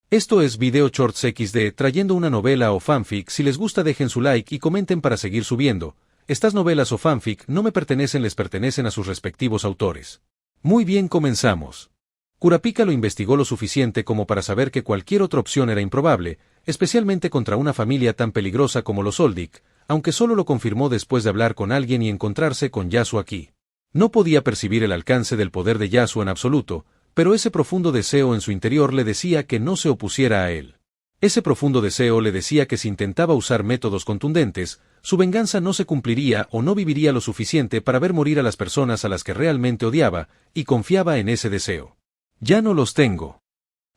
Esto es Video Shorts XD trayendo una novela o fanfic. Si les gusta dejen su like y comenten para seguir subiendo. Estas novelas o fanfic no me pertenecen, les pertenecen a sus respectivos autores. Muy bien, comenzamos. Kurapika lo investigó lo suficiente como para saber que cualquier otra opción era improbable, especialmente contra una familia tan peligrosa como los Oldic, aunque solo lo confirmó después de hablar con alguien y encontrarse con Yasuo aquí. No podía percibir el alcance del poder de Yasuo en absoluto, pero ese profundo deseo en su interior le decía que no se opusiera a él. Ese profundo deseo le decía que si intentaba usar métodos contundentes, su venganza no se cumpliría o no viviría lo suficiente para ver morir a las personas a las que realmente odiaba, y confiaba en ese deseo. Ya no los tengo.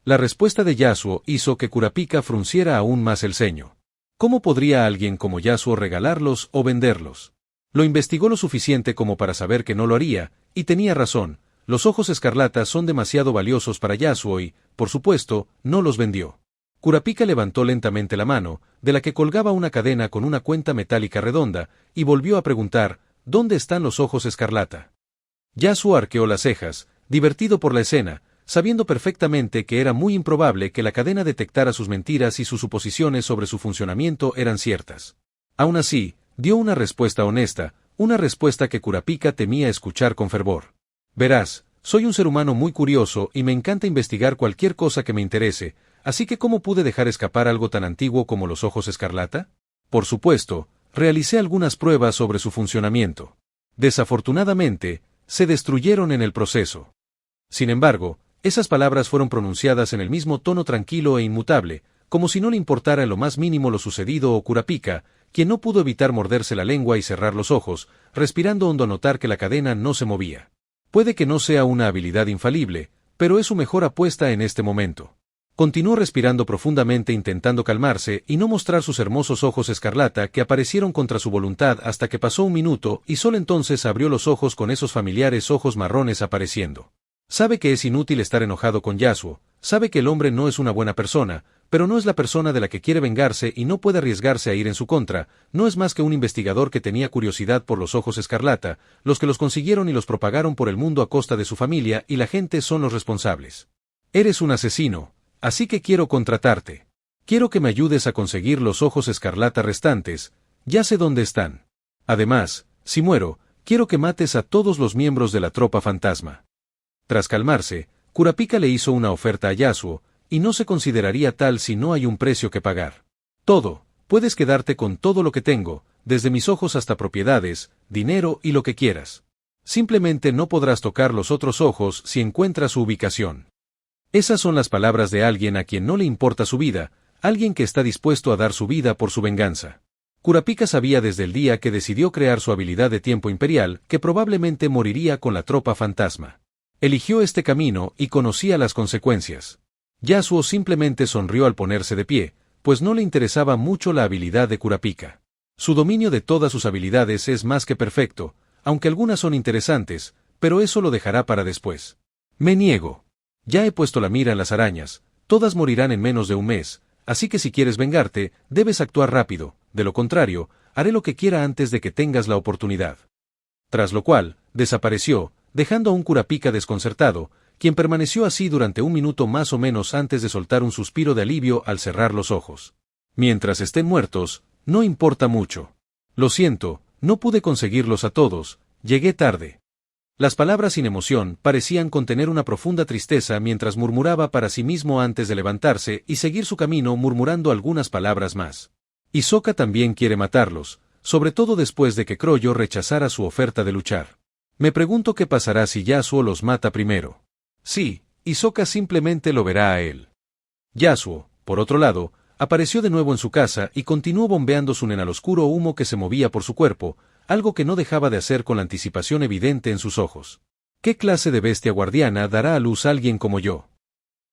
La respuesta de Yasuo hizo que Kurapika frunciera aún más el ceño. ¿Cómo podría alguien como Yasuo regalarlos o venderlos? Lo investigó lo suficiente como para saber que no lo haría, y tenía razón. Los ojos escarlatas son demasiado valiosos para Yasuo y, por supuesto, no los vendió. Kurapika levantó lentamente la mano, de la que colgaba una cadena con una cuenta metálica redonda, y volvió a preguntar, ¿dónde están los ojos escarlata? Yasuo arqueó las cejas, divertido por la escena, sabiendo perfectamente que era muy improbable que la cadena detectara sus mentiras y sus suposiciones sobre su funcionamiento eran ciertas. Aún así, dio una respuesta honesta, una respuesta que Kurapika temía escuchar con fervor. Verás, soy un ser humano muy curioso y me encanta investigar cualquier cosa que me interese, así que ¿cómo pude dejar escapar algo tan antiguo como los ojos escarlata? Por supuesto, realicé algunas pruebas sobre su funcionamiento. Desafortunadamente, se destruyeron en el proceso. Sin embargo, esas palabras fueron pronunciadas en el mismo tono tranquilo e inmutable, como si no le importara en lo más mínimo lo sucedido o Kurapika, quien no pudo evitar morderse la lengua y cerrar los ojos, respirando hondo a notar que la cadena no se movía. Puede que no sea una habilidad infalible, pero es su mejor apuesta en este momento. Continuó respirando profundamente intentando calmarse y no mostrar sus hermosos ojos escarlata que aparecieron contra su voluntad hasta que pasó un minuto y solo entonces abrió los ojos con esos familiares ojos marrones apareciendo. Sabe que es inútil estar enojado con Yasuo, sabe que el hombre no es una buena persona, pero no es la persona de la que quiere vengarse y no puede arriesgarse a ir en su contra, no es más que un investigador que tenía curiosidad por los ojos escarlata, los que los consiguieron y los propagaron por el mundo a costa de su familia y la gente son los responsables. Eres un asesino, así que quiero contratarte. Quiero que me ayudes a conseguir los ojos escarlata restantes, ya sé dónde están. Además, si muero, quiero que mates a todos los miembros de la tropa fantasma. Tras calmarse, Kurapika le hizo una oferta a Yasuo, y no se consideraría tal si no hay un precio que pagar. Todo, puedes quedarte con todo lo que tengo, desde mis ojos hasta propiedades, dinero y lo que quieras. Simplemente no podrás tocar los otros ojos si encuentras su ubicación. Esas son las palabras de alguien a quien no le importa su vida, alguien que está dispuesto a dar su vida por su venganza. Kurapika sabía desde el día que decidió crear su habilidad de tiempo imperial que probablemente moriría con la tropa fantasma. Eligió este camino y conocía las consecuencias. Yasuo simplemente sonrió al ponerse de pie, pues no le interesaba mucho la habilidad de Kurapika. Su dominio de todas sus habilidades es más que perfecto, aunque algunas son interesantes, pero eso lo dejará para después. Me niego. Ya he puesto la mira en las arañas, todas morirán en menos de un mes, así que si quieres vengarte, debes actuar rápido, de lo contrario, haré lo que quiera antes de que tengas la oportunidad. Tras lo cual, desapareció, dejando a un Kurapika desconcertado, quien permaneció así durante un minuto más o menos antes de soltar un suspiro de alivio al cerrar los ojos. Mientras estén muertos, no importa mucho. Lo siento, no pude conseguirlos a todos, llegué tarde. Las palabras sin emoción parecían contener una profunda tristeza mientras murmuraba para sí mismo antes de levantarse y seguir su camino murmurando algunas palabras más. Hisoka también quiere matarlos, sobre todo después de que Croyo rechazara su oferta de luchar. Me pregunto qué pasará si Yasuo los mata primero. Sí, Hisoka simplemente lo verá a él. Yasuo, por otro lado, apareció de nuevo en su casa y continuó bombeando su nen al oscuro humo que se movía por su cuerpo, algo que no dejaba de hacer con la anticipación evidente en sus ojos. ¿Qué clase de bestia guardiana dará a luz alguien como yo?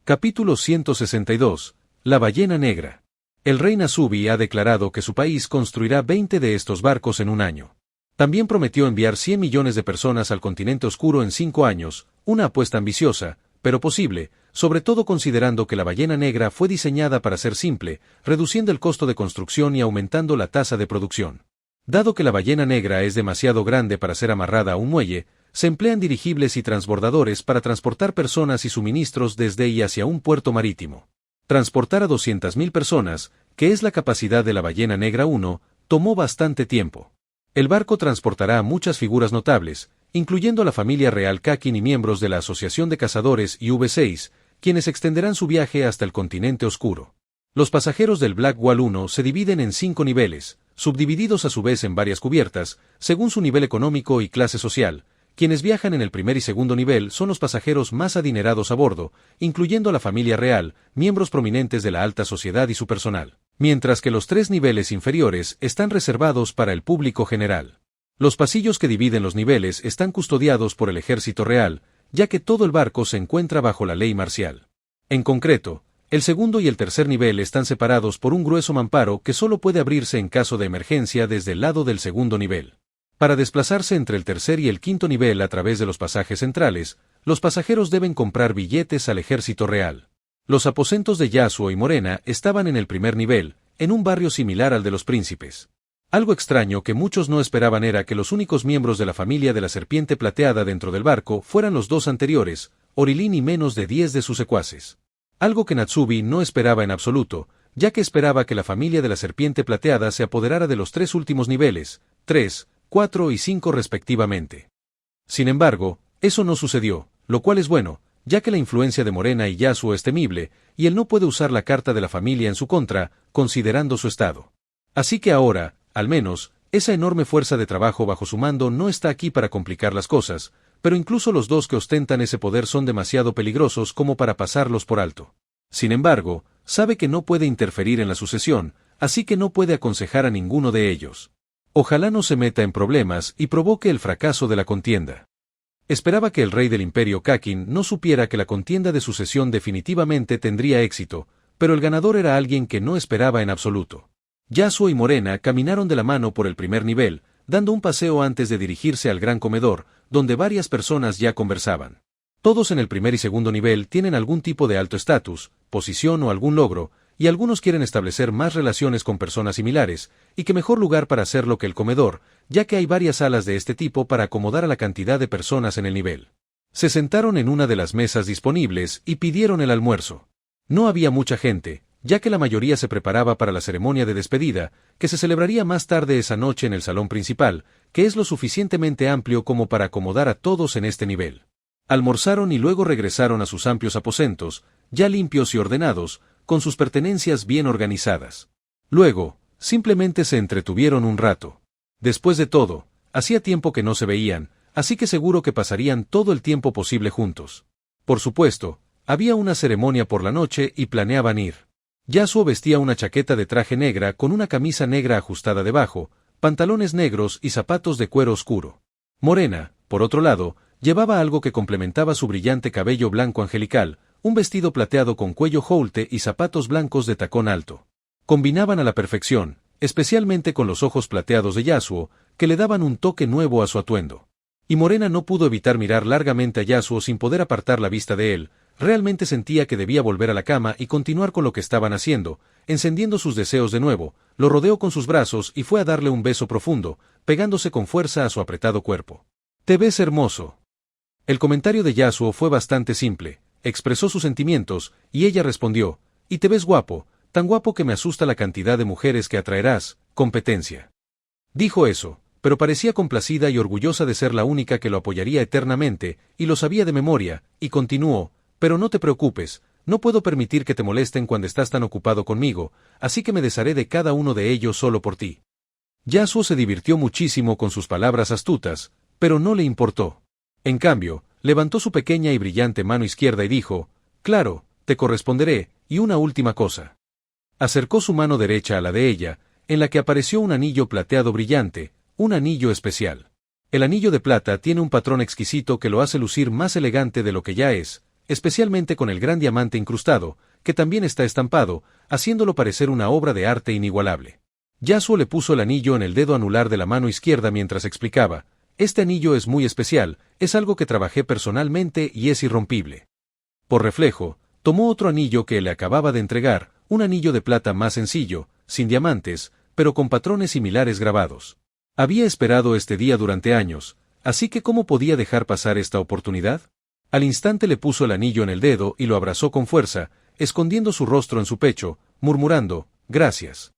Capítulo 162. La ballena negra. El rey Nasubi ha declarado que su país construirá 20 de estos barcos en un año. También prometió enviar 100 millones de personas al continente oscuro en 5 años, una apuesta ambiciosa, pero posible, sobre todo considerando que la ballena negra fue diseñada para ser simple, reduciendo el costo de construcción y aumentando la tasa de producción. Dado que la ballena negra es demasiado grande para ser amarrada a un muelle, se emplean dirigibles y transbordadores para transportar personas y suministros desde y hacia un puerto marítimo. Transportar a 200.000 personas, que es la capacidad de la Ballena Negra 1, tomó bastante tiempo. El barco transportará a muchas figuras notables, incluyendo a la familia real Kakin y miembros de la Asociación de Cazadores y V6, quienes extenderán su viaje hasta el continente oscuro. Los pasajeros del Blackwall 1 se dividen en 5 niveles, subdivididos a su vez en varias cubiertas, según su nivel económico y clase social. Quienes viajan en el primer y segundo nivel son los pasajeros más adinerados a bordo, incluyendo a la familia real, miembros prominentes de la alta sociedad y su personal, mientras que los 3 niveles inferiores están reservados para el público general. Los pasillos que dividen los niveles están custodiados por el ejército real, ya que todo el barco se encuentra bajo la ley marcial. En concreto, el segundo y el tercer nivel están separados por un grueso mamparo que solo puede abrirse en caso de emergencia desde el lado del segundo nivel. Para desplazarse entre el tercer y el quinto nivel a través de los pasajes centrales, los pasajeros deben comprar billetes al ejército real. Los aposentos de Yasuo y Morena estaban en el primer nivel, en un barrio similar al de los príncipes. Algo extraño que muchos no esperaban era que los únicos miembros de la familia de la serpiente plateada dentro del barco fueran los 2 anteriores, Orilin y menos de 10 de sus secuaces. Algo que Natsubi no esperaba en absoluto, ya que esperaba que la familia de la serpiente plateada se apoderara de los 3 últimos niveles, 3, 4 y 5 respectivamente. Sin embargo, eso no sucedió, lo cual es bueno, ya que la influencia de Morena y Yasuo es temible, y él no puede usar la carta de la familia en su contra, considerando su estado. Así que ahora, al menos, esa enorme fuerza de trabajo bajo su mando no está aquí para complicar las cosas, pero incluso los 2 que ostentan ese poder son demasiado peligrosos como para pasarlos por alto. Sin embargo, sabe que no puede interferir en la sucesión, así que no puede aconsejar a ninguno de ellos. Ojalá no se meta en problemas y provoque el fracaso de la contienda. Esperaba que el rey del imperio Kakin no supiera que la contienda de sucesión definitivamente tendría éxito, pero el ganador era alguien que no esperaba en absoluto. Yasuo y Morena caminaron de la mano por el primer nivel, dando un paseo antes de dirigirse al gran comedor, donde varias personas ya conversaban. Todos en el primer y segundo nivel tienen algún tipo de alto estatus, posición o algún logro, y algunos quieren establecer más relaciones con personas similares, y qué mejor lugar para hacerlo que el comedor, ya que hay varias salas de este tipo para acomodar a la cantidad de personas en el nivel. Se sentaron en una de las mesas disponibles y pidieron el almuerzo. No había mucha gente, ya que la mayoría se preparaba para la ceremonia de despedida, que se celebraría más tarde esa noche en el salón principal, que es lo suficientemente amplio como para acomodar a todos en este nivel. Almorzaron y luego regresaron a sus amplios aposentos, ya limpios y ordenados, con sus pertenencias bien organizadas. Luego, simplemente se entretuvieron un rato. Después de todo, hacía tiempo que no se veían, así que seguro que pasarían todo el tiempo posible juntos. Por supuesto, había una ceremonia por la noche y planeaban ir. Yasuo vestía una chaqueta de traje negra con una camisa negra ajustada debajo, pantalones negros y zapatos de cuero oscuro. Morena, por otro lado, llevaba algo que complementaba su brillante cabello blanco angelical, un vestido plateado con cuello houlte y zapatos blancos de tacón alto. Combinaban a la perfección, especialmente con los ojos plateados de Yasuo, que le daban un toque nuevo a su atuendo. Y Morena no pudo evitar mirar largamente a Yasuo sin poder apartar la vista de él. Realmente sentía que debía volver a la cama y continuar con lo que estaban haciendo, encendiendo sus deseos de nuevo, lo rodeó con sus brazos y fue a darle un beso profundo, pegándose con fuerza a su apretado cuerpo. «Te ves hermoso». El comentario de Yasuo fue bastante simple, expresó sus sentimientos, y ella respondió, «Y te ves guapo, tan guapo que me asusta la cantidad de mujeres que atraerás, competencia». Dijo eso, pero parecía complacida y orgullosa de ser la única que lo apoyaría eternamente, y lo sabía de memoria, y continuó, «Pero no te preocupes, no puedo permitir que te molesten cuando estás tan ocupado conmigo, así que me desharé de cada uno de ellos solo por ti». Yasuo se divirtió muchísimo con sus palabras astutas, pero no le importó. En cambio, levantó su pequeña y brillante mano izquierda y dijo, «Claro, te corresponderé, y una última cosa». Acercó su mano derecha a la de ella, en la que apareció un anillo plateado brillante, un anillo especial. El anillo de plata tiene un patrón exquisito que lo hace lucir más elegante de lo que ya es, especialmente con el gran diamante incrustado, que también está estampado, haciéndolo parecer una obra de arte inigualable. Yasuo le puso el anillo en el dedo anular de la mano izquierda mientras explicaba, «Este anillo es muy especial, es algo que trabajé personalmente y es irrompible». Por reflejo, tomó otro anillo que le acababa de entregar, un anillo de plata más sencillo, sin diamantes, pero con patrones similares grabados. Había esperado este día durante años, así que ¿cómo podía dejar pasar esta oportunidad? Al instante le puso el anillo en el dedo y lo abrazó con fuerza, escondiendo su rostro en su pecho, murmurando, «Gracias».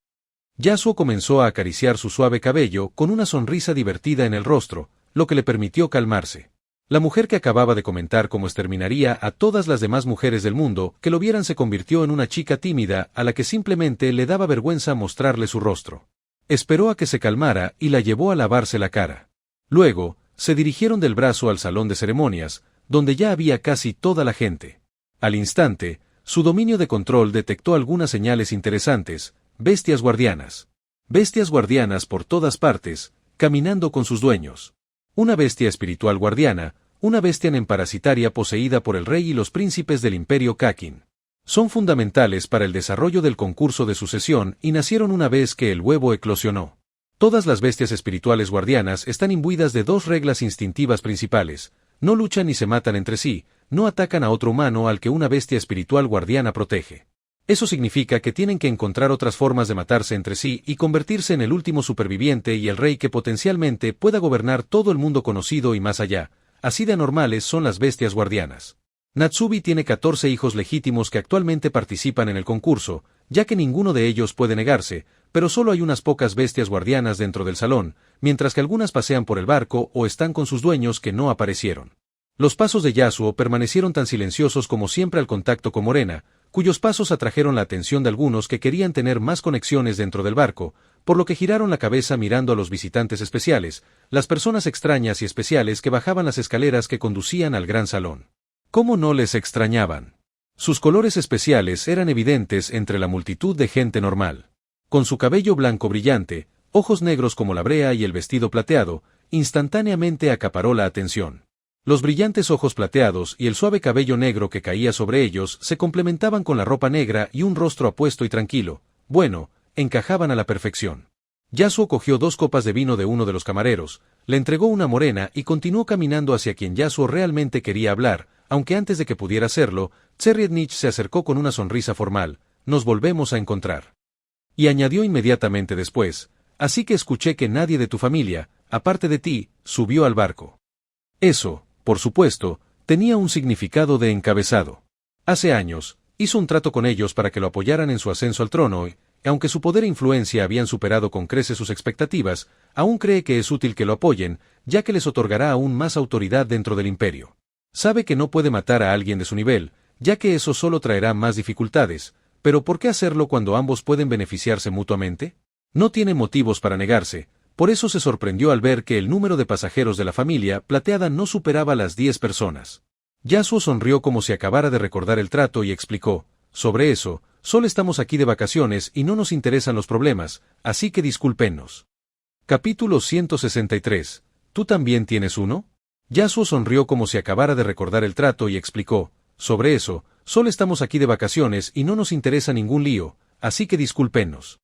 Yasuo comenzó a acariciar su suave cabello con una sonrisa divertida en el rostro, lo que le permitió calmarse. La mujer que acababa de comentar cómo exterminaría a todas las demás mujeres del mundo que lo vieran se convirtió en una chica tímida a la que simplemente le daba vergüenza mostrarle su rostro. Esperó a que se calmara y la llevó a lavarse la cara. Luego, se dirigieron del brazo al salón de ceremonias, donde ya había casi toda la gente. Al instante, su dominio de control detectó algunas señales interesantes: bestias guardianas. Bestias guardianas por todas partes, caminando con sus dueños. Una bestia espiritual guardiana, una bestia nemparasitaria poseída por el rey y los príncipes del Imperio Kakin. Son fundamentales para el desarrollo del concurso de sucesión y nacieron una vez que el huevo eclosionó. Todas las bestias espirituales guardianas están imbuidas de dos reglas instintivas principales: no luchan ni se matan entre sí, no atacan a otro humano al que una bestia espiritual guardiana protege. Eso significa que tienen que encontrar otras formas de matarse entre sí y convertirse en el último superviviente y el rey que potencialmente pueda gobernar todo el mundo conocido y más allá. Así de anormales son las bestias guardianas. Natsubi tiene 14 hijos legítimos que actualmente participan en el concurso, ya que ninguno de ellos puede negarse, pero solo hay unas pocas bestias guardianas dentro del salón, mientras que algunas pasean por el barco o están con sus dueños que no aparecieron. Los pasos de Yasuo permanecieron tan silenciosos como siempre al contacto con Morena, cuyos pasos atrajeron la atención de algunos que querían tener más conexiones dentro del barco, por lo que giraron la cabeza mirando a los visitantes especiales, las personas extrañas y especiales que bajaban las escaleras que conducían al gran salón. ¿Cómo no les extrañaban? Sus colores especiales eran evidentes entre la multitud de gente normal. Con su cabello blanco brillante, ojos negros como la brea y el vestido plateado, instantáneamente acaparó la atención. Los brillantes ojos plateados y el suave cabello negro que caía sobre ellos se complementaban con la ropa negra y un rostro apuesto y tranquilo. Bueno, encajaban a la perfección. Yasuo cogió 2 copas de vino de uno de los camareros, le entregó una a Morena y continuó caminando hacia quien Yasuo realmente quería hablar, aunque antes de que pudiera hacerlo, Cherriednich se acercó con una sonrisa formal: «Nos volvemos a encontrar». Y añadió inmediatamente después: «Así que escuché que nadie de tu familia, aparte de ti, subió al barco». Eso, por supuesto, tenía un significado de encabezado. Hace años, hizo un trato con ellos para que lo apoyaran en su ascenso al trono y, aunque su poder e influencia habían superado con creces sus expectativas, aún cree que es útil que lo apoyen, ya que les otorgará aún más autoridad dentro del imperio. Sabe que no puede matar a alguien de su nivel, ya que eso solo traerá más dificultades, pero ¿por qué hacerlo cuando ambos pueden beneficiarse mutuamente? No tiene motivos para negarse. Por eso se sorprendió al ver que el número de pasajeros de la familia plateada no superaba las 10 personas. Yasuo sonrió como si acabara de recordar el trato y explicó: «Sobre eso, solo estamos aquí de vacaciones y no nos interesan los problemas, así que discúlpenos». Capítulo 163. ¿Tú también tienes uno? Yasuo sonrió como si acabara de recordar el trato y explicó: «Sobre eso, solo estamos aquí de vacaciones y no nos interesa ningún lío, así que discúlpenos».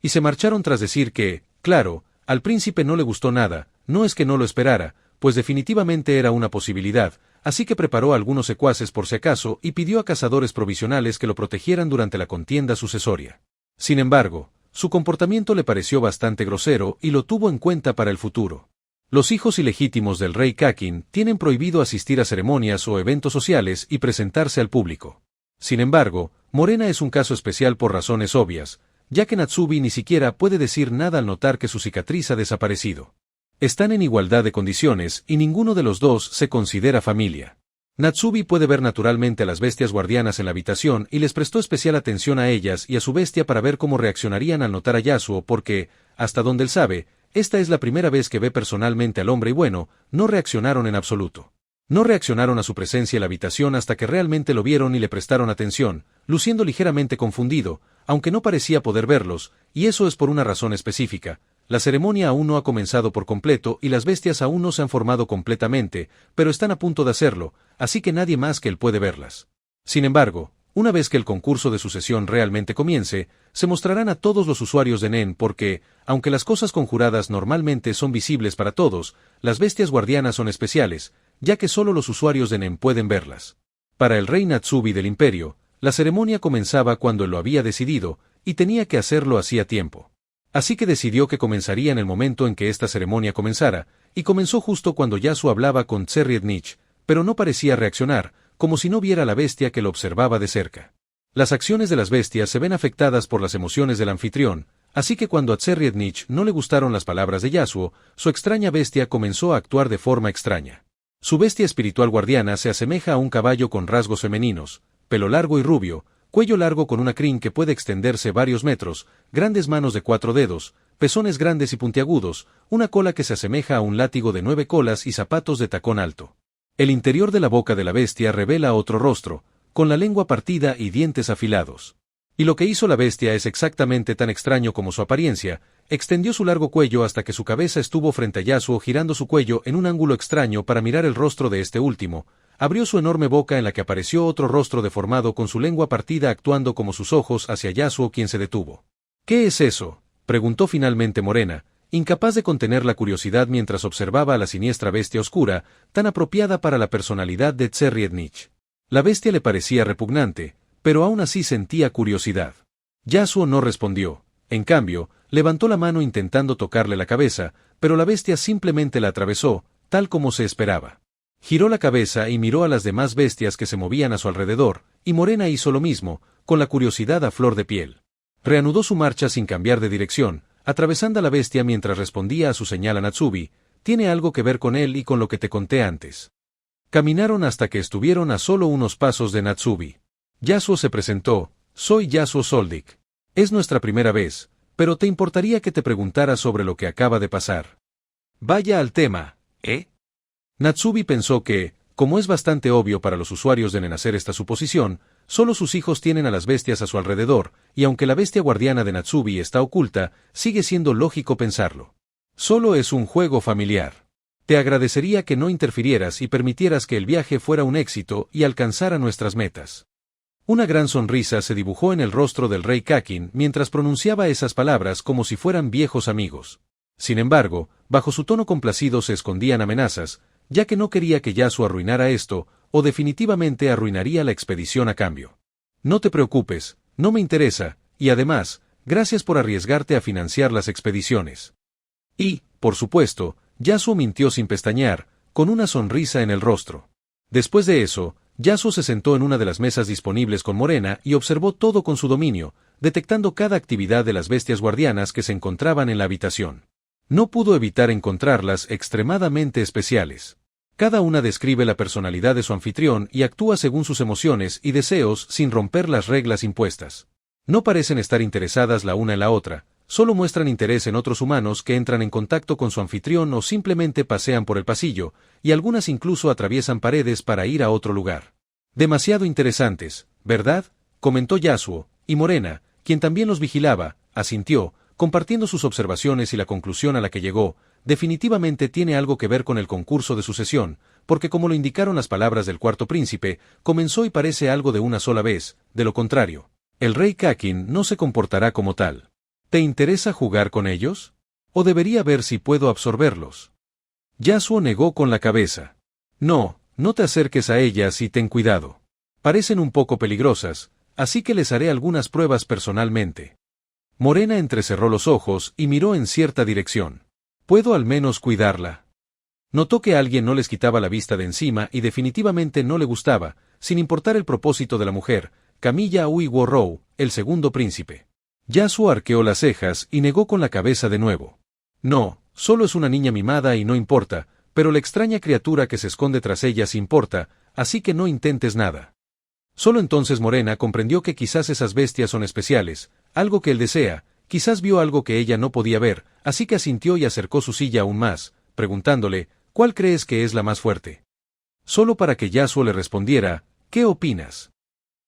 Y se marcharon tras decir que, claro, al príncipe no le gustó nada, no es que no lo esperara, pues definitivamente era una posibilidad, así que preparó a algunos secuaces por si acaso y pidió a cazadores provisionales que lo protegieran durante la contienda sucesoria. Sin embargo, su comportamiento le pareció bastante grosero y lo tuvo en cuenta para el futuro. Los hijos ilegítimos del rey Kakin tienen prohibido asistir a ceremonias o eventos sociales y presentarse al público. Sin embargo, Morena es un caso especial por razones obvias, ya que Natsubi ni siquiera puede decir nada al notar que su cicatriz ha desaparecido. Están en igualdad de condiciones y ninguno de los dos se considera familia. Natsubi puede ver naturalmente a las bestias guardianas en la habitación y les prestó especial atención a ellas y a su bestia para ver cómo reaccionarían al notar a Yasuo porque, hasta donde él sabe, esta es la primera vez que ve personalmente al hombre y bueno, no reaccionaron en absoluto. No reaccionaron a su presencia en la habitación hasta que realmente lo vieron y le prestaron atención, luciendo ligeramente confundido, aunque no parecía poder verlos, y eso es por una razón específica. La ceremonia aún no ha comenzado por completo y las bestias aún no se han formado completamente, pero están a punto de hacerlo, así que nadie más que él puede verlas. Sin embargo, una vez que el concurso de sucesión realmente comience, se mostrarán a todos los usuarios de Nen porque, aunque las cosas conjuradas normalmente son visibles para todos, las bestias guardianas son especiales, ya que solo los usuarios de Nen pueden verlas. Para el rey Natsubi del imperio, la ceremonia comenzaba cuando él lo había decidido, y tenía que hacerlo hacía tiempo. Así que decidió que comenzaría en el momento en que esta ceremonia comenzara, y comenzó justo cuando Yasuo hablaba con Cherriednich, pero no parecía reaccionar, como si no viera a la bestia que lo observaba de cerca. Las acciones de las bestias se ven afectadas por las emociones del anfitrión, así que cuando a Tseriednich no le gustaron las palabras de Yasuo, su extraña bestia comenzó a actuar de forma extraña. Su bestia espiritual guardiana se asemeja a un caballo con rasgos femeninos, pelo largo y rubio, cuello largo con una crin que puede extenderse varios metros, grandes manos de 4 dedos, pezones grandes y puntiagudos, una cola que se asemeja a un látigo de 9 colas y zapatos de tacón alto. El interior de la boca de la bestia revela otro rostro, con la lengua partida y dientes afilados. Y lo que hizo la bestia es exactamente tan extraño como su apariencia, extendió su largo cuello hasta que su cabeza estuvo frente a Yasuo girando su cuello en un ángulo extraño para mirar el rostro de este último, abrió su enorme boca en la que apareció otro rostro deformado con su lengua partida actuando como sus ojos hacia Yasuo quien se detuvo. ¿Qué es eso?, preguntó finalmente Morena, incapaz de contener la curiosidad mientras observaba a la siniestra bestia oscura, tan apropiada para la personalidad de Tseriednich. La bestia le parecía repugnante, pero aún así sentía curiosidad. Yasuo no respondió, en cambio, levantó la mano intentando tocarle la cabeza, pero la bestia simplemente la atravesó, tal como se esperaba. Giró la cabeza y miró a las demás bestias que se movían a su alrededor, y Morena hizo lo mismo, con la curiosidad a flor de piel. Reanudó su marcha sin cambiar de dirección, atravesando a la bestia mientras respondía a su señal a Natsubi, tiene algo que ver con él y con lo que te conté antes. Caminaron hasta que estuvieron a solo unos pasos de Natsubi. Yasuo se presentó, soy Yasuo Soldik. Es nuestra primera vez, pero ¿te importaría que te preguntara sobre lo que acaba de pasar? Vaya al tema, ¿eh? Natsubi pensó que, como es bastante obvio para los usuarios de Nen hacer esta suposición, solo sus hijos tienen a las bestias a su alrededor, y aunque la bestia guardiana de Natsubi está oculta, sigue siendo lógico pensarlo. Solo es un juego familiar. Te agradecería que no interfirieras y permitieras que el viaje fuera un éxito y alcanzara nuestras metas. Una gran sonrisa se dibujó en el rostro del rey Kakin mientras pronunciaba esas palabras como si fueran viejos amigos. Sin embargo, bajo su tono complacido se escondían amenazas, ya que no quería que Yasuo arruinara esto, o definitivamente arruinaría la expedición a cambio. No te preocupes, no me interesa, y además, gracias por arriesgarte a financiar las expediciones. Y, por supuesto, Yasuo mintió sin pestañear, con una sonrisa en el rostro. Después de eso, Yasuo se sentó en una de las mesas disponibles con Morena y observó todo con su dominio, detectando cada actividad de las bestias guardianas que se encontraban en la habitación. No pudo evitar encontrarlas extremadamente especiales. Cada una describe la personalidad de su anfitrión y actúa según sus emociones y deseos sin romper las reglas impuestas. No parecen estar interesadas la una en la otra, solo muestran interés en otros humanos que entran en contacto con su anfitrión o simplemente pasean por el pasillo, y algunas incluso atraviesan paredes para ir a otro lugar. Demasiado interesantes, ¿verdad?, comentó Yasuo, y Morena, quien también los vigilaba, asintió, compartiendo sus observaciones y la conclusión a la que llegó, definitivamente tiene algo que ver con el concurso de sucesión, porque como lo indicaron las palabras del cuarto príncipe, comenzó y parece algo de una sola vez, de lo contrario, el rey Kakin no se comportará como tal. ¿Te interesa jugar con ellos? ¿O debería ver si puedo absorberlos? Yasuo negó con la cabeza. No, no te acerques a ellas y ten cuidado. Parecen un poco peligrosas, así que les haré algunas pruebas personalmente. Morena entrecerró los ojos y miró en cierta dirección. ¿Puedo al menos cuidarla? Notó que alguien no les quitaba la vista de encima y definitivamente no le gustaba, sin importar el propósito de la mujer, Camilla Uiworou, el segundo príncipe. Yasuo arqueó las cejas y negó con la cabeza de nuevo. No, solo es una niña mimada y no importa, pero la extraña criatura que se esconde tras ella sí importa, así que no intentes nada. Solo entonces Morena comprendió que quizás esas bestias son especiales, algo que él desea, quizás vio algo que ella no podía ver, así que asintió y acercó su silla aún más, preguntándole, ¿cuál crees que es la más fuerte? Solo para que Yasuo le respondiera, ¿qué opinas?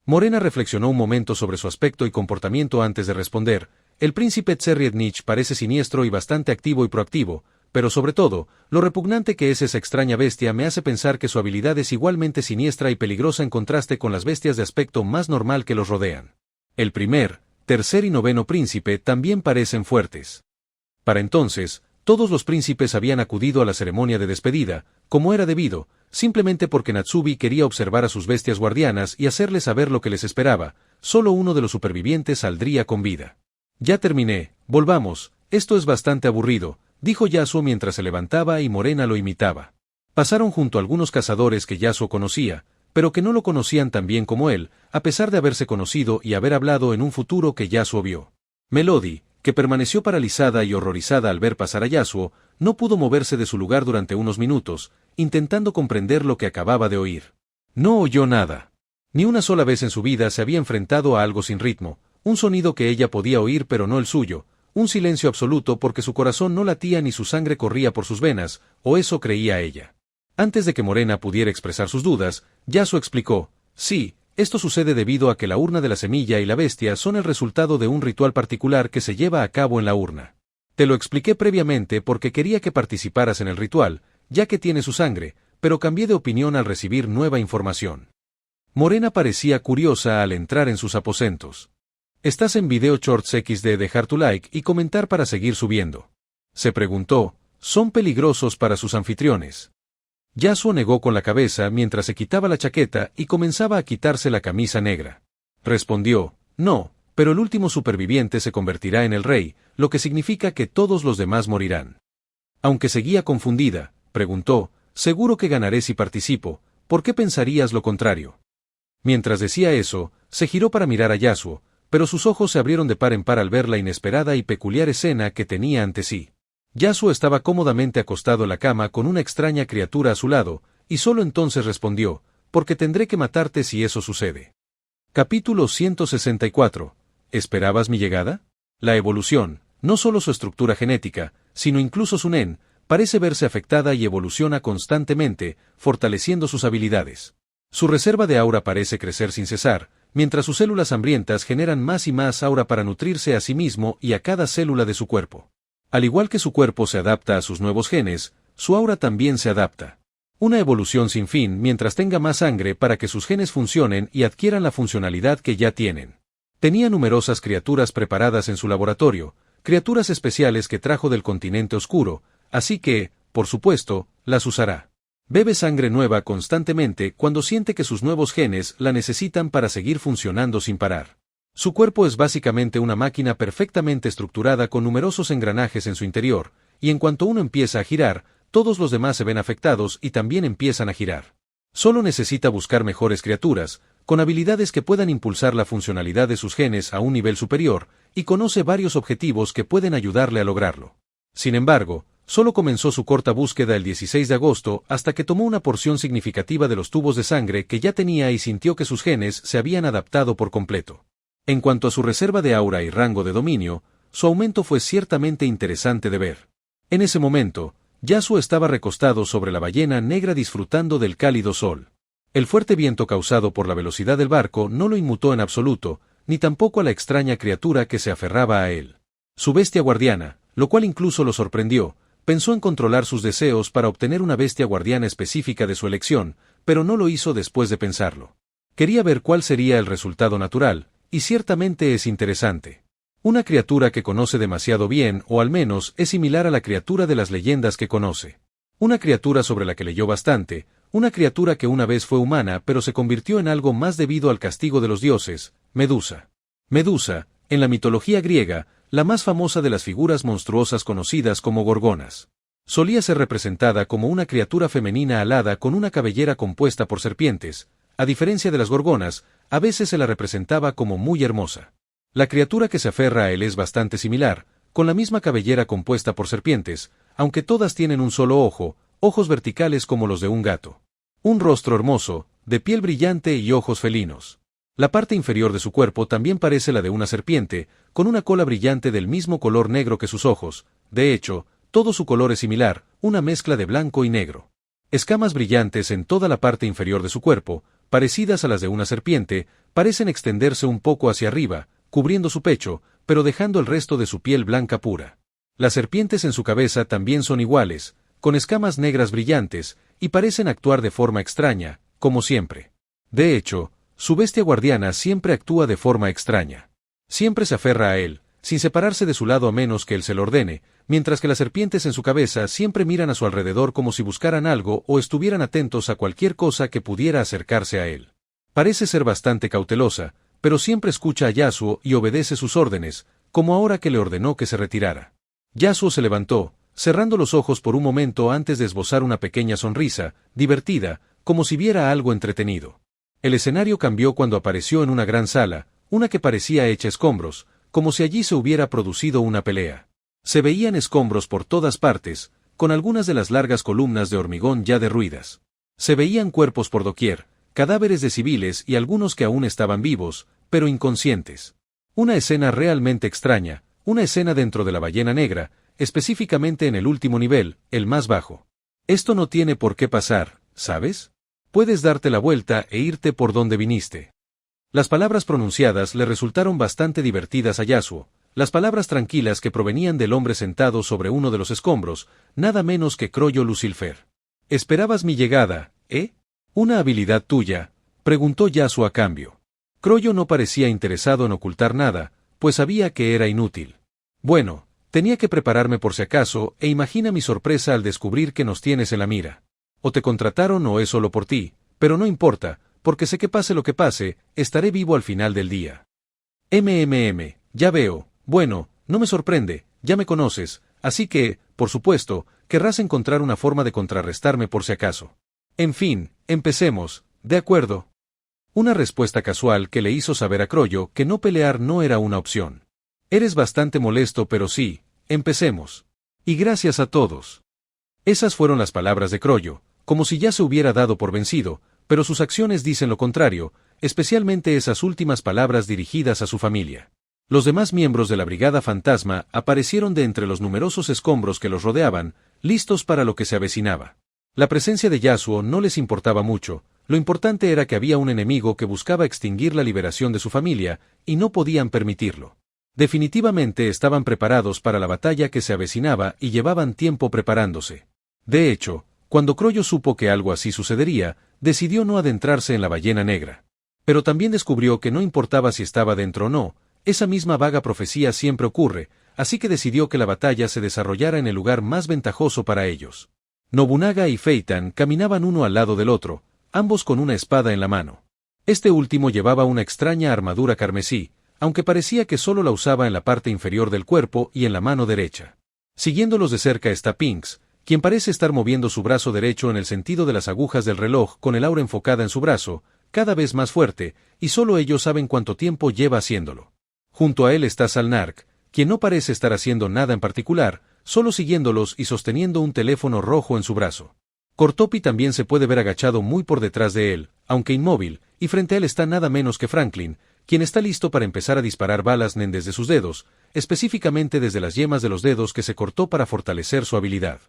Morena reflexionó un momento sobre su aspecto y comportamiento antes de responder, el príncipe Tseriednich parece siniestro y bastante activo y proactivo, pero sobre todo, lo repugnante que es esa extraña bestia me hace pensar que su habilidad es igualmente siniestra y peligrosa en contraste con las bestias de aspecto más normal que los rodean. El primer, tercer y noveno príncipe también parecen fuertes. Para entonces, todos los príncipes habían acudido a la ceremonia de despedida, como era debido, simplemente porque Natsubi quería observar a sus bestias guardianas y hacerles saber lo que les esperaba, solo uno de los supervivientes saldría con vida. Ya terminé, volvamos, esto es bastante aburrido, dijo Yasuo mientras se levantaba y Morena lo imitaba. Pasaron junto a algunos cazadores que Yasuo conocía, pero que no lo conocían tan bien como él, a pesar de haberse conocido y haber hablado en un futuro que Yasuo vio. Melody, que permaneció paralizada y horrorizada al ver pasar a Yasuo, no pudo moverse de su lugar durante unos minutos, intentando comprender lo que acababa de oír. No oyó nada. Ni una sola vez en su vida se había enfrentado a algo sin ritmo, un sonido que ella podía oír pero no el suyo, un silencio absoluto porque su corazón no latía ni su sangre corría por sus venas, o eso creía ella. Antes de que Morena pudiera expresar sus dudas, Yasuo explicó: sí, esto sucede debido a que la urna de la semilla y la bestia son el resultado de un ritual particular que se lleva a cabo en la urna. Te lo expliqué previamente porque quería que participaras en el ritual, ya que tiene su sangre, pero cambié de opinión al recibir nueva información. Morena parecía curiosa al entrar en sus aposentos. ¿Estás en Video Shorts XD? Dejar tu like y comentar para seguir subiendo. Se preguntó, ¿son peligrosos para sus anfitriones? Yasuo negó con la cabeza mientras se quitaba la chaqueta y comenzaba a quitarse la camisa negra. Respondió, no, pero el último superviviente se convertirá en el rey, lo que significa que todos los demás morirán. Aunque seguía confundida, preguntó, seguro que ganaré si participo, ¿por qué pensarías lo contrario? Mientras decía eso, se giró para mirar a Yasuo, pero sus ojos se abrieron de par en par al ver la inesperada y peculiar escena que tenía ante sí. Yasuo estaba cómodamente acostado en la cama con una extraña criatura a su lado, y solo entonces respondió, porque tendré que matarte si eso sucede. Capítulo 164. ¿Esperabas mi llegada? La evolución, no solo su estructura genética, sino incluso su nen, parece verse afectada y evoluciona constantemente, fortaleciendo sus habilidades. Su reserva de aura parece crecer sin cesar, mientras sus células hambrientas generan más y más aura para nutrirse a sí mismo y a cada célula de su cuerpo. Al igual que su cuerpo se adapta a sus nuevos genes, su aura también se adapta. Una evolución sin fin mientras tenga más sangre para que sus genes funcionen y adquieran la funcionalidad que ya tienen. Tenía numerosas criaturas preparadas en su laboratorio, criaturas especiales que trajo del continente oscuro, así que, por supuesto, las usará. Bebe sangre nueva constantemente cuando siente que sus nuevos genes la necesitan para seguir funcionando sin parar. Su cuerpo es básicamente una máquina perfectamente estructurada con numerosos engranajes en su interior, y en cuanto uno empieza a girar, todos los demás se ven afectados y también empiezan a girar. Solo necesita buscar mejores criaturas, con habilidades que puedan impulsar la funcionalidad de sus genes a un nivel superior, y conoce varios objetivos que pueden ayudarle a lograrlo. Sin embargo, solo comenzó su corta búsqueda el 16 de agosto hasta que tomó una porción significativa de los tubos de sangre que ya tenía y sintió que sus genes se habían adaptado por completo. En cuanto a su reserva de aura y rango de dominio, su aumento fue ciertamente interesante de ver. En ese momento, Yasuo estaba recostado sobre la ballena negra disfrutando del cálido sol. El fuerte viento causado por la velocidad del barco no lo inmutó en absoluto, ni tampoco a la extraña criatura que se aferraba a él. Su bestia guardiana, lo cual incluso lo sorprendió, pensó en controlar sus deseos para obtener una bestia guardiana específica de su elección, pero no lo hizo después de pensarlo. Quería ver cuál sería el resultado natural, y ciertamente es interesante. Una criatura que conoce demasiado bien, o al menos es similar a la criatura de las leyendas que conoce. Una criatura sobre la que leyó bastante, una criatura que una vez fue humana pero se convirtió en algo más debido al castigo de los dioses, Medusa. Medusa, en la mitología griega, la más famosa de las figuras monstruosas conocidas como gorgonas. Solía ser representada como una criatura femenina alada con una cabellera compuesta por serpientes. A diferencia de las gorgonas, a veces se la representaba como muy hermosa. La criatura que se aferra a él es bastante similar, con la misma cabellera compuesta por serpientes, aunque todas tienen un solo ojo, ojos verticales como los de un gato. Un rostro hermoso, de piel brillante y ojos felinos. La parte inferior de su cuerpo también parece la de una serpiente, con una cola brillante del mismo color negro que sus ojos. De hecho, todo su color es similar, una mezcla de blanco y negro. Escamas brillantes en toda la parte inferior de su cuerpo, parecidas a las de una serpiente, parecen extenderse un poco hacia arriba, cubriendo su pecho, pero dejando el resto de su piel blanca pura. Las serpientes en su cabeza también son iguales, con escamas negras brillantes, y parecen actuar de forma extraña, como siempre. De hecho, su bestia guardiana siempre actúa de forma extraña. Siempre se aferra a él, sin separarse de su lado a menos que él se lo ordene, mientras que las serpientes en su cabeza siempre miran a su alrededor como si buscaran algo o estuvieran atentos a cualquier cosa que pudiera acercarse a él. Parece ser bastante cautelosa, pero siempre escucha a Yasuo y obedece sus órdenes, como ahora que le ordenó que se retirara. Yasuo se levantó, cerrando los ojos por un momento antes de esbozar una pequeña sonrisa, divertida, como si viera algo entretenido. El escenario cambió cuando apareció en una gran sala, una que parecía hecha escombros, como si allí se hubiera producido una pelea. Se veían escombros por todas partes, con algunas de las largas columnas de hormigón ya derruidas. Se veían cuerpos por doquier, cadáveres de civiles y algunos que aún estaban vivos, pero inconscientes. Una escena realmente extraña, una escena dentro de la ballena negra, específicamente en el último nivel, el más bajo. Esto no tiene por qué pasar, ¿sabes? Puedes darte la vuelta e irte por donde viniste. Las palabras pronunciadas le resultaron bastante divertidas a Yasuo, las palabras tranquilas que provenían del hombre sentado sobre uno de los escombros, nada menos que Croyo Lucifer. ¿Esperabas mi llegada, eh? ¿Una habilidad tuya?, preguntó Yasuo a cambio. Croyo no parecía interesado en ocultar nada, pues sabía que era inútil. Bueno, tenía que prepararme por si acaso, e imagina mi sorpresa al descubrir que nos tienes en la mira. O te contrataron o es solo por ti, pero no importa, porque sé que pase lo que pase, estaré vivo al final del día. Ya veo, bueno, no me sorprende, ya me conoces, así que, por supuesto, querrás encontrar una forma de contrarrestarme por si acaso. En fin, empecemos, ¿de acuerdo? Una respuesta casual que le hizo saber a Croyo que no pelear no era una opción. Eres bastante molesto, pero sí, empecemos. Y gracias a todos. Esas fueron las palabras de Croyo, como si ya se hubiera dado por vencido, pero sus acciones dicen lo contrario, especialmente esas últimas palabras dirigidas a su familia. Los demás miembros de la Brigada Fantasma aparecieron de entre los numerosos escombros que los rodeaban, listos para lo que se avecinaba. La presencia de Yasuo no les importaba mucho, lo importante era que había un enemigo que buscaba extinguir la liberación de su familia, y no podían permitirlo. Definitivamente estaban preparados para la batalla que se avecinaba y llevaban tiempo preparándose. De hecho, cuando Croyo supo que algo así sucedería, decidió no adentrarse en la ballena negra. Pero también descubrió que no importaba si estaba dentro o no, esa misma vaga profecía siempre ocurre, así que decidió que la batalla se desarrollara en el lugar más ventajoso para ellos. Nobunaga y Feitan caminaban uno al lado del otro, ambos con una espada en la mano. Este último llevaba una extraña armadura carmesí, aunque parecía que solo la usaba en la parte inferior del cuerpo y en la mano derecha. Siguiéndolos de cerca está Pinks, quien parece estar moviendo su brazo derecho en el sentido de las agujas del reloj con el aura enfocada en su brazo, cada vez más fuerte, y solo ellos saben cuánto tiempo lleva haciéndolo. Junto a él está Salnark, quien no parece estar haciendo nada en particular, solo siguiéndolos y sosteniendo un teléfono rojo en su brazo. Cortopi también se puede ver agachado muy por detrás de él, aunque inmóvil, y frente a él está nada menos que Franklin, quien está listo para empezar a disparar balas nen desde sus dedos, específicamente desde las yemas de los dedos que se cortó para fortalecer su habilidad.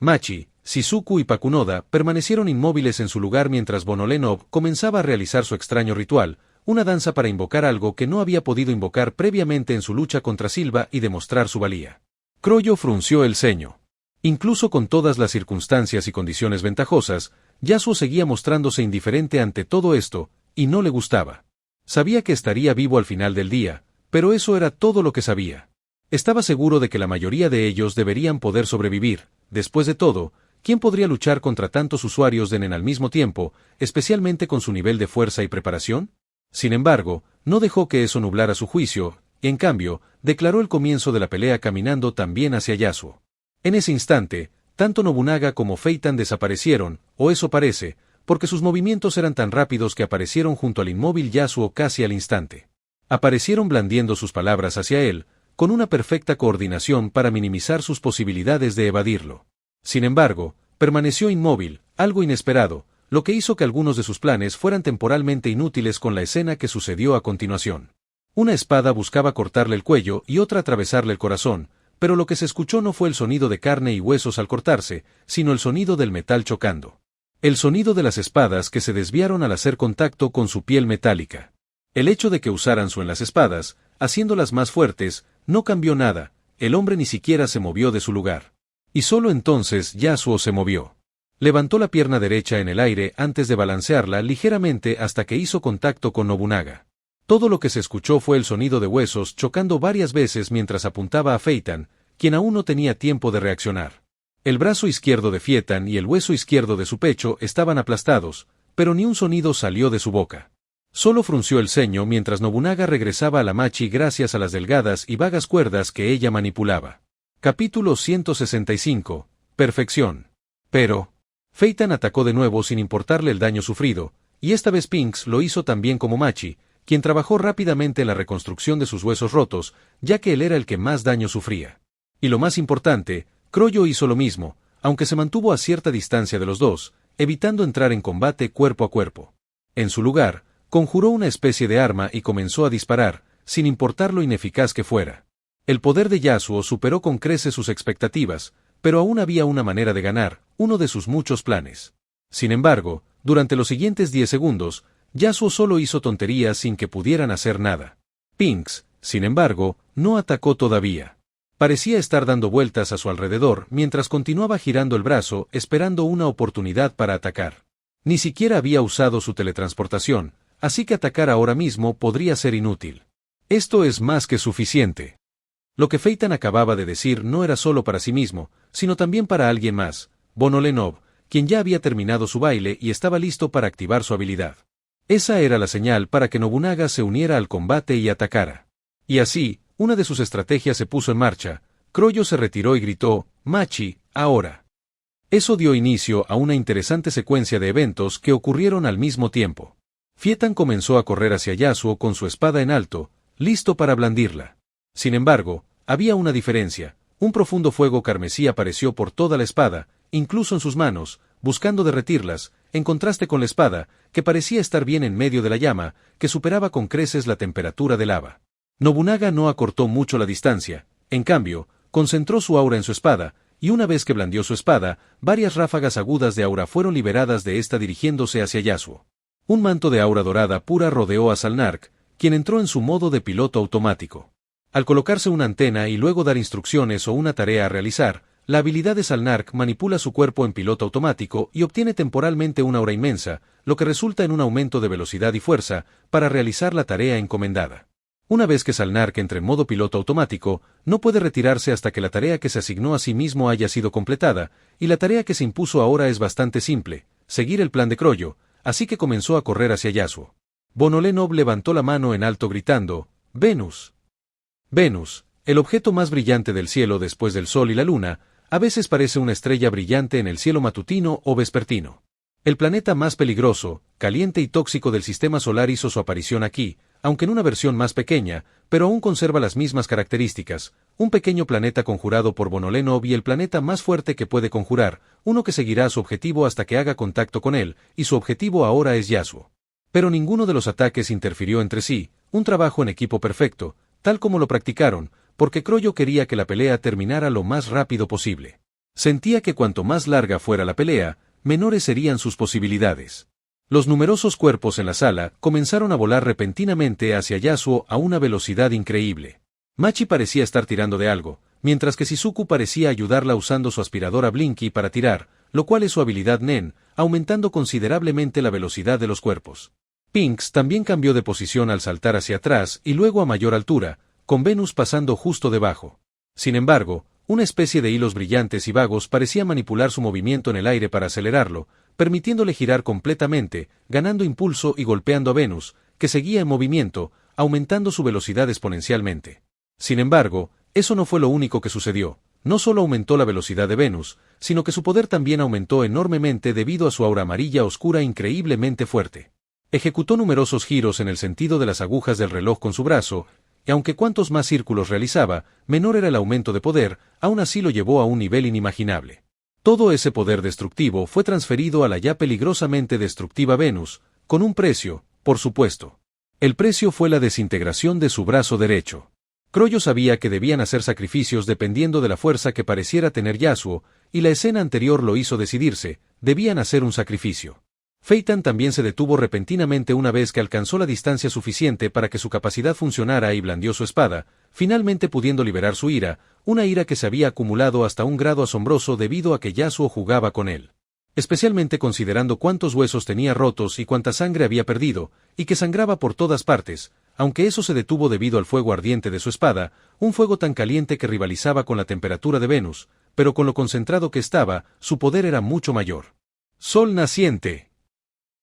Machi, Shizuku y Pakunoda permanecieron inmóviles en su lugar mientras Bonolenov comenzaba a realizar su extraño ritual, una danza para invocar algo que no había podido invocar previamente en su lucha contra Silva y demostrar su valía. Croyo frunció el ceño. Incluso con todas las circunstancias y condiciones ventajosas, Yasuo seguía mostrándose indiferente ante todo esto, y no le gustaba. Sabía que estaría vivo al final del día, pero eso era todo lo que sabía. Estaba seguro de que la mayoría de ellos deberían poder sobrevivir. Después de todo, ¿quién podría luchar contra tantos usuarios de Nen al mismo tiempo, especialmente con su nivel de fuerza y preparación? Sin embargo, no dejó que eso nublara su juicio, y en cambio, declaró el comienzo de la pelea caminando también hacia Yasuo. En ese instante, tanto Nobunaga como Feitan desaparecieron, o eso parece, porque sus movimientos eran tan rápidos que aparecieron junto al inmóvil Yasuo casi al instante. Aparecieron blandiendo sus palabras hacia él, con una perfecta coordinación para minimizar sus posibilidades de evadirlo. Sin embargo, permaneció inmóvil, algo inesperado, lo que hizo que algunos de sus planes fueran temporalmente inútiles con la escena que sucedió a continuación. Una espada buscaba cortarle el cuello y otra atravesarle el corazón, pero lo que se escuchó no fue el sonido de carne y huesos al cortarse, sino el sonido del metal chocando. El sonido de las espadas que se desviaron al hacer contacto con su piel metálica. El hecho de que usaran su en las espadas, haciéndolas más fuertes, no cambió nada, el hombre ni siquiera se movió de su lugar. Y solo entonces Yasuo se movió. Levantó la pierna derecha en el aire antes de balancearla ligeramente hasta que hizo contacto con Nobunaga. Todo lo que se escuchó fue el sonido de huesos chocando varias veces mientras apuntaba a Feitan, quien aún no tenía tiempo de reaccionar. El brazo izquierdo de Feitan y el hueso izquierdo de su pecho estaban aplastados, pero ni un sonido salió de su boca. Solo frunció el ceño mientras Nobunaga regresaba a la Machi gracias a las delgadas y vagas cuerdas que ella manipulaba. Capítulo 165. Perfección. Pero Feitan atacó de nuevo sin importarle el daño sufrido, Y esta vez Pinks lo hizo tan bien como Machi, quien trabajó rápidamente en la reconstrucción de sus huesos rotos, ya que él era el que más daño sufría. Y lo más importante, Croyo hizo lo mismo, aunque se mantuvo a cierta distancia de los dos, evitando entrar en combate cuerpo a cuerpo. En su lugar, conjuró una especie de arma y comenzó a disparar, sin importar lo ineficaz que fuera. El poder de Yasuo superó con creces sus expectativas, pero aún había una manera de ganar, uno de sus muchos planes. Sin embargo, durante los siguientes 10 segundos, Yasuo solo hizo tonterías sin que pudieran hacer nada. Pinks, sin embargo, no atacó todavía. Parecía estar dando vueltas a su alrededor mientras continuaba girando el brazo esperando una oportunidad para atacar. Ni siquiera había usado su teletransportación, así que atacar ahora mismo podría ser inútil. Esto es más que suficiente. Lo que Phaeton acababa de decir no era solo para sí mismo, sino también para alguien más, Bonolenov, quien ya había terminado su baile y estaba listo para activar su habilidad. Esa era la señal para que Nobunaga se uniera al combate y atacara. Y así, una de sus estrategias se puso en marcha. Croyo se retiró y gritó, «Machi, ahora». Eso dio inicio a una interesante secuencia de eventos que ocurrieron al mismo tiempo. Phaeton comenzó a correr hacia Yasuo con su espada en alto, listo para blandirla. Sin embargo, había una diferencia. Un profundo fuego carmesí apareció por toda la espada, incluso en sus manos, buscando derretirlas, en contraste con la espada, que parecía estar bien en medio de la llama, que superaba con creces la temperatura de lava. Nobunaga no acortó mucho la distancia, en cambio, concentró su aura en su espada, y una vez que blandió su espada, varias ráfagas agudas de aura fueron liberadas de esta dirigiéndose hacia Yasuo. Un manto de aura dorada pura rodeó a Salnark, quien entró en su modo de piloto automático. Al colocarse una antena y luego dar instrucciones o una tarea a realizar, la habilidad de Salnark manipula su cuerpo en piloto automático y obtiene temporalmente una aura inmensa, lo que resulta en un aumento de velocidad y fuerza para realizar la tarea encomendada. Una vez que Salnark entre en modo piloto automático, no puede retirarse hasta que la tarea que se asignó a sí mismo haya sido completada, y la tarea que se impuso ahora es bastante simple, seguir el plan de Croyo, así que comenzó a correr hacia Yasuo. Bonolenov levantó la mano en alto gritando, «Venus». Venus, el objeto más brillante del cielo después del Sol y la Luna, a veces parece una estrella brillante en el cielo matutino o vespertino. El planeta más peligroso, caliente y tóxico del sistema solar hizo su aparición aquí, aunque en una versión más pequeña, pero aún conserva las mismas características, un pequeño planeta conjurado por Bonolenov y el planeta más fuerte que puede conjurar, uno que seguirá a su objetivo hasta que haga contacto con él, y su objetivo ahora es Yasuo. Pero ninguno de los ataques interfirió entre sí, un trabajo en equipo perfecto, tal como lo practicaron, porque Croyo quería que la pelea terminara lo más rápido posible. Sentía que cuanto más larga fuera la pelea, menores serían sus posibilidades. Los numerosos cuerpos en la sala comenzaron a volar repentinamente hacia Yasuo a una velocidad increíble. Machi parecía estar tirando de algo, mientras que Shizuku parecía ayudarla usando su aspiradora Blinky para tirar, lo cual es su habilidad Nen, aumentando considerablemente la velocidad de los cuerpos. Pinks también cambió de posición al saltar hacia atrás y luego a mayor altura, con Venus pasando justo debajo. Sin embargo, una especie de hilos brillantes y vagos parecía manipular su movimiento en el aire para acelerarlo, permitiéndole girar completamente, ganando impulso y golpeando a Venus, que seguía en movimiento, aumentando su velocidad exponencialmente. Sin embargo, eso no fue lo único que sucedió. No solo aumentó la velocidad de Venus, sino que su poder también aumentó enormemente debido a su aura amarilla oscura increíblemente fuerte. Ejecutó numerosos giros en el sentido de las agujas del reloj con su brazo, y aunque cuantos más círculos realizaba, menor era el aumento de poder, aún así lo llevó a un nivel inimaginable. Todo ese poder destructivo fue transferido a la ya peligrosamente destructiva Venus, con un precio, por supuesto. El precio fue la desintegración de su brazo derecho. Croyo sabía que debían hacer sacrificios dependiendo de la fuerza que pareciera tener Yasuo, y la escena anterior lo hizo decidirse, debían hacer un sacrificio. Phaeton también se detuvo repentinamente una vez que alcanzó la distancia suficiente para que su capacidad funcionara y blandió su espada, finalmente pudiendo liberar su ira, una ira que se había acumulado hasta un grado asombroso debido a que Yasuo jugaba con él. Especialmente considerando cuántos huesos tenía rotos y cuánta sangre había perdido, y que sangraba por todas partes, aunque eso se detuvo debido al fuego ardiente de su espada, un fuego tan caliente que rivalizaba con la temperatura de Venus, pero con lo concentrado que estaba, su poder era mucho mayor. Sol naciente.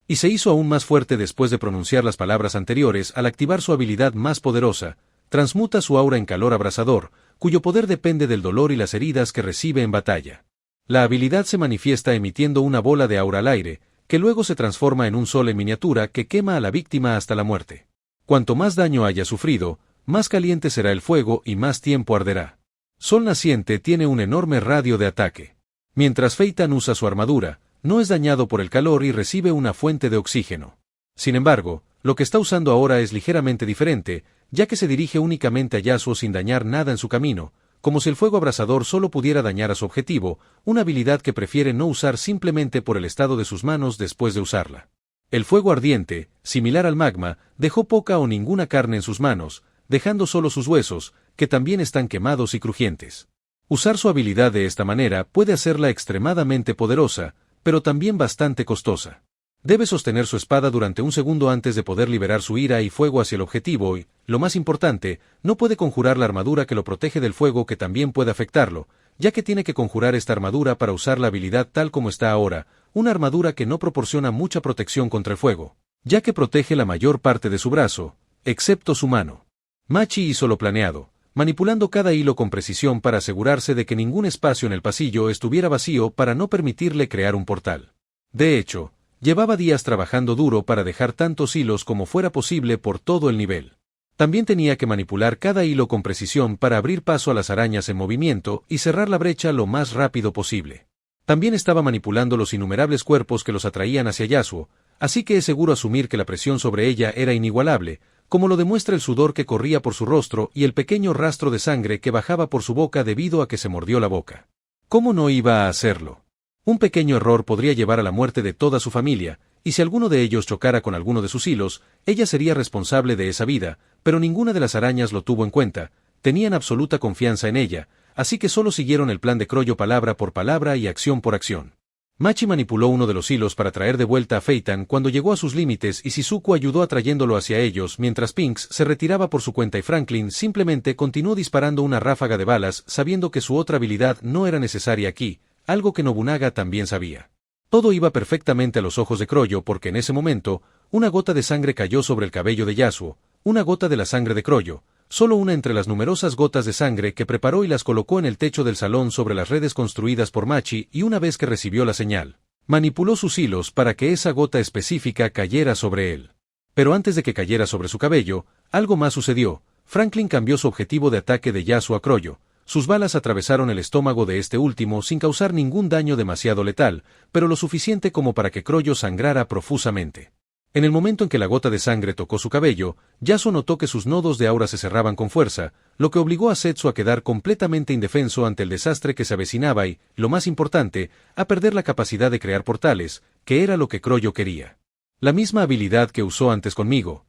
Y se hizo aún más fuerte después de pronunciar las palabras anteriores al activar su habilidad más poderosa, transmuta su aura en calor abrasador, cuyo poder depende del dolor y las heridas que recibe en batalla. La habilidad se manifiesta emitiendo una bola de aura al aire, que luego se transforma en un sol en miniatura que quema a la víctima hasta la muerte. Cuanto más daño haya sufrido, más caliente será el fuego y más tiempo arderá. Sol naciente tiene un enorme radio de ataque. Mientras Phaeton usa su armadura, no es dañado por el calor y recibe una fuente de oxígeno. Sin embargo, lo que está usando ahora es ligeramente diferente, ya que se dirige únicamente a Yasuo sin dañar nada en su camino, como si el fuego abrasador solo pudiera dañar a su objetivo, una habilidad que prefiere no usar simplemente por el estado de sus manos después de usarla. El fuego ardiente, similar al magma, dejó poca o ninguna carne en sus manos, dejando solo sus huesos, que también están quemados y crujientes. Usar su habilidad de esta manera puede hacerla extremadamente poderosa, pero también bastante costosa. Debe sostener su espada durante un segundo antes de poder liberar su ira y fuego hacia el objetivo y, lo más importante, no puede conjurar la armadura que lo protege del fuego que también puede afectarlo, ya que tiene que conjurar esta armadura para usar la habilidad tal como está ahora, una armadura que no proporciona mucha protección contra el fuego, ya que protege la mayor parte de su brazo, excepto su mano. Machi hizo lo planeado, manipulando cada hilo con precisión para asegurarse de que ningún espacio en el pasillo estuviera vacío para no permitirle crear un portal. De hecho, llevaba días trabajando duro para dejar tantos hilos como fuera posible por todo el nivel. También tenía que manipular cada hilo con precisión para abrir paso a las arañas en movimiento y cerrar la brecha lo más rápido posible. También estaba manipulando los innumerables cuerpos que los atraían hacia Yasuo, así que es seguro asumir que la presión sobre ella era inigualable, como lo demuestra el sudor que corría por su rostro y el pequeño rastro de sangre que bajaba por su boca debido a que se mordió la boca. ¿Cómo no iba a hacerlo? Un pequeño error podría llevar a la muerte de toda su familia, y si alguno de ellos chocara con alguno de sus hilos, ella sería responsable de esa vida, pero ninguna de las arañas lo tuvo en cuenta, tenían absoluta confianza en ella, así que solo siguieron el plan de Croyo palabra por palabra y acción por acción. Machi manipuló uno de los hilos para traer de vuelta a Phaeton cuando llegó a sus límites y Shizuku ayudó atrayéndolo hacia ellos mientras Pinks se retiraba por su cuenta y Franklin simplemente continuó disparando una ráfaga de balas sabiendo que su otra habilidad no era necesaria aquí, algo que Nobunaga también sabía. Todo iba perfectamente a los ojos de Croyo porque en ese momento, una gota de sangre cayó sobre el cabello de Yasuo, una gota de la sangre de Croyo, solo una entre las numerosas gotas de sangre que preparó y las colocó en el techo del salón sobre las redes construidas por Machi y una vez que recibió la señal, manipuló sus hilos para que esa gota específica cayera sobre él. Pero antes de que cayera sobre su cabello, algo más sucedió. Franklin cambió su objetivo de ataque de Yasuo a Croyo. Sus balas atravesaron el estómago de este último sin causar ningún daño demasiado letal, pero lo suficiente como para que Croyo sangrara profusamente. En el momento en que la gota de sangre tocó su cabello, Yasuo notó que sus nodos de aura se cerraban con fuerza, lo que obligó a Setsu a quedar completamente indefenso ante el desastre que se avecinaba y, lo más importante, a perder la capacidad de crear portales, que era lo que Croyo quería. La misma habilidad que usó antes conmigo,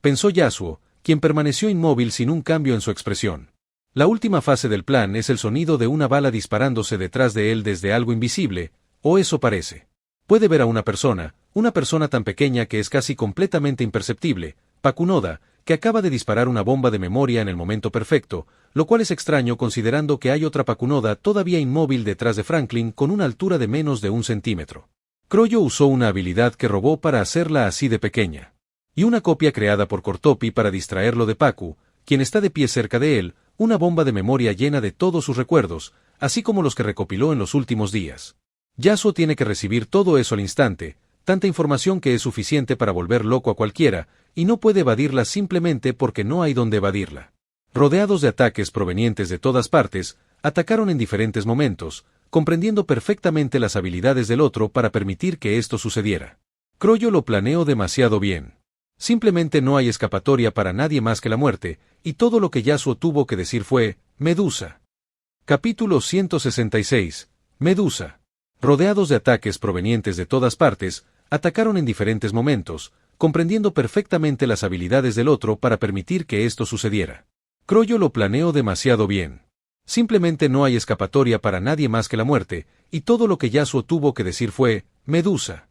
pensó Yasuo, quien permaneció inmóvil sin un cambio en su expresión. La última fase del plan es el sonido de una bala disparándose detrás de él desde algo invisible, o eso parece. Puede ver a una persona tan pequeña que es casi completamente imperceptible, Pakunoda, que acaba de disparar una bomba de memoria en el momento perfecto, lo cual es extraño considerando que hay otra Pakunoda todavía inmóvil detrás de Franklin con una altura de menos de 1 centímetro. Croyo usó una habilidad que robó para hacerla así de pequeña. Y una copia creada por Cortopi para distraerlo de Paku, quien está de pie cerca de él, una bomba de memoria llena de todos sus recuerdos, así como los que recopiló en los últimos días. Yasuo tiene que recibir todo eso al instante, tanta información que es suficiente para volver loco a cualquiera, y no puede evadirla simplemente porque no hay donde evadirla. Rodeados de ataques provenientes de todas partes, atacaron en diferentes momentos, comprendiendo perfectamente las habilidades del otro para permitir que esto sucediera. Croyo lo planeó demasiado bien. Simplemente no hay escapatoria para nadie más que la muerte, y todo lo que Yasuo tuvo que decir fue, Medusa. Capítulo 166. Medusa. Rodeados de ataques provenientes de todas partes, atacaron en diferentes momentos, comprendiendo perfectamente las habilidades del otro para permitir que esto sucediera. Croyo lo planeó demasiado bien. Simplemente no hay escapatoria para nadie más que la muerte, y todo lo que Yasuo tuvo que decir fue, Medusa.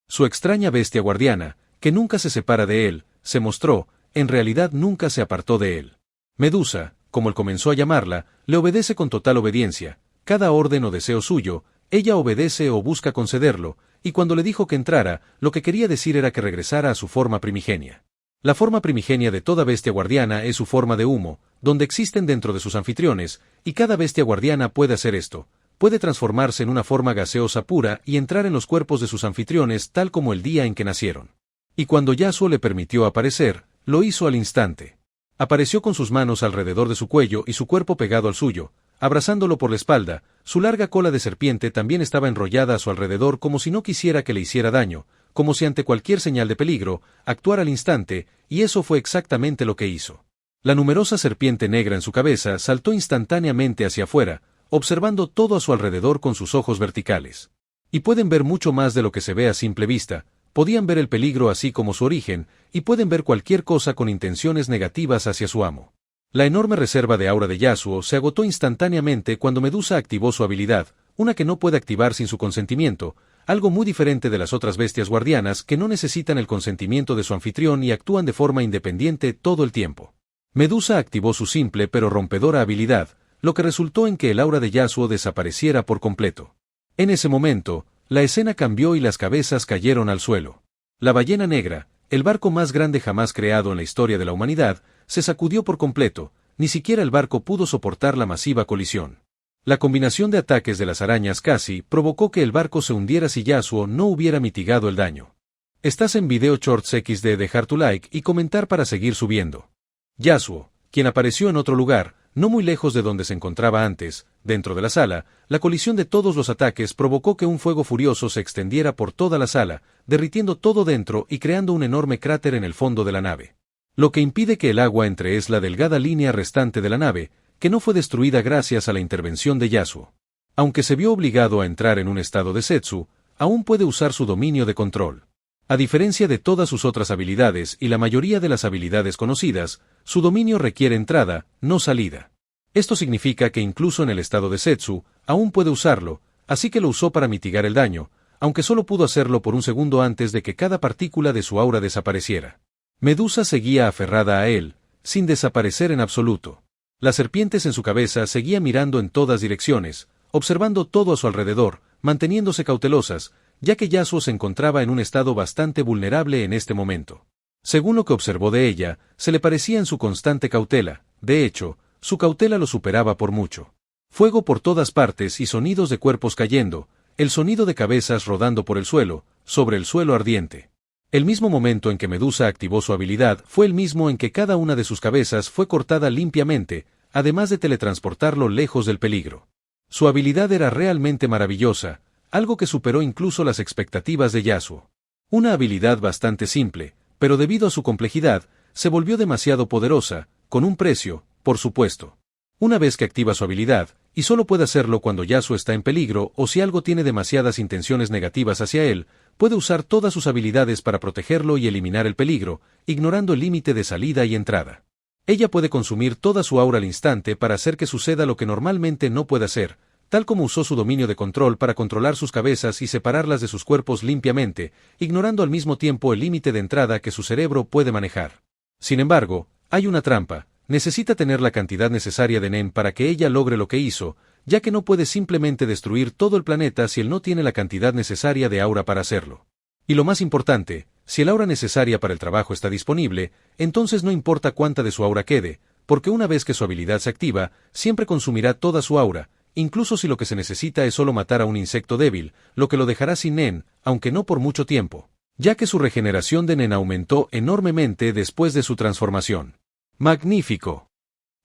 Su extraña bestia guardiana, que nunca se separa de él, se mostró, en realidad nunca se apartó de él. Medusa, como él comenzó a llamarla, le obedece con total obediencia, cada orden o deseo suyo, ella obedece o busca concederlo, y cuando le dijo que entrara, lo que quería decir era que regresara a su forma primigenia. La forma primigenia de toda bestia guardiana es su forma de humo, donde existen dentro de sus anfitriones, y cada bestia guardiana puede hacer esto, puede transformarse en una forma gaseosa pura y entrar en los cuerpos de sus anfitriones tal como el día en que nacieron. Y cuando Yasuo le permitió aparecer, lo hizo al instante. Apareció con sus manos alrededor de su cuello y su cuerpo pegado al suyo, abrazándolo por la espalda. Su larga cola de serpiente también estaba enrollada a su alrededor como si no quisiera que le hiciera daño, como si ante cualquier señal de peligro, actuara al instante, y eso fue exactamente lo que hizo. La numerosa serpiente negra en su cabeza saltó instantáneamente hacia afuera, observando todo a su alrededor con sus ojos verticales. Y pueden ver mucho más de lo que se ve a simple vista, podían ver el peligro así como su origen, y pueden ver cualquier cosa con intenciones negativas hacia su amo. La enorme reserva de aura de Yasuo se agotó instantáneamente cuando Medusa activó su habilidad, una que no puede activar sin su consentimiento, algo muy diferente de las otras bestias guardianas que no necesitan el consentimiento de su anfitrión y actúan de forma independiente todo el tiempo. Medusa activó su simple pero rompedora habilidad, lo que resultó en que el aura de Yasuo desapareciera por completo. En ese momento, la escena cambió y las cabezas cayeron al suelo. La ballena negra, el barco más grande jamás creado en la historia de la humanidad, se sacudió por completo, ni siquiera el barco pudo soportar la masiva colisión. La combinación de ataques de las arañas casi provocó que el barco se hundiera si Yasuo no hubiera mitigado el daño. Estás en Video Shorts XD, dejar tu like y comentar para seguir subiendo. Yasuo, quien apareció en otro lugar, no muy lejos de donde se encontraba antes, dentro de la sala, la colisión de todos los ataques provocó que un fuego furioso se extendiera por toda la sala, derritiendo todo dentro y creando un enorme cráter en el fondo de la nave. Lo que impide que el agua entre es la delgada línea restante de la nave, que no fue destruida gracias a la intervención de Yasuo. Aunque se vio obligado a entrar en un estado de Zetsu, aún puede usar su dominio de control. A diferencia de todas sus otras habilidades y la mayoría de las habilidades conocidas, su dominio requiere entrada, no salida. Esto significa que incluso en el estado de Zetsu, aún puede usarlo, así que lo usó para mitigar el daño, aunque solo pudo hacerlo por un segundo antes de que cada partícula de su aura desapareciera. Medusa seguía aferrada a él, sin desaparecer en absoluto. Las serpientes en su cabeza seguían mirando en todas direcciones, observando todo a su alrededor, manteniéndose cautelosas, ya que Yasuo se encontraba en un estado bastante vulnerable en este momento. Según lo que observó de ella, se le parecía en su constante cautela, de hecho, su cautela lo superaba por mucho. Fuego por todas partes y sonidos de cuerpos cayendo, el sonido de cabezas rodando por el suelo, sobre el suelo ardiente. El mismo momento en que Medusa activó su habilidad fue el mismo en que cada una de sus cabezas fue cortada limpiamente, además de teletransportarlo lejos del peligro. Su habilidad era realmente maravillosa, algo que superó incluso las expectativas de Yasuo. Una habilidad bastante simple, pero debido a su complejidad, se volvió demasiado poderosa, con un precio, por supuesto. Una vez que activa su habilidad, y solo puede hacerlo cuando Yasuo está en peligro o si algo tiene demasiadas intenciones negativas hacia él, puede usar todas sus habilidades para protegerlo y eliminar el peligro, ignorando el límite de salida y entrada. Ella puede consumir toda su aura al instante para hacer que suceda lo que normalmente no puede hacer, tal como usó su dominio de control para controlar sus cabezas y separarlas de sus cuerpos limpiamente, ignorando al mismo tiempo el límite de entrada que su cerebro puede manejar. Sin embargo, hay una trampa. Necesita tener la cantidad necesaria de Nen para que ella logre lo que hizo, ya que no puede simplemente destruir todo el planeta si él no tiene la cantidad necesaria de aura para hacerlo. Y lo más importante, si el aura necesaria para el trabajo está disponible, entonces no importa cuánta de su aura quede, porque una vez que su habilidad se activa, siempre consumirá toda su aura, incluso si lo que se necesita es solo matar a un insecto débil, lo que lo dejará sin Nen, aunque no por mucho tiempo, ya que su regeneración de Nen aumentó enormemente después de su transformación. ¡Magnífico!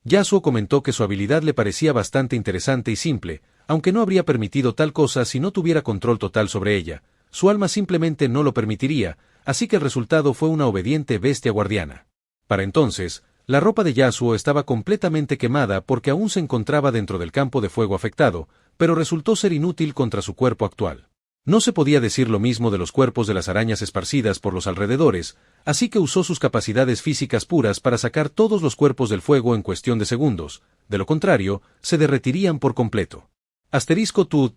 Yasuo comentó que su habilidad le parecía bastante interesante y simple, aunque no habría permitido tal cosa si no tuviera control total sobre ella. Su alma simplemente no lo permitiría, así que el resultado fue una obediente bestia guardiana. Para entonces, la ropa de Yasuo estaba completamente quemada porque aún se encontraba dentro del campo de fuego afectado, pero resultó ser inútil contra su cuerpo actual. No se podía decir lo mismo de los cuerpos de las arañas esparcidas por los alrededores, así que usó sus capacidades físicas puras para sacar todos los cuerpos del fuego en cuestión de segundos, de lo contrario, se derretirían por completo. tud,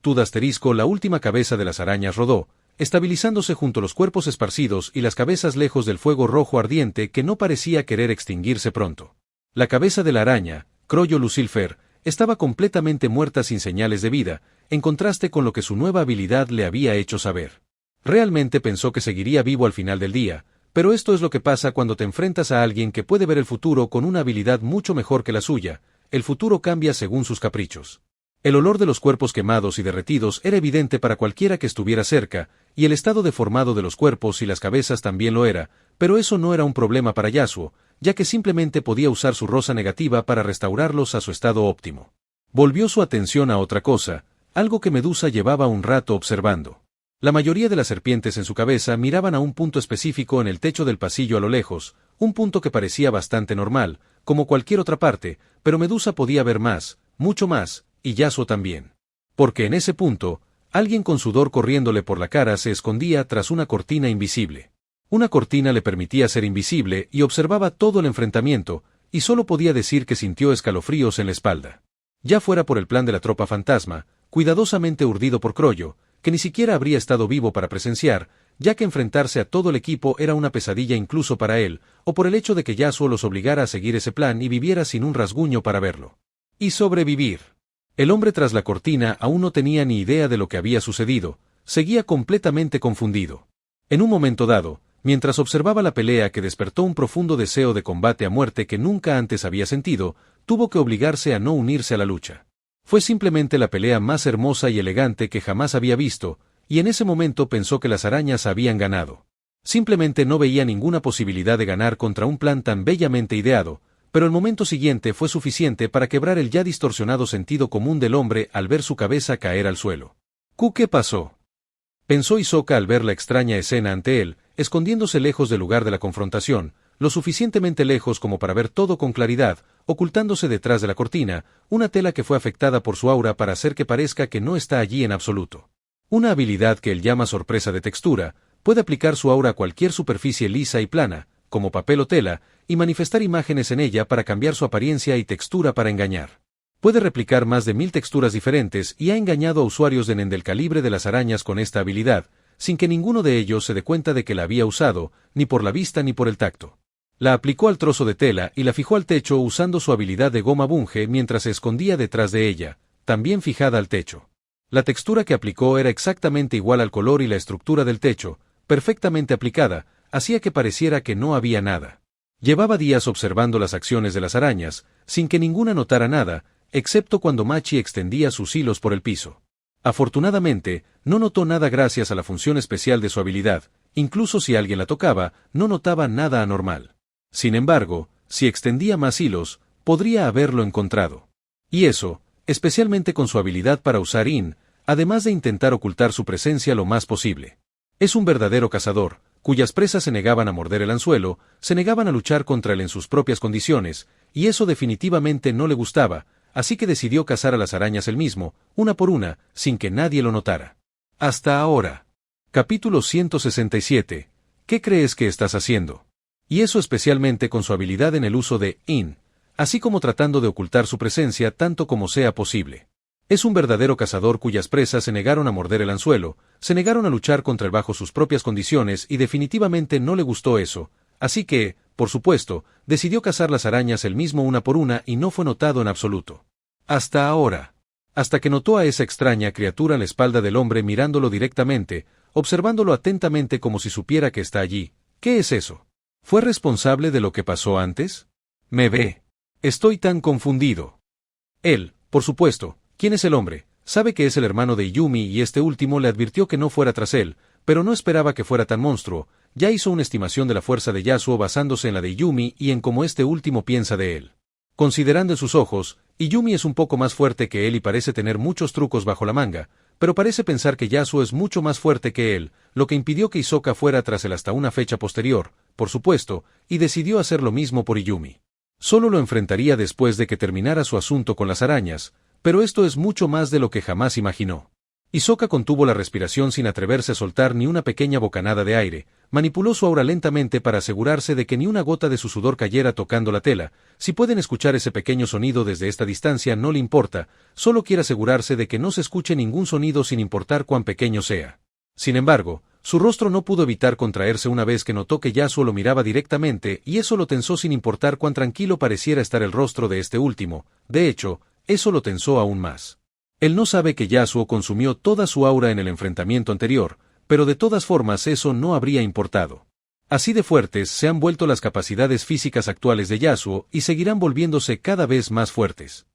la última cabeza de las arañas rodó, estabilizándose junto a los cuerpos esparcidos y las cabezas lejos del fuego rojo ardiente que no parecía querer extinguirse pronto. La cabeza de la araña, Croyo Lucifer, estaba completamente muerta sin señales de vida, en contraste con lo que su nueva habilidad le había hecho saber. Realmente pensó que seguiría vivo al final del día, pero esto es lo que pasa cuando te enfrentas a alguien que puede ver el futuro con una habilidad mucho mejor que la suya. El futuro cambia según sus caprichos. El olor de los cuerpos quemados y derretidos era evidente para cualquiera que estuviera cerca, y el estado deformado de los cuerpos y las cabezas también lo era, pero eso no era un problema para Yasuo, ya que simplemente podía usar su rosa negativa para restaurarlos a su estado óptimo. Volvió su atención a otra cosa, algo que Medusa llevaba un rato observando. La mayoría de las serpientes en su cabeza miraban a un punto específico en el techo del pasillo a lo lejos, un punto que parecía bastante normal, como cualquier otra parte, pero Medusa podía ver más, mucho más, y Yasuo también. Porque en ese punto, alguien con sudor corriéndole por la cara se escondía tras una cortina invisible. Una cortina le permitía ser invisible y observaba todo el enfrentamiento, y solo podía decir que sintió escalofríos en la espalda. Ya fuera por el plan de la tropa fantasma, cuidadosamente urdido por Croyo, que ni siquiera habría estado vivo para presenciar, ya que enfrentarse a todo el equipo era una pesadilla incluso para él, o por el hecho de que Yasuo los obligara a seguir ese plan y viviera sin un rasguño para verlo. Y sobrevivir. El hombre tras la cortina aún no tenía ni idea de lo que había sucedido, seguía completamente confundido. En un momento dado, mientras observaba la pelea que despertó un profundo deseo de combate a muerte que nunca antes había sentido, tuvo que obligarse a no unirse a la lucha. Fue simplemente la pelea más hermosa y elegante que jamás había visto, y en ese momento pensó que las arañas habían ganado. Simplemente no veía ninguna posibilidad de ganar contra un plan tan bellamente ideado, pero el momento siguiente fue suficiente para quebrar el ya distorsionado sentido común del hombre al ver su cabeza caer al suelo. ¿Qué pasó? Pensó Hisoka al ver la extraña escena ante él, escondiéndose lejos del lugar de la confrontación, lo suficientemente lejos como para ver todo con claridad, ocultándose detrás de la cortina, una tela que fue afectada por su aura para hacer que parezca que no está allí en absoluto. Una habilidad que él llama sorpresa de textura, puede aplicar su aura a cualquier superficie lisa y plana, como papel o tela, y manifestar imágenes en ella para cambiar su apariencia y textura para engañar. Puede replicar más de 1000 texturas diferentes y ha engañado a usuarios de Nen del calibre de las arañas con esta habilidad, sin que ninguno de ellos se dé cuenta de que la había usado, ni por la vista ni por el tacto. La aplicó al trozo de tela y la fijó al techo usando su habilidad de goma bunge mientras se escondía detrás de ella, también fijada al techo. La textura que aplicó era exactamente igual al color y la estructura del techo, perfectamente aplicada, hacía que pareciera que no había nada. Llevaba días observando las acciones de las arañas, sin que ninguna notara nada, excepto cuando Machi extendía sus hilos por el piso. Afortunadamente, no notó nada gracias a la función especial de su habilidad, incluso si alguien la tocaba, no notaba nada anormal. Sin embargo, si extendía más hilos, podría haberlo encontrado. Y eso, especialmente con su habilidad para usar In, además de intentar ocultar su presencia lo más posible. Es un verdadero cazador, cuyas presas se negaban a morder el anzuelo, se negaban a luchar contra él en sus propias condiciones, y eso definitivamente no le gustaba, así que decidió cazar a las arañas él mismo, una por una, sin que nadie lo notara. Hasta ahora. Capítulo 167. ¿Qué crees que estás haciendo? Y eso especialmente con su habilidad en el uso de In, así como tratando de ocultar su presencia tanto como sea posible. Es un verdadero cazador cuyas presas se negaron a morder el anzuelo, se negaron a luchar contra él bajo sus propias condiciones y definitivamente no le gustó eso, así que, por supuesto, decidió cazar las arañas él mismo una por una y no fue notado en absoluto. Hasta ahora. Hasta que notó a esa extraña criatura en la espalda del hombre mirándolo directamente, observándolo atentamente como si supiera que está allí. ¿Qué es eso? ¿Fue responsable de lo que pasó antes? Me ve. Estoy tan confundido. Él, por supuesto, ¿quién es el hombre? Sabe que es el hermano de Yumi y este último le advirtió que no fuera tras él, pero no esperaba que fuera tan monstruo. Ya hizo una estimación de la fuerza de Yasuo basándose en la de Yumi y en cómo este último piensa de él. Considerando en sus ojos, Yumi es un poco más fuerte que él y parece tener muchos trucos bajo la manga, pero parece pensar que Yasuo es mucho más fuerte que él, lo que impidió que Hisoka fuera tras él hasta una fecha posterior, por supuesto, y decidió hacer lo mismo por Yumi. Solo lo enfrentaría después de que terminara su asunto con las arañas, pero esto es mucho más de lo que jamás imaginó. Hisoka contuvo la respiración sin atreverse a soltar ni una pequeña bocanada de aire, manipuló su aura lentamente para asegurarse de que ni una gota de su sudor cayera tocando la tela. Si pueden escuchar ese pequeño sonido desde esta distancia no le importa, solo quiere asegurarse de que no se escuche ningún sonido sin importar cuán pequeño sea. Sin embargo, su rostro no pudo evitar contraerse una vez que notó que Yasuo lo miraba directamente y eso lo tensó sin importar cuán tranquilo pareciera estar el rostro de este último. De hecho, eso lo tensó aún más. Él no sabe que Yasuo consumió toda su aura en el enfrentamiento anterior, pero de todas formas eso no habría importado. Así de fuertes se han vuelto las capacidades físicas actuales de Yasuo y seguirán volviéndose cada vez más fuertes.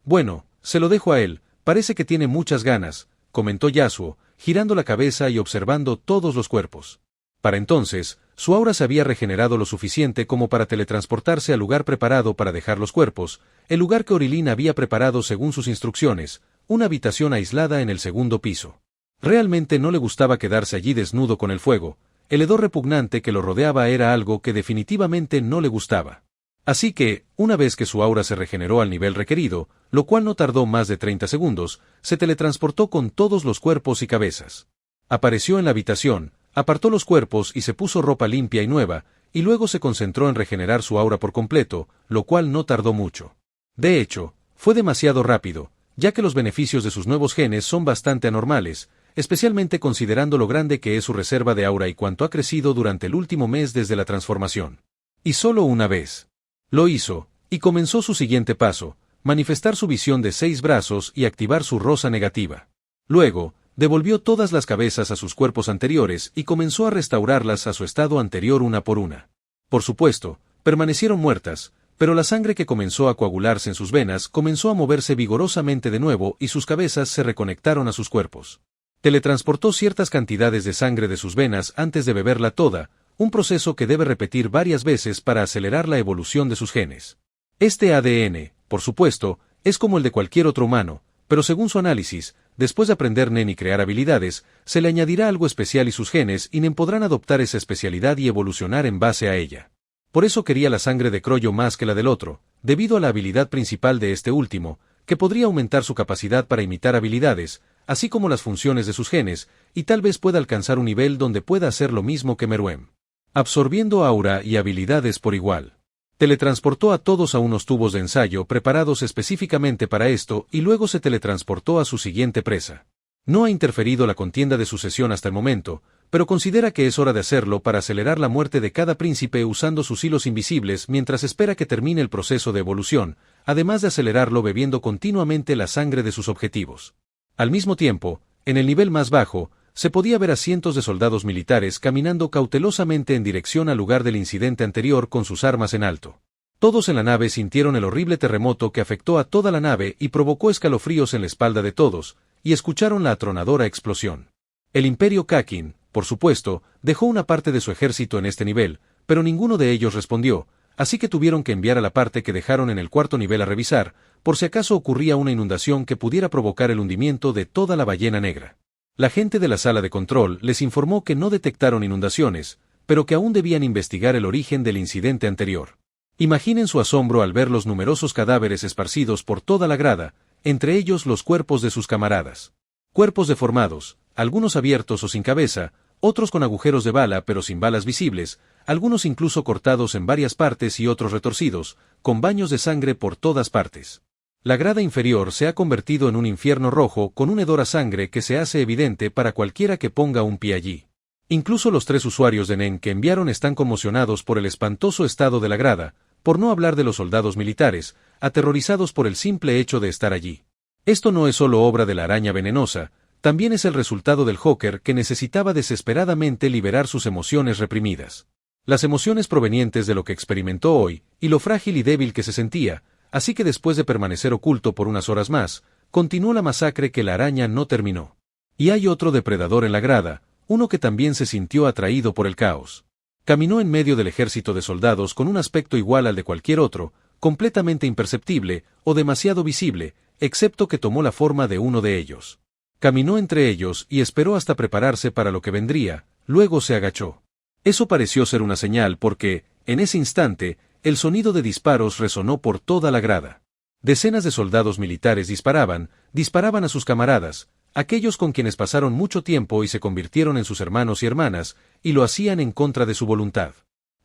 Bueno, Se lo dejo a él, parece que tiene muchas ganas, comentó Yasuo, girando la cabeza y observando todos los cuerpos. Para entonces, su aura se había regenerado lo suficiente como para teletransportarse al lugar preparado para dejar los cuerpos, el lugar que Orilin había preparado según sus instrucciones, una habitación aislada en el segundo piso. Realmente no le gustaba quedarse allí desnudo con el fuego, el hedor repugnante que lo rodeaba era algo que definitivamente no le gustaba. Así que, una vez que su aura se regeneró al nivel requerido, lo cual no tardó más de 30 segundos, se teletransportó con todos los cuerpos y cabezas. Apareció en la habitación, apartó los cuerpos y se puso ropa limpia y nueva, y luego se concentró en regenerar su aura por completo, lo cual no tardó mucho. De hecho, fue demasiado rápido, ya que los beneficios de sus nuevos genes son bastante anormales, especialmente considerando lo grande que es su reserva de aura y cuánto ha crecido durante el último mes desde la transformación. Y solo una vez. Lo hizo, y comenzó su siguiente paso, manifestar su visión de 6 brazos y activar su rosa negativa. Luego, devolvió todas las cabezas a sus cuerpos anteriores y comenzó a restaurarlas a su estado anterior una por una. Por supuesto, permanecieron muertas, pero la sangre que comenzó a coagularse en sus venas comenzó a moverse vigorosamente de nuevo y sus cabezas se reconectaron a sus cuerpos. Teletransportó ciertas cantidades de sangre de sus venas antes de beberla toda, un proceso que debe repetir varias veces para acelerar la evolución de sus genes. Este ADN, por supuesto, es como el de cualquier otro humano, pero según su análisis, después de aprender Nen y crear habilidades, se le añadirá algo especial y sus genes y Nen podrán adoptar esa especialidad y evolucionar en base a ella. Por eso quería la sangre de Croyo más que la del otro, debido a la habilidad principal de este último, que podría aumentar su capacidad para imitar habilidades, así como las funciones de sus genes, y tal vez pueda alcanzar un nivel donde pueda hacer lo mismo que Meruem. Absorbiendo aura y habilidades por igual. Teletransportó a todos a unos tubos de ensayo preparados específicamente para esto y luego se teletransportó a su siguiente presa. No ha interferido la contienda de sucesión hasta el momento, pero considera que es hora de hacerlo para acelerar la muerte de cada príncipe usando sus hilos invisibles mientras espera que termine el proceso de evolución, además de acelerarlo bebiendo continuamente la sangre de sus objetivos. Al mismo tiempo, en el nivel más bajo, se podía ver a cientos de soldados militares caminando cautelosamente en dirección al lugar del incidente anterior con sus armas en alto. Todos en la nave sintieron el horrible terremoto que afectó a toda la nave y provocó escalofríos en la espalda de todos, y escucharon la atronadora explosión. El Imperio Kakin, por supuesto, dejó una parte de su ejército en este nivel, pero ninguno de ellos respondió, así que tuvieron que enviar a la parte que dejaron en el cuarto nivel a revisar, por si acaso ocurría una inundación que pudiera provocar el hundimiento de toda la ballena negra. La gente de la sala de control les informó que no detectaron inundaciones, pero que aún debían investigar el origen del incidente anterior. Imaginen su asombro al ver los numerosos cadáveres esparcidos por toda la grada, entre ellos los cuerpos de sus camaradas. Cuerpos deformados, algunos abiertos o sin cabeza, otros con agujeros de bala pero sin balas visibles, algunos incluso cortados en varias partes y otros retorcidos, con baños de sangre por todas partes. La grada inferior se ha convertido en un infierno rojo con un hedor a sangre que se hace evidente para cualquiera que ponga un pie allí. Incluso los 3 usuarios de Nen que enviaron están conmocionados por el espantoso estado de la grada, por no hablar de los soldados militares, aterrorizados por el simple hecho de estar allí. Esto no es solo obra de la araña venenosa, también es el resultado del Joker que necesitaba desesperadamente liberar sus emociones reprimidas. Las emociones provenientes de lo que experimentó hoy, y lo frágil y débil que se sentía, así que después de permanecer oculto por unas horas más, continuó la masacre que la araña no terminó. Y hay otro depredador en la grada, uno que también se sintió atraído por el caos. Caminó en medio del ejército de soldados con un aspecto igual al de cualquier otro, completamente imperceptible o demasiado visible, excepto que tomó la forma de uno de ellos. Caminó entre ellos y esperó hasta prepararse para lo que vendría, luego se agachó. Eso pareció ser una señal porque, en ese instante, el sonido de disparos resonó por toda la grada. Decenas de soldados militares disparaban a sus camaradas, aquellos con quienes pasaron mucho tiempo y se convirtieron en sus hermanos y hermanas, y lo hacían en contra de su voluntad.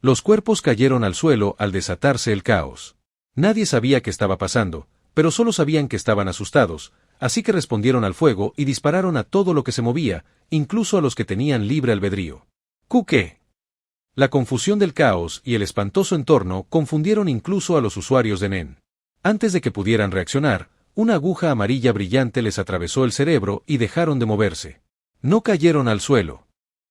Los cuerpos cayeron al suelo al desatarse el caos. Nadie sabía qué estaba pasando, pero solo sabían que estaban asustados, así que respondieron al fuego y dispararon a todo lo que se movía, incluso a los que tenían libre albedrío. ¿Qué? La confusión del caos y el espantoso entorno confundieron incluso a los usuarios de Nen. Antes de que pudieran reaccionar, una aguja amarilla brillante les atravesó el cerebro y dejaron de moverse. No cayeron al suelo.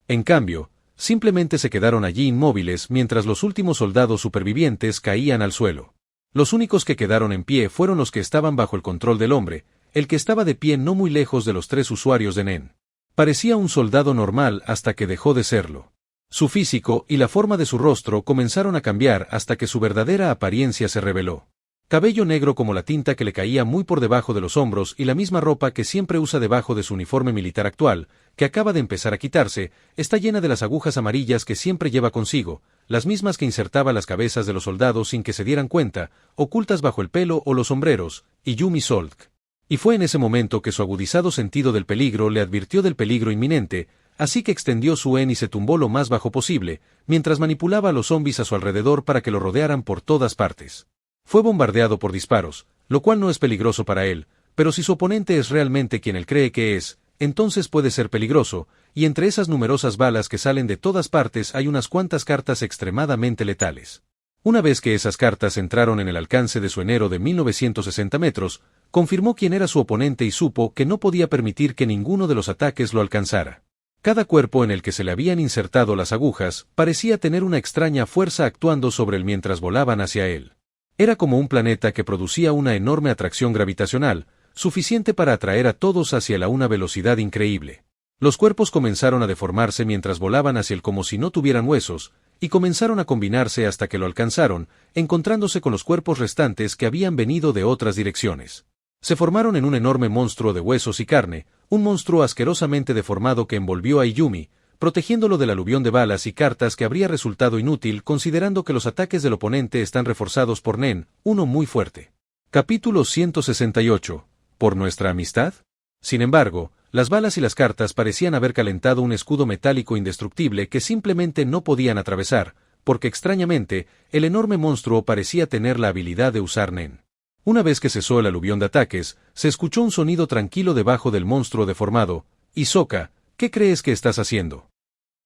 En cambio, simplemente se quedaron allí inmóviles mientras los últimos soldados supervivientes caían al suelo. Los únicos que quedaron en pie fueron los que estaban bajo el control del hombre, el que estaba de pie no muy lejos de los 3 usuarios de Nen. Parecía un soldado normal hasta que dejó de serlo. Su físico y la forma de su rostro comenzaron a cambiar hasta que su verdadera apariencia se reveló. Cabello negro como la tinta que le caía muy por debajo de los hombros y la misma ropa que siempre usa debajo de su uniforme militar actual, que acaba de empezar a quitarse, está llena de las agujas amarillas que siempre lleva consigo, las mismas que insertaba las cabezas de los soldados sin que se dieran cuenta, ocultas bajo el pelo o los sombreros, y Yumi Solk. Y fue en ese momento que su agudizado sentido del peligro le advirtió del peligro inminente, así que extendió su en y se tumbó lo más bajo posible, mientras manipulaba a los zombis a su alrededor para que lo rodearan por todas partes. Fue bombardeado por disparos, lo cual no es peligroso para él, pero si su oponente es realmente quien él cree que es, entonces puede ser peligroso, y entre esas numerosas balas que salen de todas partes hay unas cuantas cartas extremadamente letales. Una vez que esas cartas entraron en el alcance de su enero de 1960 metros, confirmó quién era su oponente y supo que no podía permitir que ninguno de los ataques lo alcanzara. Cada cuerpo en el que se le habían insertado las agujas parecía tener una extraña fuerza actuando sobre él mientras volaban hacia él. Era como un planeta que producía una enorme atracción gravitacional, suficiente para atraer a todos hacia él a una velocidad increíble. Los cuerpos comenzaron a deformarse mientras volaban hacia él como si no tuvieran huesos, y comenzaron a combinarse hasta que lo alcanzaron, encontrándose con los cuerpos restantes que habían venido de otras direcciones. Se formaron en un enorme monstruo de huesos y carne, un monstruo asquerosamente deformado que envolvió a Iyumi, protegiéndolo del aluvión de balas y cartas que habría resultado inútil considerando que los ataques del oponente están reforzados por Nen, uno muy fuerte. Capítulo 168. ¿Por nuestra amistad? Sin embargo, las balas y las cartas parecían haber calentado un escudo metálico indestructible que simplemente no podían atravesar, porque extrañamente, el enorme monstruo parecía tener la habilidad de usar Nen. Una vez que cesó el aluvión de ataques, se escuchó un sonido tranquilo debajo del monstruo deformado. Hisoka, ¿qué crees que estás haciendo?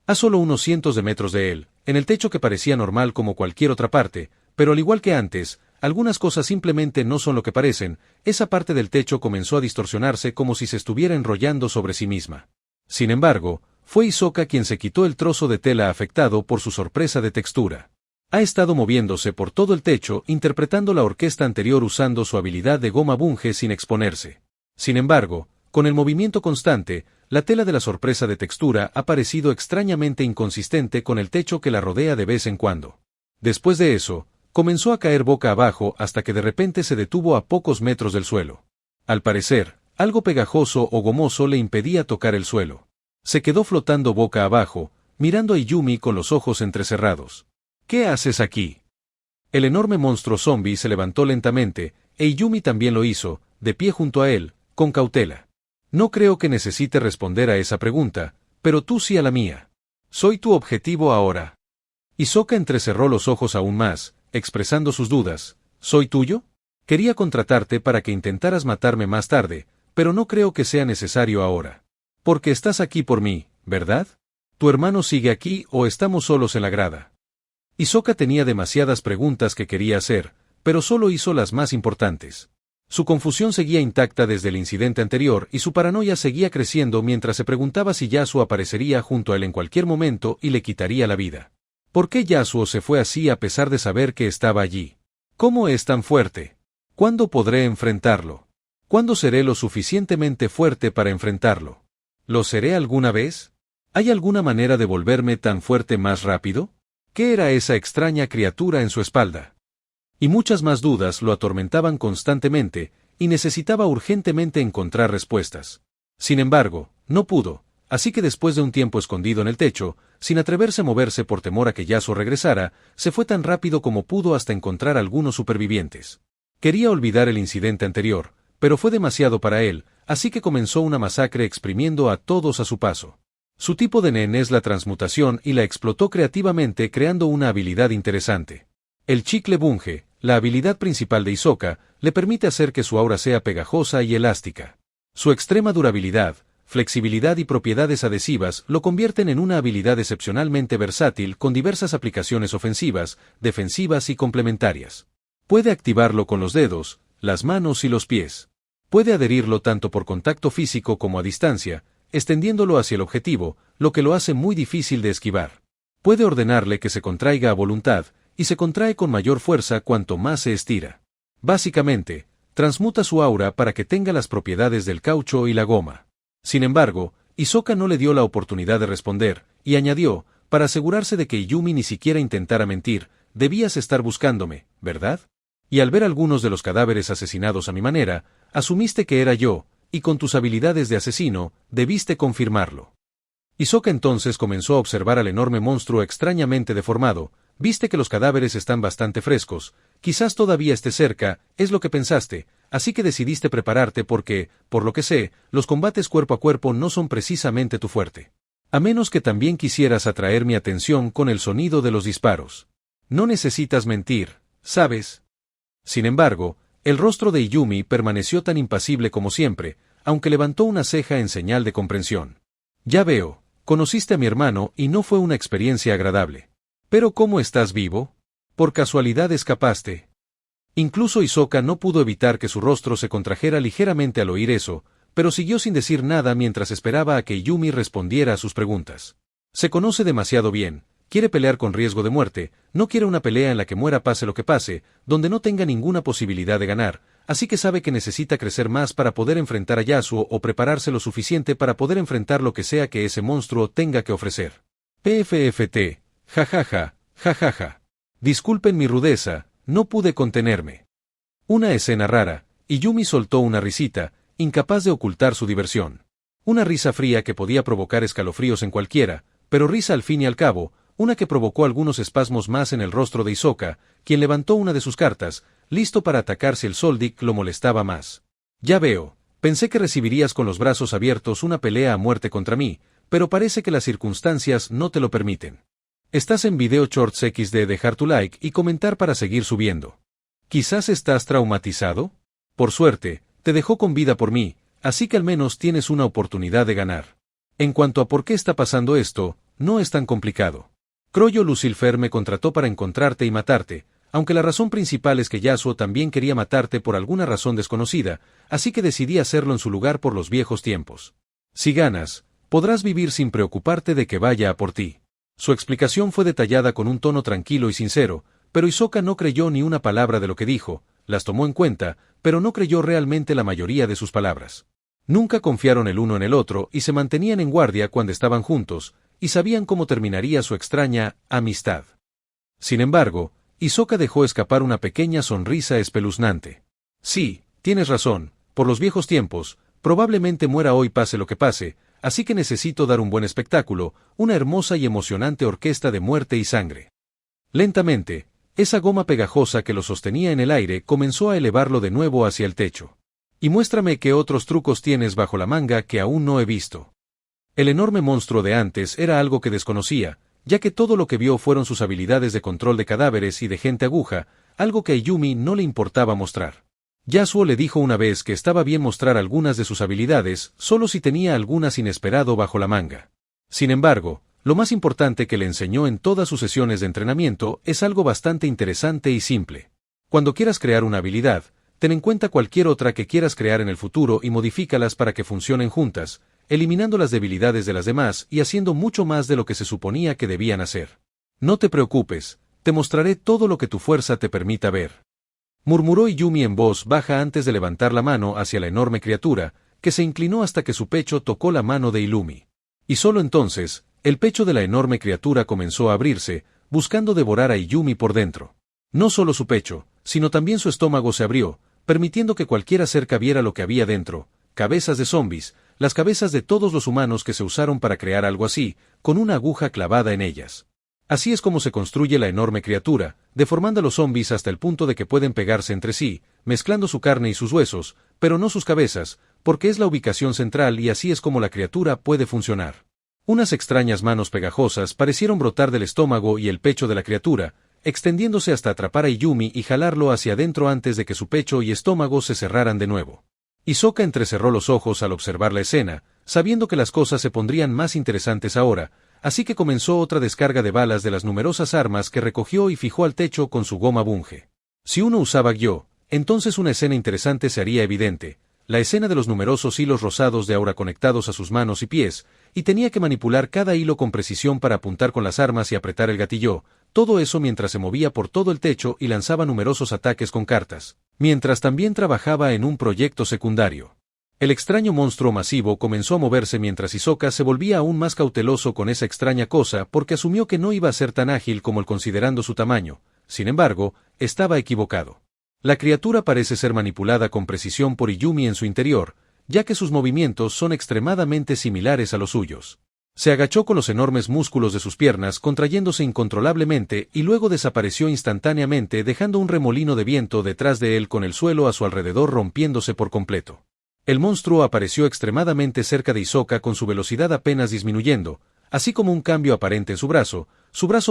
A solo unos cientos de metros de él, en el techo que parecía normal como cualquier otra parte, pero al igual que antes, algunas cosas simplemente no son lo que parecen, esa parte del techo comenzó a distorsionarse como si se estuviera enrollando sobre sí misma. Sin embargo, fue Hisoka quien se quitó el trozo de tela afectado por su sorpresa de textura. Ha estado moviéndose por todo el techo interpretando la orquesta anterior usando su habilidad de goma bunge sin exponerse. Sin embargo, con el movimiento constante, la tela de la sorpresa de textura ha parecido extrañamente inconsistente con el techo que la rodea de vez en cuando. Después de eso, comenzó a caer boca abajo hasta que de repente se detuvo a pocos metros del suelo. Al parecer, algo pegajoso o gomoso le impedía tocar el suelo. Se quedó flotando boca abajo, mirando a Iyumi con los ojos entrecerrados. ¿Qué haces aquí? El enorme monstruo zombie se levantó lentamente, e Iyumi también lo hizo, de pie junto a él, con cautela. No creo que necesite responder a esa pregunta, pero tú sí a la mía. Soy tu objetivo ahora. Hisoka entrecerró los ojos aún más, expresando sus dudas. ¿Soy tuyo? Quería contratarte para que intentaras matarme más tarde, pero no creo que sea necesario ahora. Porque estás aquí por mí, ¿verdad? ¿Tu hermano sigue aquí o estamos solos en la grada? Hisoka tenía demasiadas preguntas que quería hacer, pero solo hizo las más importantes. Su confusión seguía intacta desde el incidente anterior y su paranoia seguía creciendo mientras se preguntaba si Yasuo aparecería junto a él en cualquier momento y le quitaría la vida. ¿Por qué Yasuo se fue así a pesar de saber que estaba allí? ¿Cómo es tan fuerte? ¿Cuándo podré enfrentarlo? ¿Cuándo seré lo suficientemente fuerte para enfrentarlo? ¿Lo seré alguna vez? ¿Hay alguna manera de volverme tan fuerte más rápido? ¿Qué era esa extraña criatura en su espalda? Y muchas más dudas lo atormentaban constantemente, y necesitaba urgentemente encontrar respuestas. Sin embargo, no pudo, así que después de un tiempo escondido en el techo, sin atreverse a moverse por temor a que Yasuo regresara, se fue tan rápido como pudo hasta encontrar algunos supervivientes. Quería olvidar el incidente anterior, pero fue demasiado para él, así que comenzó una masacre exprimiendo a todos a su paso. Su tipo de Nen es la transmutación y la explotó creativamente creando una habilidad interesante. El chicle bunge, la habilidad principal de Hisoka, le permite hacer que su aura sea pegajosa y elástica. Su extrema durabilidad, flexibilidad y propiedades adhesivas lo convierten en una habilidad excepcionalmente versátil con diversas aplicaciones ofensivas, defensivas y complementarias. Puede activarlo con los dedos, las manos y los pies. Puede adherirlo tanto por contacto físico como a distancia, extendiéndolo hacia el objetivo, lo que lo hace muy difícil de esquivar. Puede ordenarle que se contraiga a voluntad, y se contrae con mayor fuerza cuanto más se estira. Básicamente, transmuta su aura para que tenga las propiedades del caucho y la goma. Sin embargo, Hisoka no le dio la oportunidad de responder, y añadió, para asegurarse de que Ayumi ni siquiera intentara mentir, debías estar buscándome, ¿verdad? Y al ver algunos de los cadáveres asesinados a mi manera, asumiste que era yo, y con tus habilidades de asesino, debiste confirmarlo. Hisoka entonces comenzó a observar al enorme monstruo extrañamente deformado. Viste que los cadáveres están bastante frescos, quizás todavía esté cerca, es lo que pensaste, así que decidiste prepararte porque, por lo que sé, los combates cuerpo a cuerpo no son precisamente tu fuerte. A menos que también quisieras atraer mi atención con el sonido de los disparos. No necesitas mentir, ¿sabes? Sin embargo, el rostro de Ayumi permaneció tan impasible como siempre, aunque levantó una ceja en señal de comprensión. Ya veo, conociste a mi hermano y no fue una experiencia agradable. ¿Pero cómo estás vivo? ¿Por casualidad escapaste? Incluso Hisoka no pudo evitar que su rostro se contrajera ligeramente al oír eso, pero siguió sin decir nada mientras esperaba a que Ayumi respondiera a sus preguntas. Se conoce demasiado bien, quiere pelear con riesgo de muerte, no quiere una pelea en la que muera pase lo que pase, donde no tenga ninguna posibilidad de ganar, así que sabe que necesita crecer más para poder enfrentar a Yasuo o prepararse lo suficiente para poder enfrentar lo que sea que ese monstruo tenga que ofrecer. PFFT, jajaja, jajaja. Disculpen mi rudeza, no pude contenerme. Una escena rara, y Yumi soltó una risita, incapaz de ocultar su diversión. Una risa fría que podía provocar escalofríos en cualquiera, pero risa al fin y al cabo, una que provocó algunos espasmos más en el rostro de Hisoka, quien levantó una de sus cartas, listo para atacar si el Soldic lo molestaba más. Ya veo, pensé que recibirías con los brazos abiertos una pelea a muerte contra mí, pero parece que las circunstancias no te lo permiten. Estás en Video Shorts XD, dejar tu like y comentar para seguir subiendo. ¿Quizás estás traumatizado? Por suerte, te dejó con vida por mí, así que al menos tienes una oportunidad de ganar. En cuanto a por qué está pasando esto, no es tan complicado. Croyo Lucifer me contrató para encontrarte y matarte, aunque la razón principal es que Yasuo también quería matarte por alguna razón desconocida, así que decidí hacerlo en su lugar por los viejos tiempos. Si ganas, podrás vivir sin preocuparte de que vaya a por ti. Su explicación fue detallada con un tono tranquilo y sincero, pero Hisoka no creyó ni una palabra de lo que dijo, las tomó en cuenta, pero no creyó realmente la mayoría de sus palabras. Nunca confiaron el uno en el otro y se mantenían en guardia cuando estaban juntos, y sabían cómo terminaría su extraña amistad. Sin embargo, Hisoka dejó escapar una pequeña sonrisa espeluznante. Sí, tienes razón, por los viejos tiempos, probablemente muera hoy pase lo que pase, así que necesito dar un buen espectáculo, una hermosa y emocionante orquesta de muerte y sangre. Lentamente, esa goma pegajosa que lo sostenía en el aire comenzó a elevarlo de nuevo hacia el techo. Y muéstrame qué otros trucos tienes bajo la manga que aún no he visto. El enorme monstruo de antes era algo que desconocía, ya que todo lo que vio fueron sus habilidades de control de cadáveres y de gente aguja, algo que a Ayumi no le importaba mostrar. Yasuo le dijo una vez que estaba bien mostrar algunas de sus habilidades, solo si tenía algunas inesperado bajo la manga. Sin embargo, lo más importante que le enseñó en todas sus sesiones de entrenamiento es algo bastante interesante y simple. Cuando quieras crear una habilidad, ten en cuenta cualquier otra que quieras crear en el futuro y modifícalas para que funcionen juntas, eliminando las debilidades de las demás y haciendo mucho más de lo que se suponía que debían hacer. No te preocupes, te mostraré todo lo que tu fuerza te permita ver. Murmuró Ayumi en voz baja antes de levantar la mano hacia la enorme criatura, que se inclinó hasta que su pecho tocó la mano de Ayumi. Y solo entonces, el pecho de la enorme criatura comenzó a abrirse, buscando devorar a Ayumi por dentro. No solo su pecho, sino también su estómago se abrió, permitiendo que cualquiera cerca viera lo que había dentro, cabezas de zombies, las cabezas de todos los humanos que se usaron para crear algo así, con una aguja clavada en ellas. Así es como se construye la enorme criatura, deformando a los zombies hasta el punto de que pueden pegarse entre sí, mezclando su carne y sus huesos, pero no sus cabezas, porque es la ubicación central y así es como la criatura puede funcionar. Unas extrañas manos pegajosas parecieron brotar del estómago y el pecho de la criatura, extendiéndose hasta atrapar a Ayumi y jalarlo hacia adentro antes de que su pecho y estómago se cerraran de nuevo. Hisoka entrecerró los ojos al observar la escena, sabiendo que las cosas se pondrían más interesantes ahora, así que comenzó otra descarga de balas de las numerosas armas que recogió y fijó al techo con su goma bunge. Si uno usaba Gyo, entonces una escena interesante se haría evidente, la escena de los numerosos hilos rosados de aura conectados a sus manos y pies, y tenía que manipular cada hilo con precisión para apuntar con las armas y apretar el gatillo, todo eso mientras se movía por todo el techo y lanzaba numerosos ataques con cartas, mientras también trabajaba en un proyecto secundario. El extraño monstruo masivo comenzó a moverse mientras Hisoka se volvía aún más cauteloso con esa extraña cosa porque asumió que no iba a ser tan ágil como él considerando su tamaño. Sin embargo, estaba equivocado. La criatura parece ser manipulada con precisión por Izumi en su interior, ya que sus movimientos son extremadamente similares a los suyos. Se agachó con los enormes músculos de sus piernas contrayéndose incontrolablemente y luego desapareció instantáneamente dejando un remolino de viento detrás de él con el suelo a su alrededor rompiéndose por completo. El monstruo apareció extremadamente cerca de Hisoka con su velocidad apenas disminuyendo, así como un cambio aparente en su brazo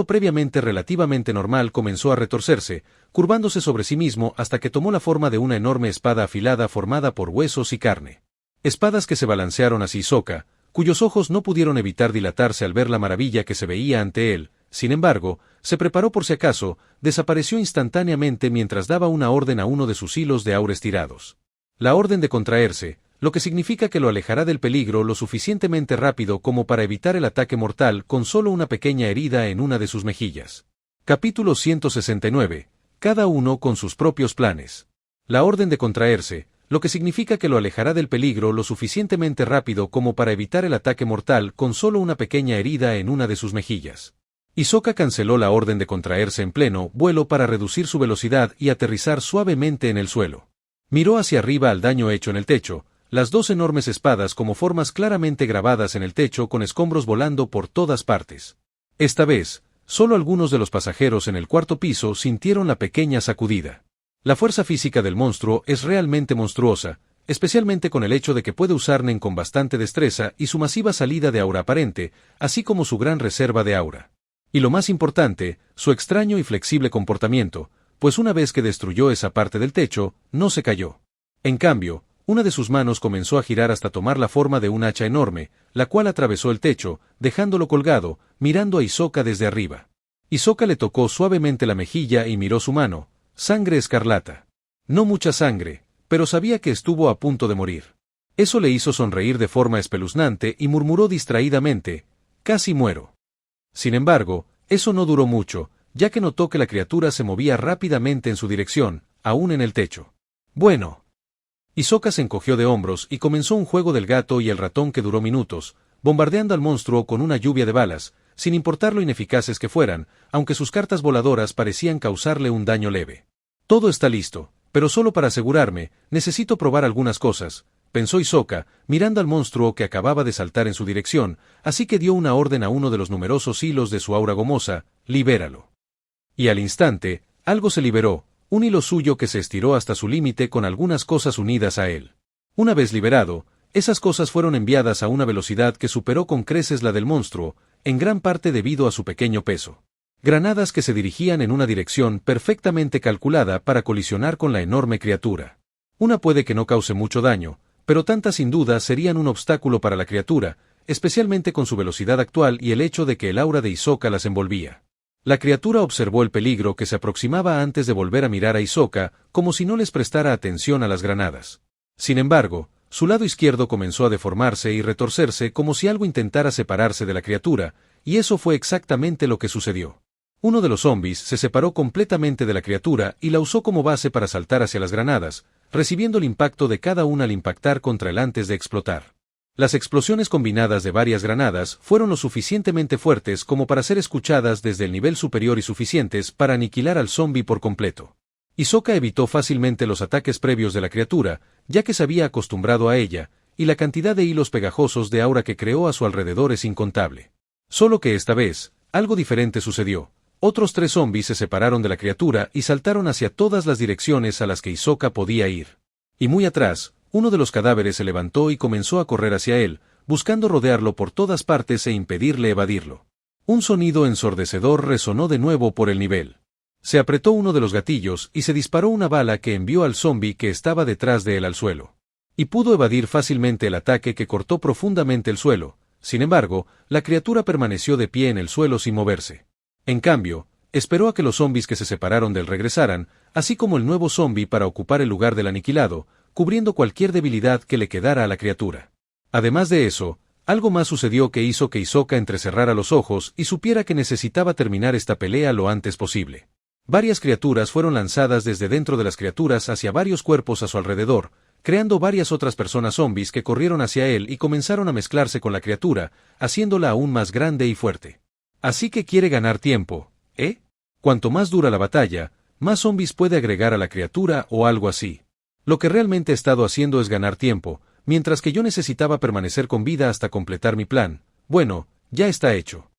previamente relativamente normal comenzó a retorcerse, curvándose sobre sí mismo hasta que tomó la forma de una enorme espada afilada formada por huesos y carne. Espadas que se balancearon hacia Hisoka, cuyos ojos no pudieron evitar dilatarse al ver la maravilla que se veía ante él. Sin embargo, se preparó por si acaso, desapareció instantáneamente mientras daba una orden a uno de sus hilos de aura estirados. La orden de contraerse, lo que significa que lo alejará del peligro lo suficientemente rápido como para evitar el ataque mortal con solo una pequeña herida en una de sus mejillas. Capítulo 169. Cada uno con sus propios planes. La orden de contraerse, lo que significa que lo alejará del peligro lo suficientemente rápido como para evitar el ataque mortal con solo una pequeña herida en una de sus mejillas. Hisoka canceló la orden de contraerse en pleno vuelo para reducir su velocidad y aterrizar suavemente en el suelo. Miró hacia arriba al daño hecho en el techo, las dos enormes espadas como formas claramente grabadas en el techo con escombros volando por todas partes. Esta vez, solo algunos de los pasajeros en el cuarto piso sintieron la pequeña sacudida. La fuerza física del monstruo es realmente monstruosa, especialmente con el hecho de que puede usar Nen con bastante destreza y su masiva salida de aura aparente, así como su gran reserva de aura. Y lo más importante, su extraño y flexible comportamiento, pues una vez que destruyó esa parte del techo, no se cayó. En cambio, una de sus manos comenzó a girar hasta tomar la forma de un hacha enorme, la cual atravesó el techo, dejándolo colgado, mirando a Hisoka desde arriba. Hisoka le tocó suavemente la mejilla y miró su mano, sangre escarlata. No mucha sangre, pero sabía que estuvo a punto de morir. Eso le hizo sonreír de forma espeluznante y murmuró distraídamente, «Casi muero». Sin embargo, eso no duró mucho, ya que notó que la criatura se movía rápidamente en su dirección, aún en el techo. Bueno. Hisoka se encogió de hombros y comenzó un juego del gato y el ratón que duró minutos, bombardeando al monstruo con una lluvia de balas, sin importar lo ineficaces que fueran, aunque sus cartas voladoras parecían causarle un daño leve. Todo está listo, pero solo para asegurarme, necesito probar algunas cosas, pensó Hisoka, mirando al monstruo que acababa de saltar en su dirección, así que dio una orden a uno de los numerosos hilos de su aura gomosa, libéralo. Y al instante, algo se liberó, un hilo suyo que se estiró hasta su límite con algunas cosas unidas a él. Una vez liberado, esas cosas fueron enviadas a una velocidad que superó con creces la del monstruo, en gran parte debido a su pequeño peso. Granadas que se dirigían en una dirección perfectamente calculada para colisionar con la enorme criatura. Una puede que no cause mucho daño, pero tantas sin duda serían un obstáculo para la criatura, especialmente con su velocidad actual y el hecho de que el aura de Hisoka las envolvía. La criatura observó el peligro que se aproximaba antes de volver a mirar a Hisoka, como si no les prestara atención a las granadas. Sin embargo, su lado izquierdo comenzó a deformarse y retorcerse como si algo intentara separarse de la criatura, y eso fue exactamente lo que sucedió. Uno de los zombies se separó completamente de la criatura y la usó como base para saltar hacia las granadas, recibiendo el impacto de cada una al impactar contra él antes de explotar. Las explosiones combinadas de varias granadas fueron lo suficientemente fuertes como para ser escuchadas desde el nivel superior y suficientes para aniquilar al zombie por completo. Hisoka evitó fácilmente los ataques previos de la criatura, ya que se había acostumbrado a ella, y la cantidad de hilos pegajosos de aura que creó a su alrededor es incontable. Solo que esta vez, algo diferente sucedió. Otros 3 zombies se separaron de la criatura y saltaron hacia todas las direcciones a las que Hisoka podía ir. Y muy atrás, uno de los cadáveres se levantó y comenzó a correr hacia él, buscando rodearlo por todas partes e impedirle evadirlo. Un sonido ensordecedor resonó de nuevo por el nivel. Se apretó uno de los gatillos y se disparó una bala que envió al zombi que estaba detrás de él al suelo. Y pudo evadir fácilmente el ataque que cortó profundamente el suelo. Sin embargo, la criatura permaneció de pie en el suelo sin moverse. En cambio, esperó a que los zombis que se separaron de él regresaran, así como el nuevo zombi para ocupar el lugar del aniquilado, cubriendo cualquier debilidad que le quedara a la criatura. Además de eso, Algo más sucedió que hizo que Hisoka entrecerrara los ojos y supiera que necesitaba terminar esta pelea lo antes posible. Varias criaturas fueron lanzadas desde dentro de las criaturas hacia varios cuerpos a su alrededor, creando varias otras personas zombies que corrieron hacia él y comenzaron a mezclarse con la criatura, haciéndola aún más grande y fuerte. Así que quiere ganar tiempo, ¿eh? Cuanto más dura la batalla, más zombies puede agregar a la criatura o algo así. Lo que realmente he estado haciendo es ganar tiempo, mientras que yo necesitaba permanecer con vida hasta completar mi plan. Bueno, ya está hecho.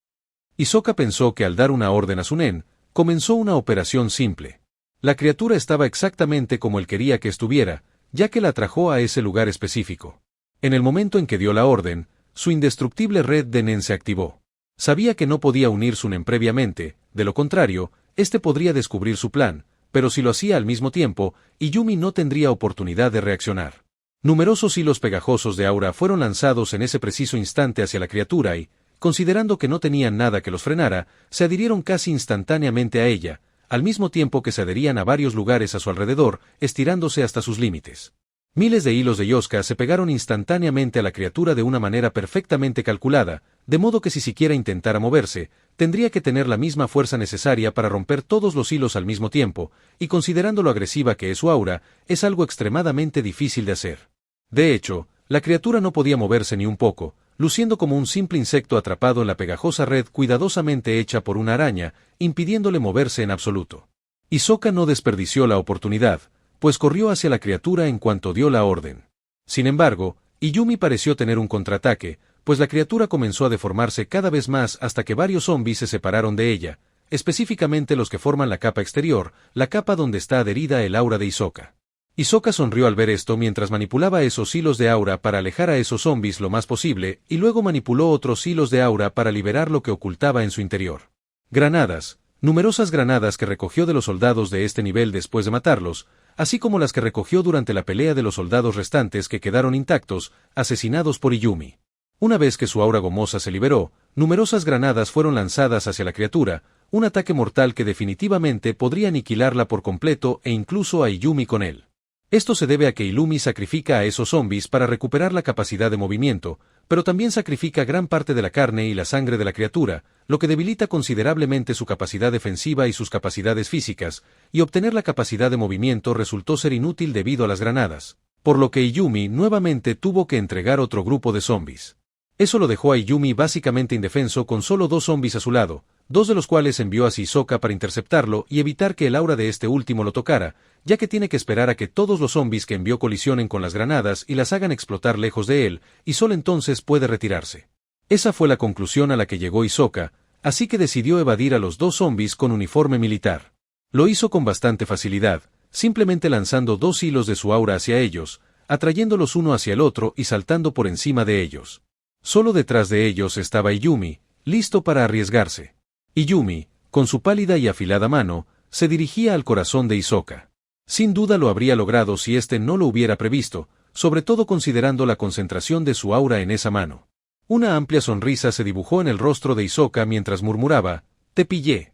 Hisoka pensó que al dar una orden a su nen, comenzó una operación simple. La criatura estaba exactamente como él quería que estuviera, ya que la atrajo a ese lugar específico. En el momento en que dio la orden, su indestructible red de nen se activó. Sabía que no podía unir su nen previamente, de lo contrario, este podría descubrir su plan, pero si lo hacía al mismo tiempo, Izumi no tendría oportunidad de reaccionar. Numerosos hilos pegajosos de aura fueron lanzados en ese preciso instante hacia la criatura y, considerando que no tenían nada que los frenara, se adhirieron casi instantáneamente a ella, al mismo tiempo que se adherían a varios lugares a su alrededor, estirándose hasta sus límites. Miles de hilos de Yoska se pegaron instantáneamente a la criatura de una manera perfectamente calculada, de modo que si siquiera intentara moverse, tendría que tener la misma fuerza necesaria para romper todos los hilos al mismo tiempo, y considerando lo agresiva que es su aura, es algo extremadamente difícil de hacer. De hecho, la criatura no podía moverse ni un poco, luciendo como un simple insecto atrapado en la pegajosa red cuidadosamente hecha por una araña, impidiéndole moverse en absoluto. Hisoka no desperdició la oportunidad, pues corrió hacia la criatura en cuanto dio la orden. Sin embargo, Izumi pareció tener un contraataque, pues la criatura comenzó a deformarse cada vez más hasta que varios zombies se separaron de ella, específicamente los que forman la capa exterior, la capa donde está adherida el aura de Hisoka. Hisoka sonrió al ver esto mientras manipulaba esos hilos de aura para alejar a esos zombies lo más posible, y luego manipuló otros hilos de aura para liberar lo que ocultaba en su interior. Granadas, numerosas granadas que recogió de los soldados de este nivel después de matarlos, así como las que recogió durante la pelea de los soldados restantes que quedaron intactos, asesinados por Izumi. Una vez que su aura gomosa se liberó, numerosas granadas fueron lanzadas hacia la criatura, un ataque mortal que definitivamente podría aniquilarla por completo e incluso a Izumi con él. Esto se debe a que Izumi sacrifica a esos zombies para recuperar la capacidad de movimiento, pero también sacrifica gran parte de la carne y la sangre de la criatura, lo que debilita considerablemente su capacidad defensiva y sus capacidades físicas, y obtener la capacidad de movimiento resultó ser inútil debido a las granadas, por lo que Izumi nuevamente tuvo que entregar otro grupo de zombies. Eso lo dejó a Izumi básicamente indefenso con solo 2 zombies a su lado, 2 de los cuales envió hacia Hisoka para interceptarlo y evitar que el aura de este último lo tocara, ya que tiene que esperar a que todos los zombies que envió colisionen con las granadas y las hagan explotar lejos de él, y solo entonces puede retirarse. Esa fue la conclusión a la que llegó Hisoka, así que decidió evadir a los 2 zombies con uniforme militar. Lo hizo con bastante facilidad, simplemente lanzando 2 hilos de su aura hacia ellos, atrayéndolos uno hacia el otro y saltando por encima de ellos. Solo detrás de ellos estaba Izumi, listo para arriesgarse. Izumi, con su pálida y afilada mano, se dirigía al corazón de Hisoka. Sin duda lo habría logrado si éste no lo hubiera previsto, sobre todo considerando la concentración de su aura en esa mano. Una amplia sonrisa se dibujó en el rostro de Hisoka mientras murmuraba, «Te pillé».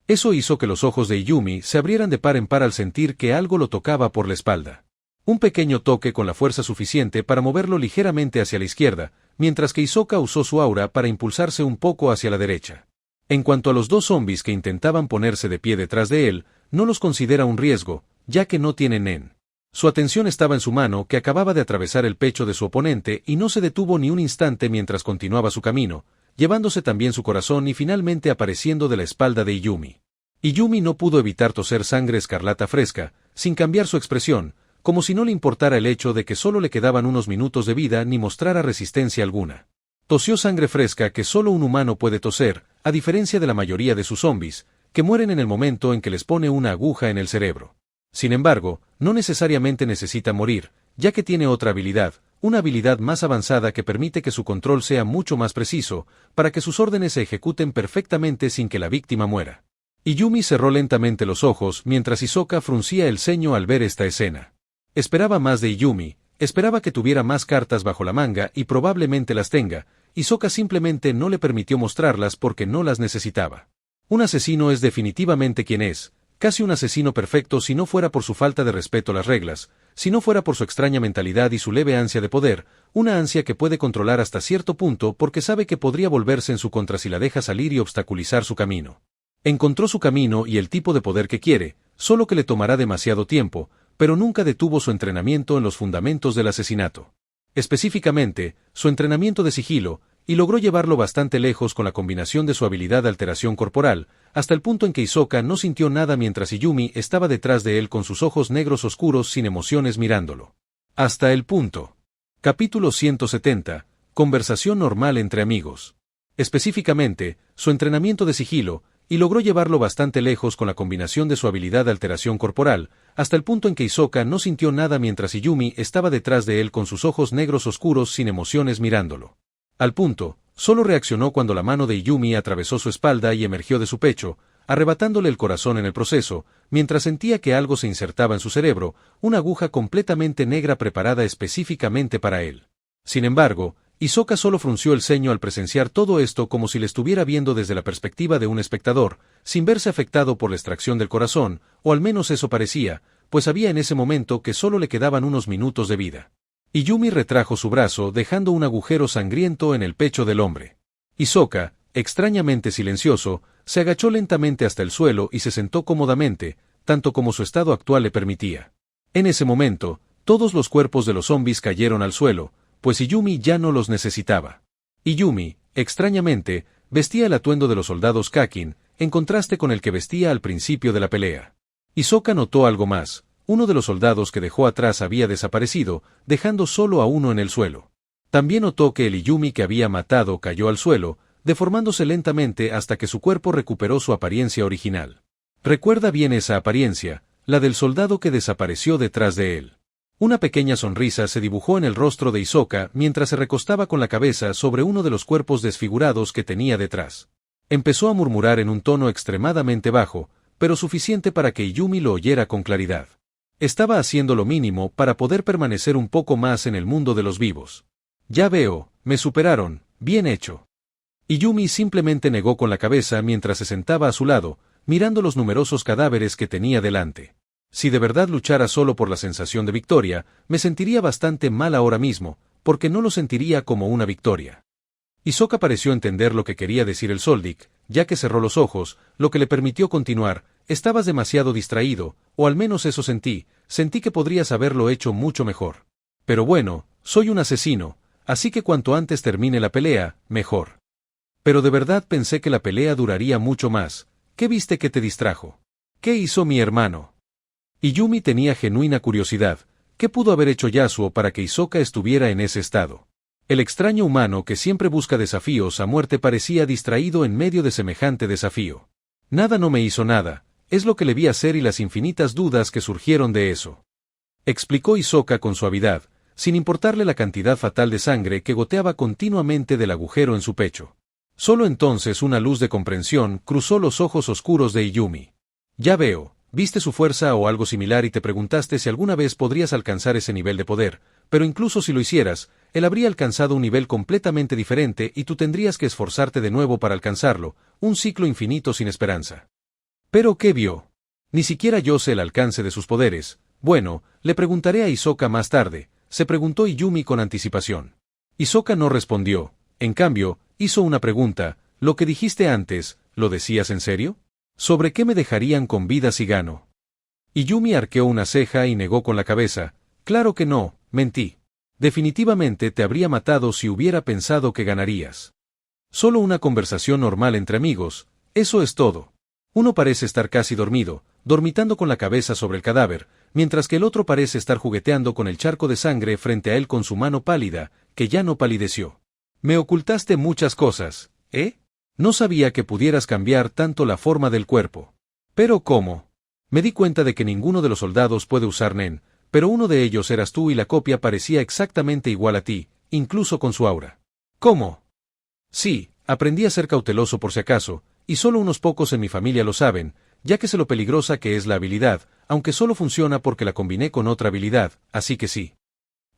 Eso hizo que los ojos de Izumi se abrieran de par en par al sentir que algo lo tocaba por la espalda. Un pequeño toque con la fuerza suficiente para moverlo ligeramente hacia la izquierda, mientras que Hisoka usó su aura para impulsarse un poco hacia la derecha. En cuanto a los 2 zombies que intentaban ponerse de pie detrás de él, no los considera un riesgo, ya que no tienen nen. Su atención estaba en su mano que acababa de atravesar el pecho de su oponente y no se detuvo ni un instante mientras continuaba su camino, llevándose también su corazón y finalmente apareciendo de la espalda de Izumi. Izumi no pudo evitar toser sangre escarlata fresca, sin cambiar su expresión, como si no le importara el hecho de que solo le quedaban unos minutos de vida ni mostrara resistencia alguna. Tosió sangre fresca que solo un humano puede toser, a diferencia de la mayoría de sus zombies, que mueren en el momento en que les pone una aguja en el cerebro. Sin embargo, no necesariamente necesita morir, ya que tiene otra habilidad, una habilidad más avanzada que permite que su control sea mucho más preciso, para que sus órdenes se ejecuten perfectamente sin que la víctima muera. Izumi cerró lentamente los ojos mientras Hisoka fruncía el ceño al ver esta escena. Esperaba más de Izumi, esperaba que tuviera más cartas bajo la manga y probablemente las tenga. Hisoka simplemente no le permitió mostrarlas porque no las necesitaba. Un asesino es definitivamente quien es, Casi un asesino perfecto si no fuera por su falta de respeto a las reglas, si no fuera por su extraña mentalidad y su leve ansia de poder, una ansia que puede controlar hasta cierto punto porque sabe que podría volverse en su contra si la deja salir y obstaculizar su camino. Encontró su camino y el tipo de poder que quiere, solo que le tomará demasiado tiempo, pero nunca detuvo su entrenamiento en los fundamentos del asesinato. Específicamente, su entrenamiento de sigilo, y logró llevarlo bastante lejos con la combinación de su habilidad de alteración corporal, hasta el punto en que Hisoka no sintió nada mientras Izumi estaba detrás de él con sus ojos negros oscuros sin emociones mirándolo. Hasta el punto. Capítulo 170. Conversación normal entre amigos. Específicamente, su entrenamiento de sigilo, y logró llevarlo bastante lejos con la combinación de su habilidad de alteración corporal, hasta el punto en que Hisoka no sintió nada mientras Izumi estaba detrás de él con sus ojos negros oscuros sin emociones mirándolo. Al punto, solo reaccionó cuando la mano de Izumi atravesó su espalda y emergió de su pecho, arrebatándole el corazón en el proceso, mientras sentía que algo se insertaba en su cerebro, una aguja completamente negra preparada específicamente para él. Sin embargo, Hisoka solo frunció el ceño al presenciar todo esto como si le estuviera viendo desde la perspectiva de un espectador, sin verse afectado por la extracción del corazón, o al menos eso parecía, pues sabía en ese momento que solo le quedaban unos minutos de vida. Izumi retrajo su brazo dejando un agujero sangriento en el pecho del hombre. Hisoka, extrañamente silencioso, se agachó lentamente hasta el suelo y se sentó cómodamente, tanto como su estado actual le permitía. En ese momento, todos los cuerpos de los zombis cayeron al suelo, pues Izumi ya no los necesitaba. Izumi, extrañamente, vestía el atuendo de los soldados Kakin, en contraste con el que vestía al principio de la pelea. Hisoka notó algo más. Uno de los soldados que dejó atrás había desaparecido, dejando solo a uno en el suelo. También notó que el Izumi que había matado cayó al suelo, deformándose lentamente hasta que su cuerpo recuperó su apariencia original. Recuerda bien esa apariencia, la del soldado que desapareció detrás de él. Una pequeña sonrisa se dibujó en el rostro de Hisoka mientras se recostaba con la cabeza sobre uno de los cuerpos desfigurados que tenía detrás. Empezó a murmurar en un tono extremadamente bajo, pero suficiente para que Izumi lo oyera con claridad. Estaba haciendo lo mínimo para poder permanecer un poco más en el mundo de los vivos. Ya veo, me superaron, bien hecho. Izumi simplemente negó con la cabeza mientras se sentaba a su lado, mirando los numerosos cadáveres que tenía delante. Si de verdad luchara solo por la sensación de victoria, me sentiría bastante mal ahora mismo, porque no lo sentiría como una victoria. Hisoka pareció entender lo que quería decir el Soldic, ya que cerró los ojos, lo que le permitió continuar. Estabas demasiado distraído, o al menos eso sentí que podrías haberlo hecho mucho mejor. Pero bueno, soy un asesino, así que cuanto antes termine la pelea, mejor. Pero de verdad pensé que la pelea duraría mucho más. ¿Qué viste que te distrajo? ¿Qué hizo mi hermano? Izumi tenía genuina curiosidad. ¿Qué pudo haber hecho Yasuo para que Hisoka estuviera en ese estado? El extraño humano que siempre busca desafíos a muerte parecía distraído en medio de semejante desafío. Nada no me hizo nada. Es lo que le vi hacer y las infinitas dudas que surgieron de eso. Explicó Hisoka con suavidad, sin importarle la cantidad fatal de sangre que goteaba continuamente del agujero en su pecho. Solo entonces una luz de comprensión cruzó los ojos oscuros de Izumi. Ya veo, viste su fuerza o algo similar y te preguntaste si alguna vez podrías alcanzar ese nivel de poder, pero incluso si lo hicieras, él habría alcanzado un nivel completamente diferente y tú tendrías que esforzarte de nuevo para alcanzarlo, un ciclo infinito sin esperanza. ¿Pero qué vio? Ni siquiera yo sé el alcance de sus poderes. Bueno, le preguntaré a Hisoka más tarde, se preguntó Izumi con anticipación. Hisoka no respondió, en cambio, hizo una pregunta, ¿lo que dijiste antes, lo decías en serio? ¿Sobre qué me dejarían con vida si gano? Izumi arqueó una ceja y negó con la cabeza, claro que no, mentí. Definitivamente te habría matado si hubiera pensado que ganarías. Solo una conversación normal entre amigos, eso es todo. Uno parece estar casi dormido, dormitando con la cabeza sobre el cadáver, mientras que el otro parece estar jugueteando con el charco de sangre frente a él con su mano pálida, que ya no palideció. Me ocultaste muchas cosas, ¿eh? No sabía que pudieras cambiar tanto la forma del cuerpo. ¿Pero cómo? Me di cuenta de que ninguno de los soldados puede usar Nen, pero uno de ellos eras tú y la copia parecía exactamente igual a ti, incluso con su aura. ¿Cómo? Sí, aprendí a ser cauteloso por si acaso, y solo unos pocos en mi familia lo saben, ya que sé lo peligrosa que es la habilidad, aunque solo funciona porque la combiné con otra habilidad, así que sí.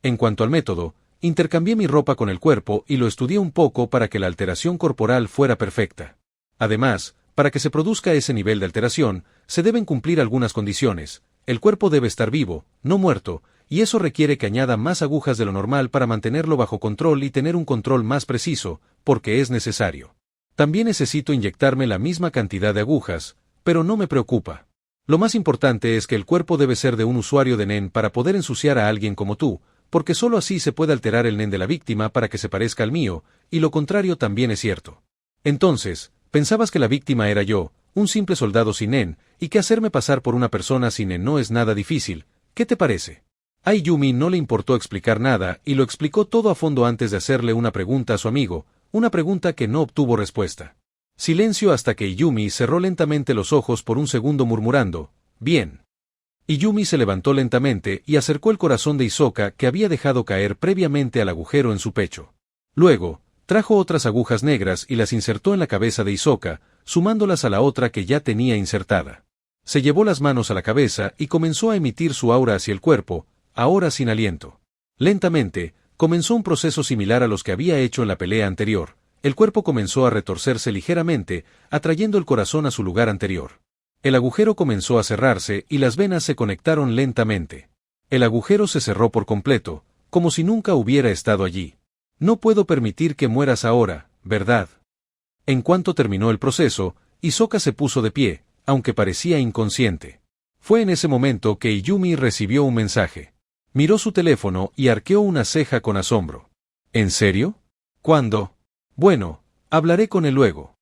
En cuanto al método, intercambié mi ropa con el cuerpo y lo estudié un poco para que la alteración corporal fuera perfecta. Además, para que se produzca ese nivel de alteración, se deben cumplir algunas condiciones. El cuerpo debe estar vivo, no muerto, y eso requiere que añada más agujas de lo normal para mantenerlo bajo control y tener un control más preciso, porque es necesario. También necesito inyectarme la misma cantidad de agujas, pero no me preocupa. Lo más importante es que el cuerpo debe ser de un usuario de NEN para poder ensuciar a alguien como tú, porque solo así se puede alterar el NEN de la víctima para que se parezca al mío, y lo contrario también es cierto. Entonces, pensabas que la víctima era yo, un simple soldado sin NEN, y que hacerme pasar por una persona sin NEN no es nada difícil. ¿Qué te parece? A Yumi no le importó explicar nada y lo explicó todo a fondo antes de hacerle una pregunta a su amigo, una pregunta que no obtuvo respuesta. Silencio hasta que Yumi cerró lentamente los ojos por un segundo murmurando, «Bien». Yumi se levantó lentamente y acercó el corazón de Hisoka que había dejado caer previamente al agujero en su pecho. Luego, trajo otras agujas negras y las insertó en la cabeza de Hisoka, sumándolas a la otra que ya tenía insertada. Se llevó las manos a la cabeza y comenzó a emitir su aura hacia el cuerpo, ahora sin aliento. Lentamente, comenzó un proceso similar a los que había hecho en la pelea anterior. El cuerpo comenzó a retorcerse ligeramente, atrayendo el corazón a su lugar anterior. El agujero comenzó a cerrarse y las venas se conectaron lentamente. El agujero se cerró por completo, como si nunca hubiera estado allí. No puedo permitir que mueras ahora, ¿verdad? En cuanto terminó el proceso, Hisoka se puso de pie, aunque parecía inconsciente. Fue en ese momento que Yumi recibió un mensaje. Miró su teléfono y arqueó una ceja con asombro. ¿En serio? ¿Cuándo? Bueno, hablaré con él luego.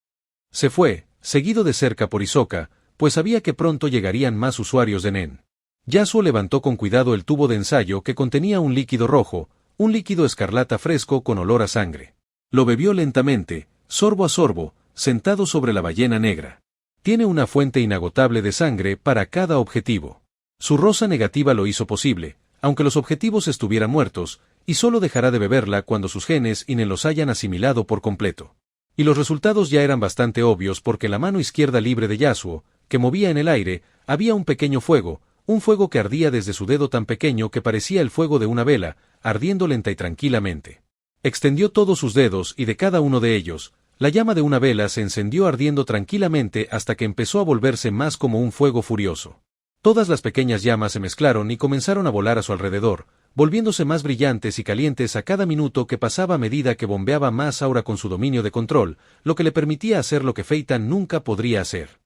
Se fue, seguido de cerca por Hisoka, pues sabía que pronto llegarían más usuarios de NEN. Yasuo levantó con cuidado el tubo de ensayo que contenía un líquido rojo, un líquido escarlata fresco con olor a sangre. Lo bebió lentamente, sorbo a sorbo, sentado sobre la ballena negra. Tiene una fuente inagotable de sangre para cada objetivo. Su rosa negativa lo hizo posible, aunque los objetivos estuvieran muertos, y solo dejará de beberla cuando sus genes INEN los hayan asimilado por completo. Y los resultados ya eran bastante obvios porque en la mano izquierda libre de Yasuo, que movía en el aire, había un pequeño fuego, un fuego que ardía desde su dedo tan pequeño que parecía el fuego de una vela, ardiendo lenta y tranquilamente. Extendió todos sus dedos y de cada uno de ellos, la llama de una vela se encendió ardiendo tranquilamente hasta que empezó a volverse más como un fuego furioso. Todas las pequeñas llamas se mezclaron y comenzaron a volar a su alrededor, volviéndose más brillantes y calientes a cada minuto que pasaba a medida que bombeaba más aura con su dominio de control, lo que le permitía hacer lo que Feitan nunca podría hacer.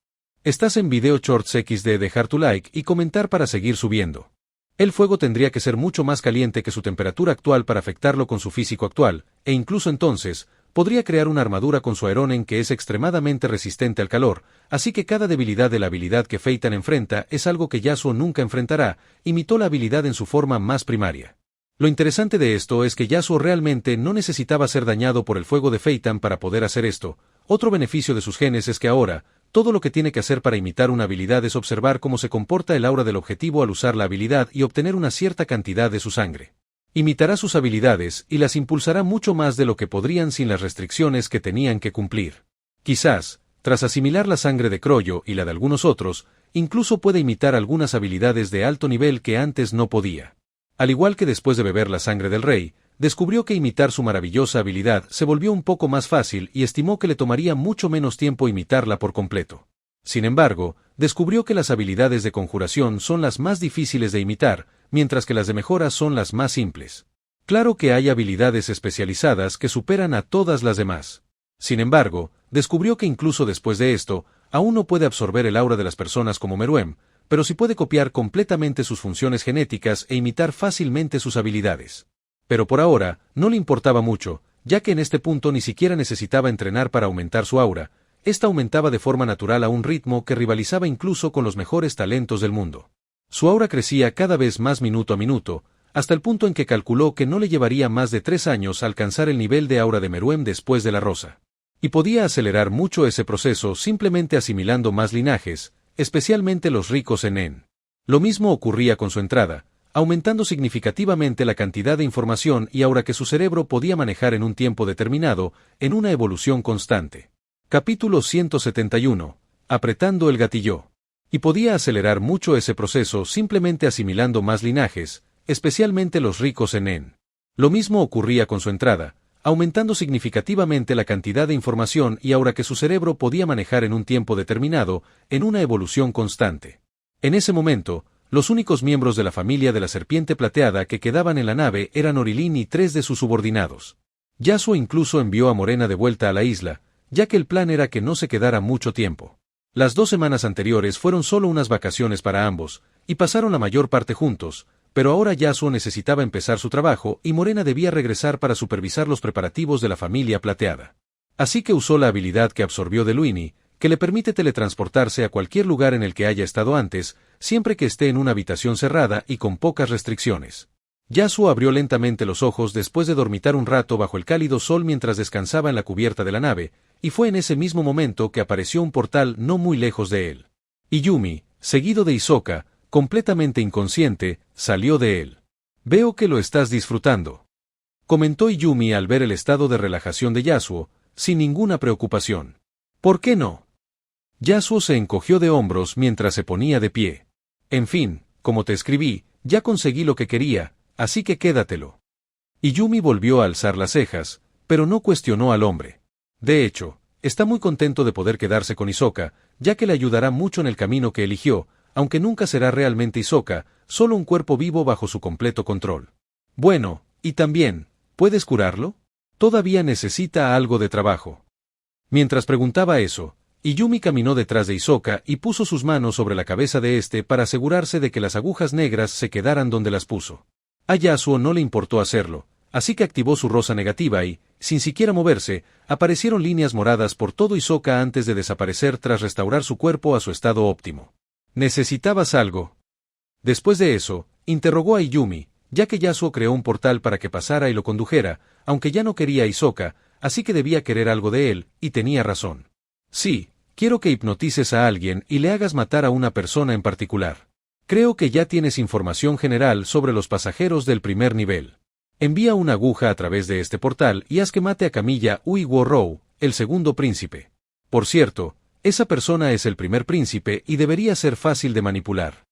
Estás en Video Shorts XD, dejar tu like y comentar para seguir subiendo. El fuego tendría que ser mucho más caliente que su temperatura actual para afectarlo con su físico actual, e incluso entonces, podría crear una armadura con su Aeronen que es extremadamente resistente al calor, así que cada debilidad de la habilidad que Feitan enfrenta es algo que Yasuo nunca enfrentará, imitó la habilidad en su forma más primaria. Lo interesante de esto es que Yasuo realmente no necesitaba ser dañado por el fuego de Feitan para poder hacer esto. Otro beneficio de sus genes es que ahora, todo lo que tiene que hacer para imitar una habilidad es observar cómo se comporta el aura del objetivo al usar la habilidad y obtener una cierta cantidad de su sangre. Imitará sus habilidades y las impulsará mucho más de lo que podrían sin las restricciones que tenían que cumplir. Quizás, tras asimilar la sangre de Croyo y la de algunos otros, incluso puede imitar algunas habilidades de alto nivel que antes no podía. Al igual que después de beber la sangre del rey, descubrió que imitar su maravillosa habilidad se volvió un poco más fácil y estimó que le tomaría mucho menos tiempo imitarla por completo. Sin embargo, descubrió que las habilidades de conjuración son las más difíciles de imitar, mientras que las de mejora son las más simples. Claro que hay habilidades especializadas que superan a todas las demás. Sin embargo, descubrió que incluso después de esto, aún no puede absorber el aura de las personas como Meruem, pero sí puede copiar completamente sus funciones genéticas e imitar fácilmente sus habilidades. Pero por ahora, no le importaba mucho, ya que en este punto ni siquiera necesitaba entrenar para aumentar su aura. Esta aumentaba de forma natural a un ritmo que rivalizaba incluso con los mejores talentos del mundo. Su aura crecía cada vez más minuto a minuto, hasta el punto en que calculó que no le llevaría más de 3 años alcanzar el nivel de aura de Meruem después de la rosa. Y podía acelerar mucho ese proceso simplemente asimilando más linajes, especialmente los ricos en NEN. Lo mismo ocurría con su entrada, aumentando significativamente la cantidad de información y aura que su cerebro podía manejar en un tiempo determinado, en una evolución constante. Capítulo 171. Apretando el gatillo. Y podía acelerar mucho ese proceso simplemente asimilando más linajes, especialmente los ricos en NEN. Lo mismo ocurría con su entrada, aumentando significativamente la cantidad de información y aura que su cerebro podía manejar en un tiempo determinado, en una evolución constante. En ese momento, los únicos miembros de la familia de la serpiente plateada que quedaban en la nave eran Orilin y 3 de sus subordinados. Yasuo incluso envió a Morena de vuelta a la isla, ya que el plan era que no se quedara mucho tiempo. Las 2 semanas anteriores fueron solo unas vacaciones para ambos, y pasaron la mayor parte juntos, pero ahora Yasuo necesitaba empezar su trabajo y Morena debía regresar para supervisar los preparativos de la familia plateada. Así que usó la habilidad que absorbió de Luini, que le permite teletransportarse a cualquier lugar en el que haya estado antes, siempre que esté en una habitación cerrada y con pocas restricciones. Yasuo abrió lentamente los ojos después de dormitar un rato bajo el cálido sol mientras descansaba en la cubierta de la nave, y fue en ese mismo momento que apareció un portal no muy lejos de él. Y Yumi, seguido de Hisoka, completamente inconsciente, salió de él. «Veo que lo estás disfrutando», comentó Yumi al ver el estado de relajación de Yasuo, sin ninguna preocupación. «¿Por qué no?». Yasuo se encogió de hombros mientras se ponía de pie. «En fin, como te escribí, ya conseguí lo que quería, así que quédatelo». Y Yumi volvió a alzar las cejas, pero no cuestionó al hombre. De hecho, está muy contento de poder quedarse con Hisoka, ya que le ayudará mucho en el camino que eligió, aunque nunca será realmente Hisoka, solo un cuerpo vivo bajo su completo control. Bueno, y también, ¿puedes curarlo? Todavía necesita algo de trabajo. Mientras preguntaba eso, Yumi caminó detrás de Hisoka y puso sus manos sobre la cabeza de este para asegurarse de que las agujas negras se quedaran donde las puso. A Yasuo no le importó hacerlo, así que activó su rosa negativa y, sin siquiera moverse, aparecieron líneas moradas por todo Hisoka antes de desaparecer tras restaurar su cuerpo a su estado óptimo. ¿Necesitabas algo? Después de eso, interrogó a Yumi, ya que Yasuo creó un portal para que pasara y lo condujera, aunque ya no quería a Hisoka, así que debía querer algo de él, y tenía razón. Sí, quiero que hipnotices a alguien y le hagas matar a una persona en particular. Creo que ya tienes información general sobre los pasajeros del primer nivel. Envía una aguja a través de este portal y haz que mate a Camilla Uiwo-Rou, el segundo príncipe. Por cierto, esa persona es el primer príncipe y debería ser fácil de manipular.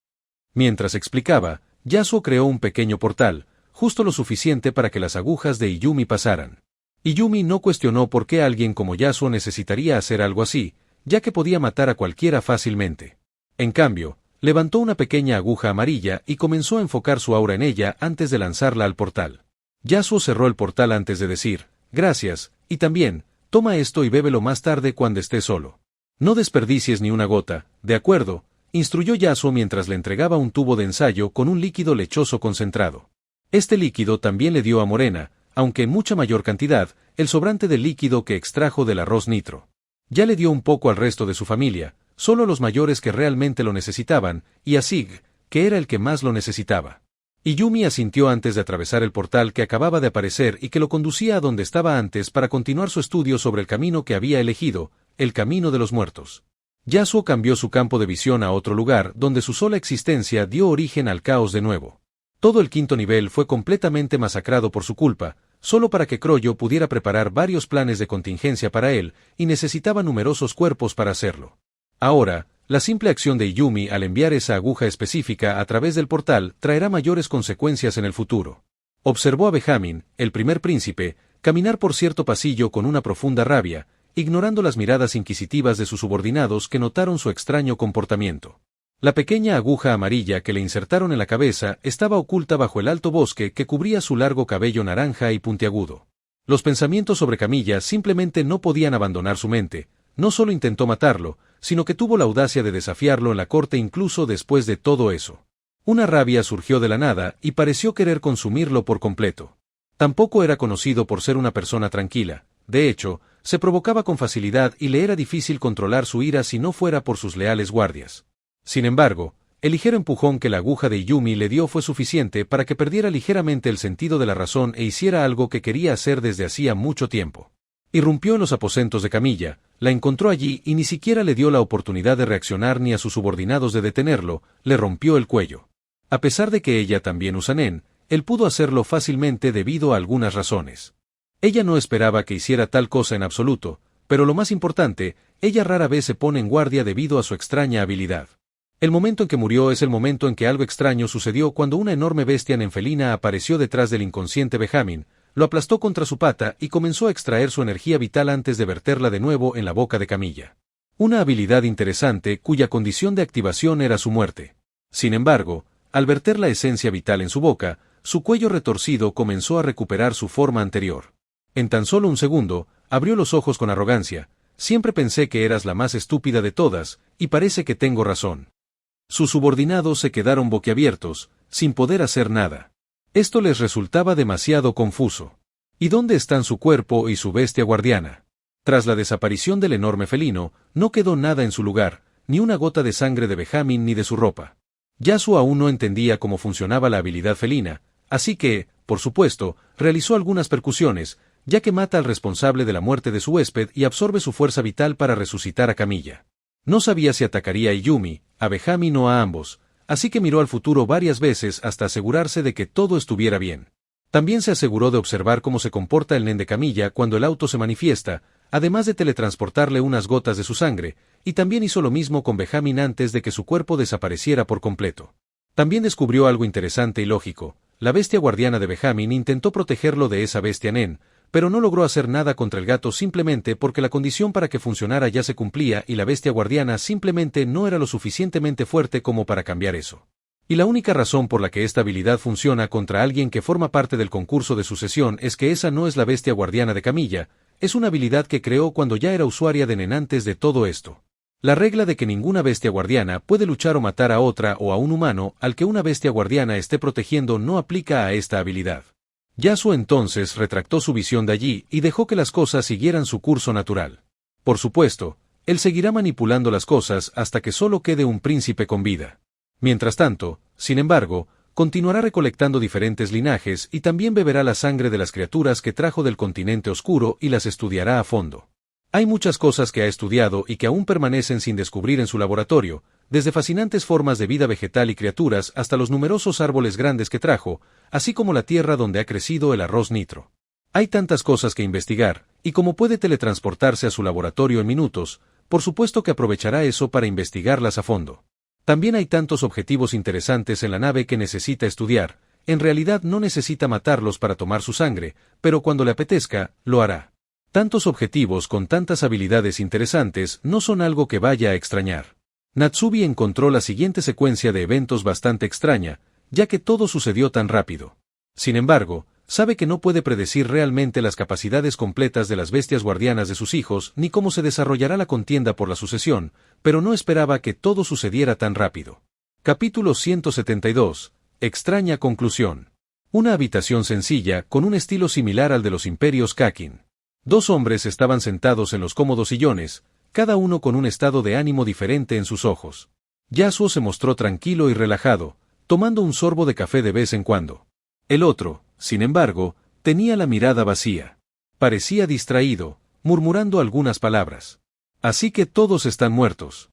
Mientras explicaba, Yasuo creó un pequeño portal, justo lo suficiente para que las agujas de Yumi pasaran. Yumi no cuestionó por qué alguien como Yasuo necesitaría hacer algo así, ya que podía matar a cualquiera fácilmente. En cambio, levantó una pequeña aguja amarilla y comenzó a enfocar su aura en ella antes de lanzarla al portal. Yasuo cerró el portal antes de decir, «Gracias, y también, toma esto y bébelo más tarde cuando estés solo. No desperdicies ni una gota, ¿de acuerdo?», instruyó Yasuo mientras le entregaba un tubo de ensayo con un líquido lechoso concentrado. Este líquido también le dio a Morena, aunque en mucha mayor cantidad, el sobrante del líquido que extrajo del arroz nitro. Ya le dio un poco al resto de su familia, solo los mayores que realmente lo necesitaban, y a Sig, que era el que más lo necesitaba. Yumi asintió antes de atravesar el portal que acababa de aparecer y que lo conducía a donde estaba antes para continuar su estudio sobre el camino que había elegido, el camino de los muertos. Yasuo cambió su campo de visión a otro lugar donde su sola existencia dio origen al caos de nuevo. Todo el quinto nivel fue completamente masacrado por su culpa, solo para que Croyo pudiera preparar varios planes de contingencia para él, y necesitaba numerosos cuerpos para hacerlo. Ahora, la simple acción de Yumi al enviar esa aguja específica a través del portal traerá mayores consecuencias en el futuro. Observó a Benjamin, el primer príncipe, caminar por cierto pasillo con una profunda rabia, ignorando las miradas inquisitivas de sus subordinados que notaron su extraño comportamiento. La pequeña aguja amarilla que le insertaron en la cabeza estaba oculta bajo el alto bosque que cubría su largo cabello naranja y puntiagudo. Los pensamientos sobre Camilla simplemente no podían abandonar su mente. No solo intentó matarlo, sino que tuvo la audacia de desafiarlo en la corte incluso después de todo eso. Una rabia surgió de la nada y pareció querer consumirlo por completo. Tampoco era conocido por ser una persona tranquila. De hecho, se provocaba con facilidad y le era difícil controlar su ira si no fuera por sus leales guardias. Sin embargo, el ligero empujón que la aguja de Yumi le dio fue suficiente para que perdiera ligeramente el sentido de la razón e hiciera algo que quería hacer desde hacía mucho tiempo. Irrumpió en los aposentos de Camilla, la encontró allí y ni siquiera le dio la oportunidad de reaccionar ni a sus subordinados de detenerlo, le rompió el cuello. A pesar de que ella también usa Nen, él pudo hacerlo fácilmente debido a algunas razones. Ella no esperaba que hiciera tal cosa en absoluto, pero lo más importante, ella rara vez se pone en guardia debido a su extraña habilidad. El momento en que murió es el momento en que algo extraño sucedió cuando una enorme bestia nenfelina apareció detrás del inconsciente Benjamin, lo aplastó contra su pata y comenzó a extraer su energía vital antes de verterla de nuevo en la boca de Camilla. Una habilidad interesante cuya condición de activación era su muerte. Sin embargo, al verter la esencia vital en su boca, su cuello retorcido comenzó a recuperar su forma anterior. En tan solo un segundo, abrió los ojos con arrogancia. Siempre pensé que eras la más estúpida de todas, y parece que tengo razón. Sus subordinados se quedaron boquiabiertos, sin poder hacer nada. Esto les resultaba demasiado confuso. ¿Y dónde están su cuerpo y su bestia guardiana? Tras la desaparición del enorme felino, no quedó nada en su lugar, ni una gota de sangre de Benjamin ni de su ropa. Yasuo aún no entendía cómo funcionaba la habilidad felina, así que, por supuesto, realizó algunas percusiones, ya que mata al responsable de la muerte de su huésped y absorbe su fuerza vital para resucitar a Camilla. No sabía si atacaría a Yumi, a Benjamin o a ambos, así que miró al futuro varias veces hasta asegurarse de que todo estuviera bien. También se aseguró de observar cómo se comporta el nen de Camilla cuando el auto se manifiesta, además de teletransportarle unas gotas de su sangre, y también hizo lo mismo con Benjamin antes de que su cuerpo desapareciera por completo. También descubrió algo interesante y lógico. La bestia guardiana de Benjamin intentó protegerlo de esa bestia nen, pero no logró hacer nada contra el gato simplemente porque la condición para que funcionara ya se cumplía y la bestia guardiana simplemente no era lo suficientemente fuerte como para cambiar eso. Y la única razón por la que esta habilidad funciona contra alguien que forma parte del concurso de sucesión es que esa no es la bestia guardiana de Camilla, es una habilidad que creó cuando ya era usuaria de Nen antes de todo esto. La regla de que ninguna bestia guardiana puede luchar o matar a otra o a un humano al que una bestia guardiana esté protegiendo no aplica a esta habilidad. Yasuo entonces retractó su visión de allí y dejó que las cosas siguieran su curso natural. Por supuesto, él seguirá manipulando las cosas hasta que solo quede un príncipe con vida. Mientras tanto, sin embargo, continuará recolectando diferentes linajes y también beberá la sangre de las criaturas que trajo del continente oscuro y las estudiará a fondo. Hay muchas cosas que ha estudiado y que aún permanecen sin descubrir en su laboratorio, desde fascinantes formas de vida vegetal y criaturas hasta los numerosos árboles grandes que trajo, así como la tierra donde ha crecido el arroz nitro. Hay tantas cosas que investigar, y como puede teletransportarse a su laboratorio en minutos, por supuesto que aprovechará eso para investigarlas a fondo. También hay tantos objetivos interesantes en la nave que necesita estudiar, en realidad no necesita matarlos para tomar su sangre, pero cuando le apetezca, lo hará. Tantos objetivos con tantas habilidades interesantes no son algo que vaya a extrañar. Natsubi encontró la siguiente secuencia de eventos bastante extraña, ya que todo sucedió tan rápido. Sin embargo, sabe que no puede predecir realmente las capacidades completas de las bestias guardianas de sus hijos ni cómo se desarrollará la contienda por la sucesión, pero no esperaba que todo sucediera tan rápido. Capítulo 172. Extraña conclusión. Una habitación sencilla con un estilo similar al de los imperios Kakin. Dos hombres estaban sentados en los cómodos sillones, cada uno con un estado de ánimo diferente en sus ojos. Yasuo se mostró tranquilo y relajado, tomando un sorbo de café de vez en cuando. El otro, sin embargo, tenía la mirada vacía. Parecía distraído, murmurando algunas palabras. Así que todos están muertos.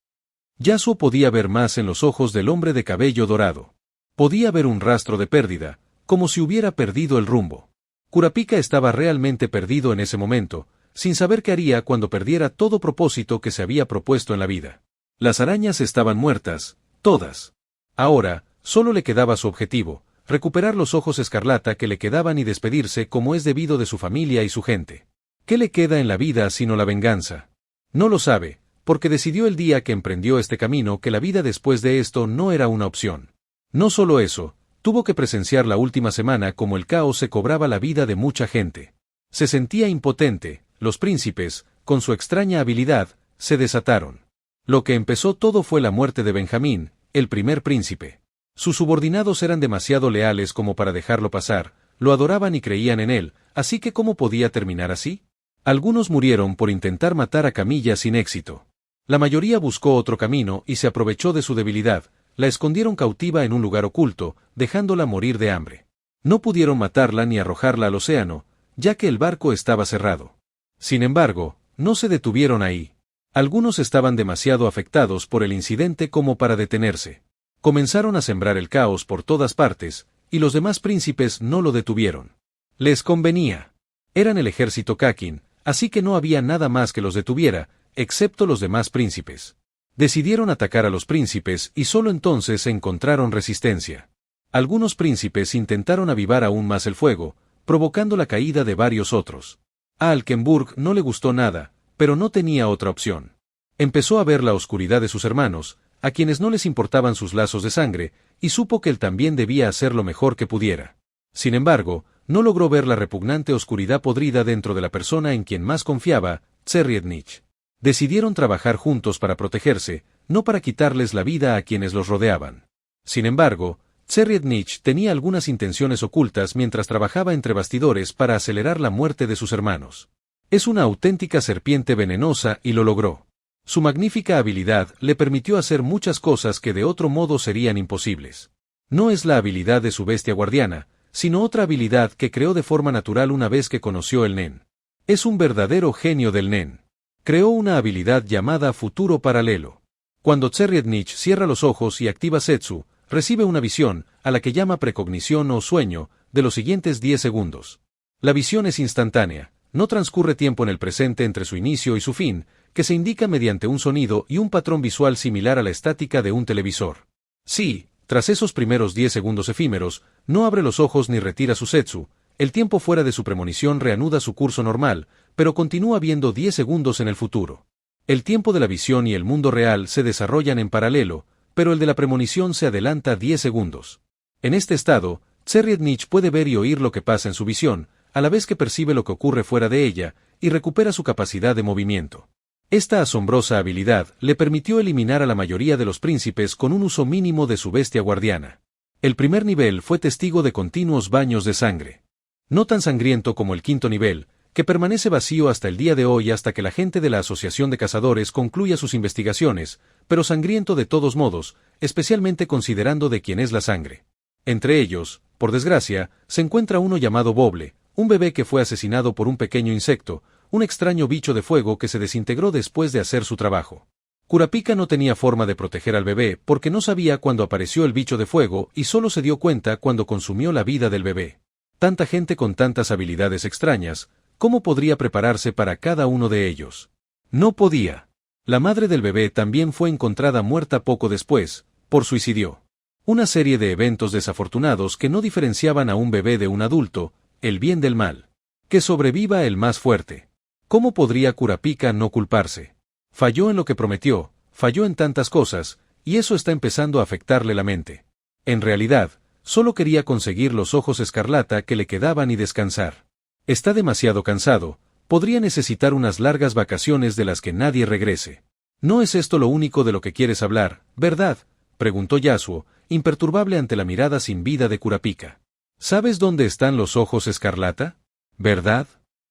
Yasuo podía ver más en los ojos del hombre de cabello dorado. Podía ver un rastro de pérdida, como si hubiera perdido el rumbo. Kurapika estaba realmente perdido en ese momento, sin saber qué haría cuando perdiera todo propósito que se había propuesto en la vida. Las arañas estaban muertas, todas. Ahora, solo le quedaba su objetivo, recuperar los ojos escarlata que le quedaban y despedirse como es debido de su familia y su gente. ¿Qué le queda en la vida sino la venganza? No lo sabe, porque decidió el día que emprendió este camino que la vida después de esto no era una opción. No solo eso, tuvo que presenciar la última semana como el caos se cobraba la vida de mucha gente. Se sentía impotente, los príncipes, con su extraña habilidad, se desataron. Lo que empezó todo fue la muerte de Benjamín, el primer príncipe. Sus subordinados eran demasiado leales como para dejarlo pasar, lo adoraban y creían en él, así que ¿cómo podía terminar así? Algunos murieron por intentar matar a Camilla sin éxito. La mayoría buscó otro camino y se aprovechó de su debilidad, la escondieron cautiva en un lugar oculto, dejándola morir de hambre. No pudieron matarla ni arrojarla al océano, ya que el barco estaba cerrado. Sin embargo, no se detuvieron ahí. Algunos estaban demasiado afectados por el incidente como para detenerse. Comenzaron a sembrar el caos por todas partes, y los demás príncipes no lo detuvieron. Les convenía. Eran el ejército Kakin, así que no había nada más que los detuviera, excepto los demás príncipes. Decidieron atacar a los príncipes y solo entonces encontraron resistencia. Algunos príncipes intentaron avivar aún más el fuego, provocando la caída de varios otros. A Alkenburg no le gustó nada, pero no tenía otra opción. Empezó a ver la oscuridad de sus hermanos, a quienes no les importaban sus lazos de sangre, y supo que él también debía hacer lo mejor que pudiera. Sin embargo, no logró ver la repugnante oscuridad podrida dentro de la persona en quien más confiaba, Zerriednich. Decidieron trabajar juntos para protegerse, no para quitarles la vida a quienes los rodeaban. Sin embargo, Zerriednich tenía algunas intenciones ocultas mientras trabajaba entre bastidores para acelerar la muerte de sus hermanos. Es una auténtica serpiente venenosa y lo logró. Su magnífica habilidad le permitió hacer muchas cosas que de otro modo serían imposibles. No es la habilidad de su bestia guardiana, sino otra habilidad que creó de forma natural una vez que conoció el Nen. Es un verdadero genio del Nen. Creó una habilidad llamada Futuro Paralelo. Cuando Zerriednich cierra los ojos y activa Setsu, recibe una visión, a la que llama precognición o sueño, de los siguientes 10 segundos. La visión es instantánea, no transcurre tiempo en el presente entre su inicio y su fin, que se indica mediante un sonido y un patrón visual similar a la estática de un televisor. Sí, tras esos primeros 10 segundos efímeros, no abre los ojos ni retira su Setsu, el tiempo fuera de su premonición reanuda su curso normal, pero continúa viendo 10 segundos en el futuro. El tiempo de la visión y el mundo real se desarrollan en paralelo, pero el de la premonición se adelanta 10 segundos. En este estado, Zerriednich puede ver y oír lo que pasa en su visión, a la vez que percibe lo que ocurre fuera de ella, y recupera su capacidad de movimiento. Esta asombrosa habilidad le permitió eliminar a la mayoría de los príncipes con un uso mínimo de su bestia guardiana. El primer nivel fue testigo de continuos baños de sangre. No tan sangriento como el quinto nivel, que permanece vacío hasta el día de hoy hasta que la gente de la Asociación de Cazadores concluya sus investigaciones, pero sangriento de todos modos, especialmente considerando de quién es la sangre. Entre ellos, por desgracia, se encuentra uno llamado Boble, un bebé que fue asesinado por un pequeño insecto, un extraño bicho de fuego que se desintegró después de hacer su trabajo. Kurapika no tenía forma de proteger al bebé porque no sabía cuándo apareció el bicho de fuego y solo se dio cuenta cuando consumió la vida del bebé. Tanta gente con tantas habilidades extrañas, ¿cómo podría prepararse para cada uno de ellos? No podía. La madre del bebé también fue encontrada muerta poco después, por suicidio. Una serie de eventos desafortunados que no diferenciaban a un bebé de un adulto, el bien del mal. Que sobreviva el más fuerte. ¿Cómo podría Kurapika no culparse? Falló en lo que prometió, falló en tantas cosas, y eso está empezando a afectarle la mente. En realidad, solo quería conseguir los ojos escarlata que le quedaban y descansar. Está demasiado cansado, podría necesitar unas largas vacaciones de las que nadie regrese. ¿No es esto lo único de lo que quieres hablar, verdad?, preguntó Yasuo, imperturbable ante la mirada sin vida de Kurapika. ¿Sabes dónde están los ojos escarlata? ¿Verdad?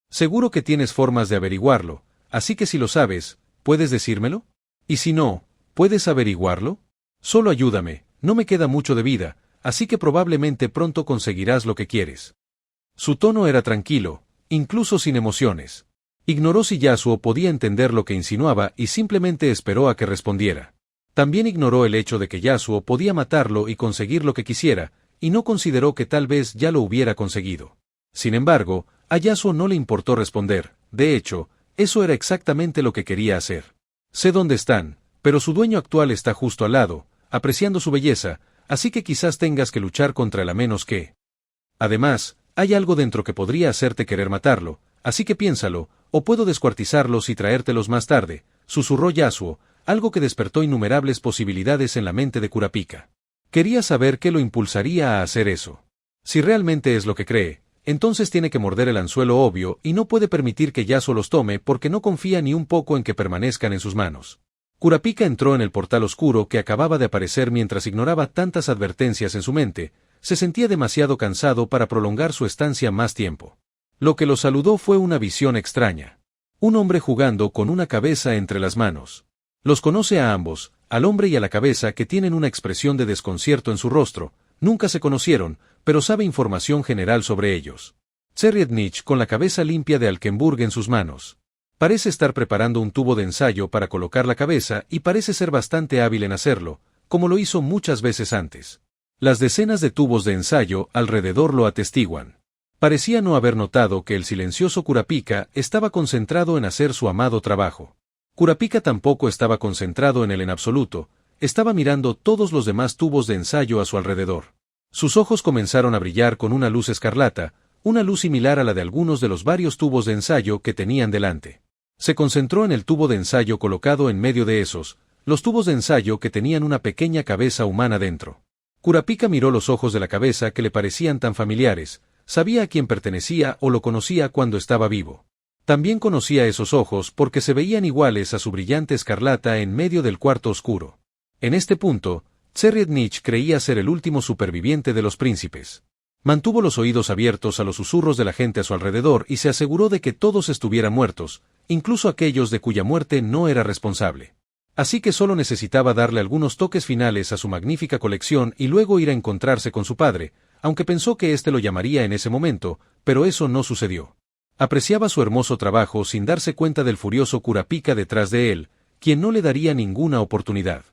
Seguro que tienes formas de averiguarlo, así que si lo sabes, ¿puedes decírmelo? Y si no, ¿puedes averiguarlo? Solo ayúdame, no me queda mucho de vida, así que probablemente pronto conseguirás lo que quieres. Su tono era tranquilo, incluso sin emociones. Ignoró si Yasuo podía entender lo que insinuaba y simplemente esperó a que respondiera. También ignoró el hecho de que Yasuo podía matarlo y conseguir lo que quisiera, y no consideró que tal vez ya lo hubiera conseguido. Sin embargo, a Yasuo no le importó responder, de hecho, eso era exactamente lo que quería hacer. Sé dónde están, pero su dueño actual está justo al lado, apreciando su belleza, así que quizás tengas que luchar contra él a menos que... Además, hay algo dentro que podría hacerte querer matarlo, así que piénsalo, o puedo descuartizarlos y traértelos más tarde, susurró Yasuo, algo que despertó innumerables posibilidades en la mente de Kurapika. Quería saber qué lo impulsaría a hacer eso. Si realmente es lo que cree, entonces tiene que morder el anzuelo obvio y no puede permitir que Yasuo los tome porque no confía ni un poco en que permanezcan en sus manos. Kurapika entró en el portal oscuro que acababa de aparecer mientras ignoraba tantas advertencias en su mente, se sentía demasiado cansado para prolongar su estancia más tiempo. Lo que lo saludó fue una visión extraña. Un hombre jugando con una cabeza entre las manos. Los conoce a ambos, al hombre y a la cabeza que tienen una expresión de desconcierto en su rostro, nunca se conocieron, pero sabe información general sobre ellos. Zerriednich con la cabeza limpia de Alkenburg en sus manos. Parece estar preparando un tubo de ensayo para colocar la cabeza y parece ser bastante hábil en hacerlo, como lo hizo muchas veces antes. Las decenas de tubos de ensayo alrededor lo atestiguan. Parecía no haber notado que el silencioso Kurapika estaba concentrado en hacer su amado trabajo. Kurapika tampoco estaba concentrado en él en absoluto, estaba mirando todos los demás tubos de ensayo a su alrededor. Sus ojos comenzaron a brillar con una luz escarlata, una luz similar a la de algunos de los varios tubos de ensayo que tenían delante. Se concentró en el tubo de ensayo colocado en medio de esos, los tubos de ensayo que tenían una pequeña cabeza humana dentro. Kurapika miró los ojos de la cabeza que le parecían tan familiares, sabía a quién pertenecía o lo conocía cuando estaba vivo. También conocía esos ojos porque se veían iguales a su brillante escarlata en medio del cuarto oscuro. En este punto, Tserievnich creía ser el último superviviente de los príncipes. Mantuvo los oídos abiertos a los susurros de la gente a su alrededor y se aseguró de que todos estuvieran muertos, incluso aquellos de cuya muerte no era responsable. Así que solo necesitaba darle algunos toques finales a su magnífica colección y luego ir a encontrarse con su padre, aunque pensó que éste lo llamaría en ese momento, pero eso no sucedió. Apreciaba su hermoso trabajo sin darse cuenta del furioso Kurapika detrás de él, quien no le daría ninguna oportunidad.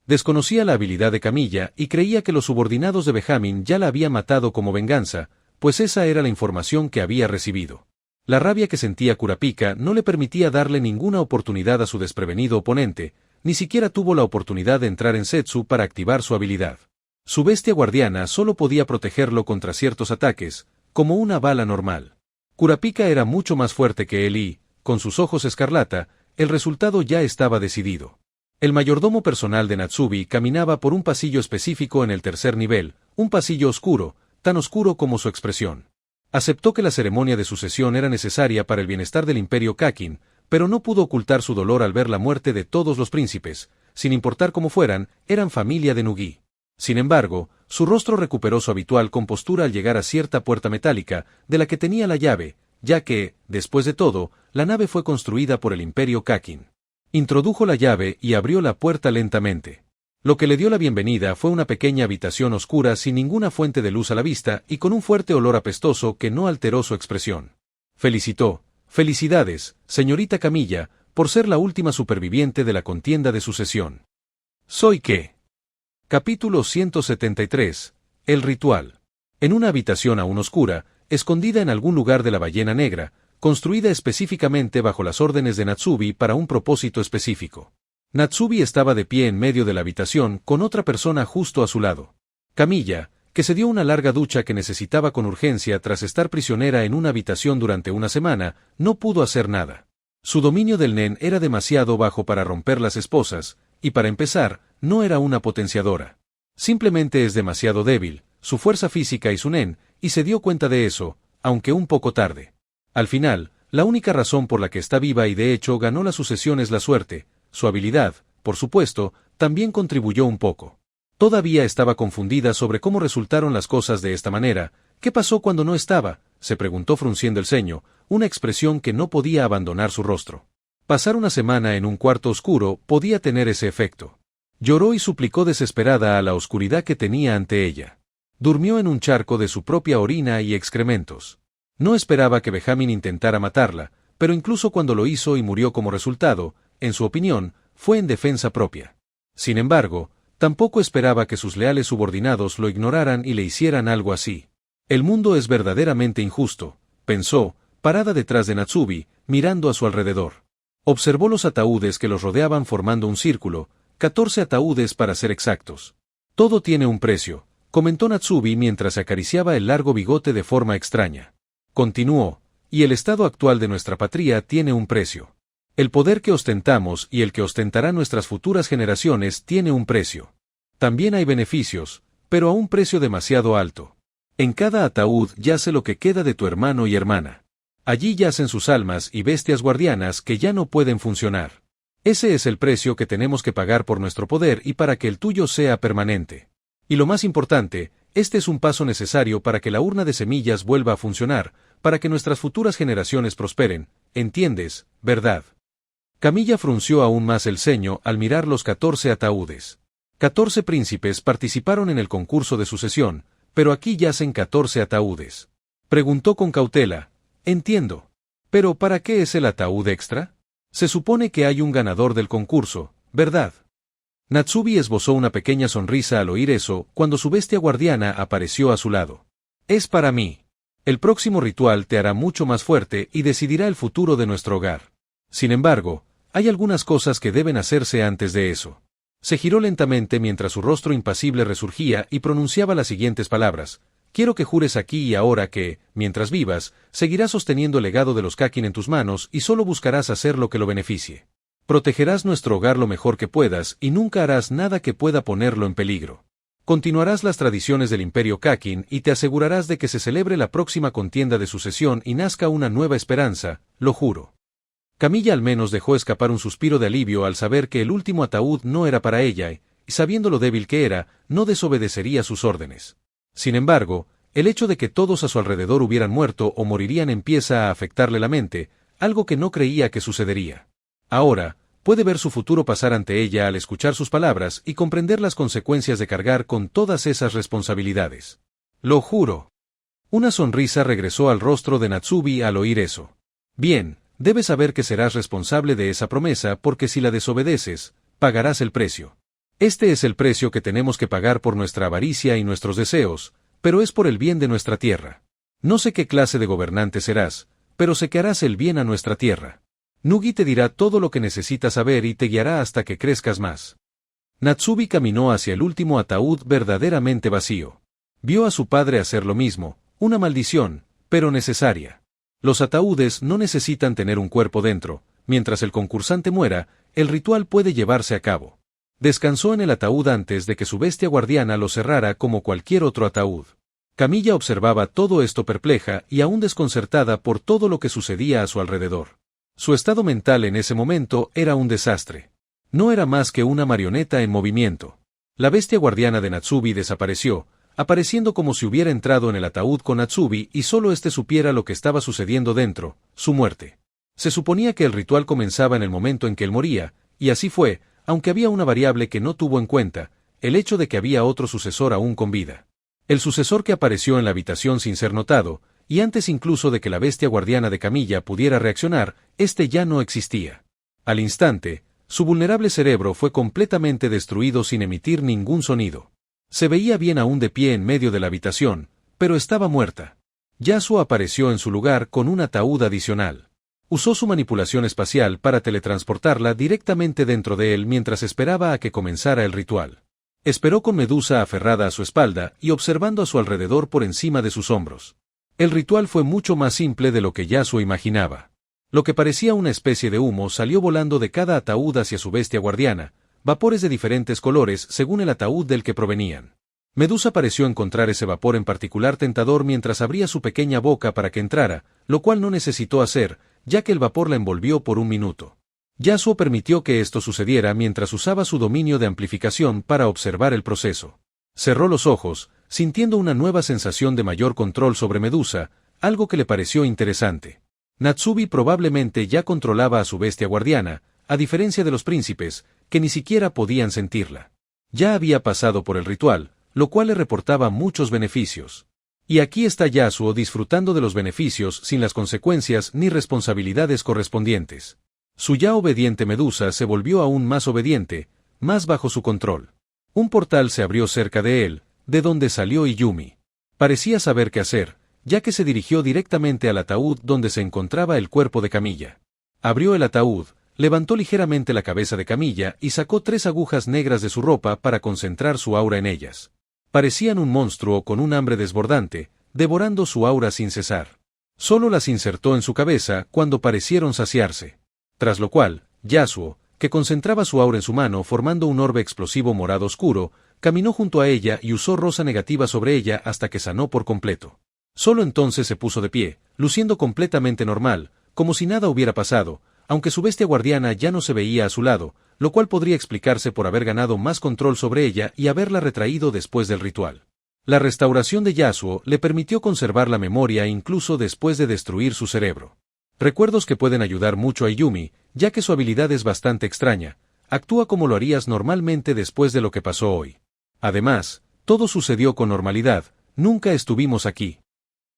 Desconocía la habilidad de Camilla y creía que los subordinados de Benjamin ya la habían matado como venganza, pues esa era la información que había recibido. La rabia que sentía Kurapika no le permitía darle ninguna oportunidad a su desprevenido oponente, ni siquiera tuvo la oportunidad de entrar en Setsu para activar su habilidad. Su bestia guardiana solo podía protegerlo contra ciertos ataques, como una bala normal. Kurapika era mucho más fuerte que él y, con sus ojos escarlata, el resultado ya estaba decidido. El mayordomo personal de Natsubi caminaba por un pasillo específico en el tercer nivel, un pasillo oscuro, tan oscuro como su expresión. Aceptó que la ceremonia de sucesión era necesaria para el bienestar del Imperio Kakin, pero no pudo ocultar su dolor al ver la muerte de todos los príncipes, sin importar cómo fueran, eran familia de Nugi. Sin embargo, su rostro recuperó su habitual compostura al llegar a cierta puerta metálica, de la que tenía la llave, ya que, después de todo, la nave fue construida por el Imperio Kakin. Introdujo la llave y abrió la puerta lentamente. Lo que le dio la bienvenida fue una pequeña habitación oscura sin ninguna fuente de luz a la vista y con un fuerte olor apestoso que no alteró su expresión. Felicitó. Felicidades, señorita Camilla, por ser la última superviviente de la contienda de sucesión. ¿Soy qué? Capítulo 173. El ritual. En una habitación aún oscura, escondida en algún lugar de la ballena negra, construida específicamente bajo las órdenes de Natsubi para un propósito específico. Natsubi estaba de pie en medio de la habitación con otra persona justo a su lado. Camilla, que se dio una larga ducha que necesitaba con urgencia tras estar prisionera en una habitación durante una semana, no pudo hacer nada. Su dominio del nen era demasiado bajo para romper las esposas, y para empezar, no era una potenciadora. Simplemente es demasiado débil, su fuerza física y su nen, y se dio cuenta de eso, aunque un poco tarde. Al final, la única razón por la que está viva y de hecho ganó la sucesión es la suerte. Su habilidad, por supuesto, también contribuyó un poco. Todavía estaba confundida sobre cómo resultaron las cosas de esta manera. ¿Qué pasó cuando no estaba?, se preguntó frunciendo el ceño, una expresión que no podía abandonar su rostro. Pasar una semana en un cuarto oscuro podía tener ese efecto. Lloró y suplicó desesperada a la oscuridad que tenía ante ella. Durmió en un charco de su propia orina y excrementos. No esperaba que Benjamin intentara matarla, pero incluso cuando lo hizo y murió como resultado, en su opinión, fue en defensa propia. Sin embargo, tampoco esperaba que sus leales subordinados lo ignoraran y le hicieran algo así. El mundo es verdaderamente injusto, pensó, parada detrás de Natsubi, mirando a su alrededor. Observó los ataúdes que los rodeaban formando un círculo, 14 ataúdes para ser exactos. Todo tiene un precio, comentó Natsubi mientras acariciaba el largo bigote de forma extraña. Continuó, y el estado actual de nuestra patria tiene un precio. El poder que ostentamos y el que ostentarán nuestras futuras generaciones tiene un precio. También hay beneficios, pero a un precio demasiado alto. En cada ataúd yace lo que queda de tu hermano y hermana. Allí yacen sus almas y bestias guardianas que ya no pueden funcionar. Ese es el precio que tenemos que pagar por nuestro poder y para que el tuyo sea permanente. Y lo más importante, este es un paso necesario para que la urna de semillas vuelva a funcionar, para que nuestras futuras generaciones prosperen, ¿entiendes, verdad? Camilla frunció aún más el ceño al mirar los 14 ataúdes. 14 príncipes participaron en el concurso de sucesión, pero aquí yacen 14 ataúdes. Preguntó con cautela, entiendo. ¿Pero para qué es el ataúd extra? Se supone que hay un ganador del concurso, ¿verdad? Natsubi esbozó una pequeña sonrisa al oír eso cuando su bestia guardiana apareció a su lado. Es para mí. El próximo ritual te hará mucho más fuerte y decidirá el futuro de nuestro hogar. Sin embargo, hay algunas cosas que deben hacerse antes de eso. Se giró lentamente mientras su rostro impasible resurgía y pronunciaba las siguientes palabras. quiero que jures aquí y ahora que, mientras vivas, seguirás sosteniendo el legado de los Kakin en tus manos y solo buscarás hacer lo que lo beneficie. Protegerás nuestro hogar lo mejor que puedas y nunca harás nada que pueda ponerlo en peligro. Continuarás las tradiciones del Imperio Kakin y te asegurarás de que se celebre la próxima contienda de sucesión y nazca una nueva esperanza, lo juro. Camilla al menos dejó escapar un suspiro de alivio al saber que el último ataúd no era para ella y, sabiendo lo débil que era, no desobedecería sus órdenes. Sin embargo, el hecho de que todos a su alrededor hubieran muerto o morirían empieza a afectarle la mente, algo que no creía que sucedería. Ahora, puede ver su futuro pasar ante ella al escuchar sus palabras y comprender las consecuencias de cargar con todas esas responsabilidades. Lo juro. Una sonrisa regresó al rostro de Natsubi al oír eso. Bien, debes saber que serás responsable de esa promesa porque si la desobedeces, pagarás el precio. Este es el precio que tenemos que pagar por nuestra avaricia y nuestros deseos, pero es por el bien de nuestra tierra. No sé qué clase de gobernante serás, pero sé que harás el bien a nuestra tierra. Nugi te dirá todo lo que necesitas saber y te guiará hasta que crezcas más. Natsubi caminó hacia el último ataúd verdaderamente vacío. Vio a su padre hacer lo mismo, una maldición, pero necesaria. Los ataúdes no necesitan tener un cuerpo dentro, mientras el concursante muera, el ritual puede llevarse a cabo. Descansó en el ataúd antes de que su bestia guardiana lo cerrara como cualquier otro ataúd. Camilla observaba todo esto perpleja y aún desconcertada por todo lo que sucedía a su alrededor. Su estado mental en ese momento era un desastre. No era más que una marioneta en movimiento. La bestia guardiana de Natsubi desapareció, apareciendo como si hubiera entrado en el ataúd con Natsubi y solo éste supiera lo que estaba sucediendo dentro, su muerte. Se suponía que el ritual comenzaba en el momento en que él moría, y así fue, aunque había una variable que no tuvo en cuenta, el hecho de que había otro sucesor aún con vida. El sucesor que apareció en la habitación sin ser notado, y antes incluso de que la bestia guardiana de Camilla pudiera reaccionar, este ya no existía. Al instante, su vulnerable cerebro fue completamente destruido sin emitir ningún sonido. Se veía bien aún de pie en medio de la habitación, pero estaba muerta. Yasuo apareció en su lugar con un ataúd adicional. Usó su manipulación espacial para teletransportarla directamente dentro de él mientras esperaba a que comenzara el ritual. Esperó con Medusa aferrada a su espalda y observando a su alrededor por encima de sus hombros. El ritual fue mucho más simple de lo que Yasuo imaginaba. Lo que parecía una especie de humo salió volando de cada ataúd hacia su bestia guardiana, vapores de diferentes colores según el ataúd del que provenían. Medusa pareció encontrar ese vapor en particular tentador mientras abría su pequeña boca para que entrara, lo cual no necesitó hacer, ya que el vapor la envolvió por un minuto. Yasuo permitió que esto sucediera mientras usaba su dominio de amplificación para observar el proceso. Cerró los ojos, sintiendo una nueva sensación de mayor control sobre Medusa, algo que le pareció interesante. Natsubi probablemente ya controlaba a su bestia guardiana, a diferencia de los príncipes, que ni siquiera podían sentirla. Ya había pasado por el ritual, lo cual le reportaba muchos beneficios. Y aquí está Yasuo disfrutando de los beneficios sin las consecuencias ni responsabilidades correspondientes. Su ya obediente Medusa se volvió aún más obediente, más bajo su control. Un portal se abrió cerca de él, de donde salió Iyumi. Parecía saber qué hacer, ya que se dirigió directamente al ataúd donde se encontraba el cuerpo de Camilla. Abrió el ataúd, levantó ligeramente la cabeza de Camilla y sacó 3 agujas negras de su ropa para concentrar su aura en ellas. Parecían un monstruo con un hambre desbordante, devorando su aura sin cesar. Solo las insertó en su cabeza cuando parecieron saciarse. Tras lo cual, Yasuo, que concentraba su aura en su mano formando un orbe explosivo morado oscuro, caminó junto a ella y usó rosa negativa sobre ella hasta que sanó por completo. Solo entonces se puso de pie, luciendo completamente normal, como si nada hubiera pasado, aunque su bestia guardiana ya no se veía a su lado, lo cual podría explicarse por haber ganado más control sobre ella y haberla retraído después del ritual. La restauración de Yasuo le permitió conservar la memoria incluso después de destruir su cerebro. Recuerdos que pueden ayudar mucho a Iyumi, ya que su habilidad es bastante extraña, actúa como lo harías normalmente después de lo que pasó hoy. Además, todo sucedió con normalidad, nunca estuvimos aquí.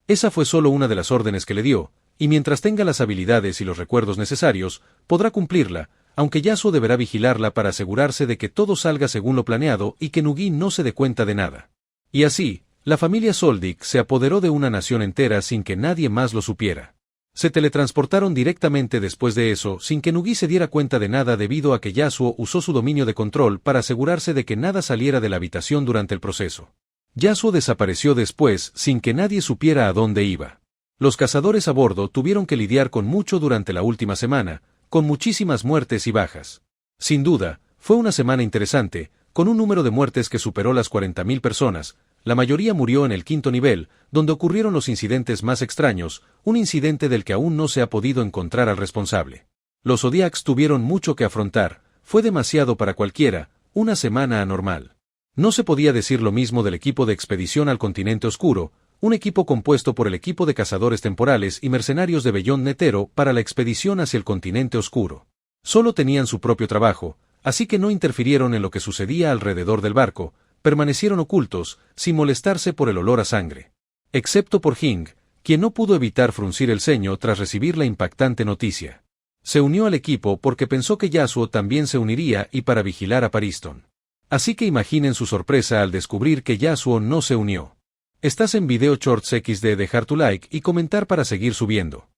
Esa fue solo una de las órdenes que le dio, y mientras tenga las habilidades y los recuerdos necesarios, podrá cumplirla, aunque Yasuo deberá vigilarla para asegurarse de que todo salga según lo planeado y que Nugi no se dé cuenta de nada. Y así, la familia Soldic se apoderó de una nación entera sin que nadie más lo supiera. Se teletransportaron directamente después de eso sin que Nugi se diera cuenta de nada debido a que Yasuo usó su dominio de control para asegurarse de que nada saliera de la habitación durante el proceso. Yasuo desapareció después sin que nadie supiera a dónde iba. Los cazadores a bordo tuvieron que lidiar con mucho durante la última semana, con muchísimas muertes y bajas. Sin duda, fue una semana interesante, con un número de muertes que superó las 40.000 personas. La mayoría murió en el 5.º nivel, donde ocurrieron los incidentes más extraños, un incidente del que aún no se ha podido encontrar al responsable. Los Zodiacs tuvieron mucho que afrontar, fue demasiado para cualquiera, una semana anormal. No se podía decir lo mismo del equipo de expedición al continente oscuro, un equipo compuesto por el equipo de cazadores temporales y mercenarios de Beyond Netero para la expedición hacia el continente oscuro. Solo tenían su propio trabajo, así que no interfirieron en lo que sucedía alrededor del barco, permanecieron ocultos, sin molestarse por el olor a sangre. Excepto por Hing, quien no pudo evitar fruncir el ceño tras recibir la impactante noticia. Se unió al equipo porque pensó que Yasuo también se uniría y para vigilar a Pariston. Así que imaginen su sorpresa al descubrir que Yasuo no se unió. Estás en Video Shorts XD, dejar tu like y comentar para seguir subiendo.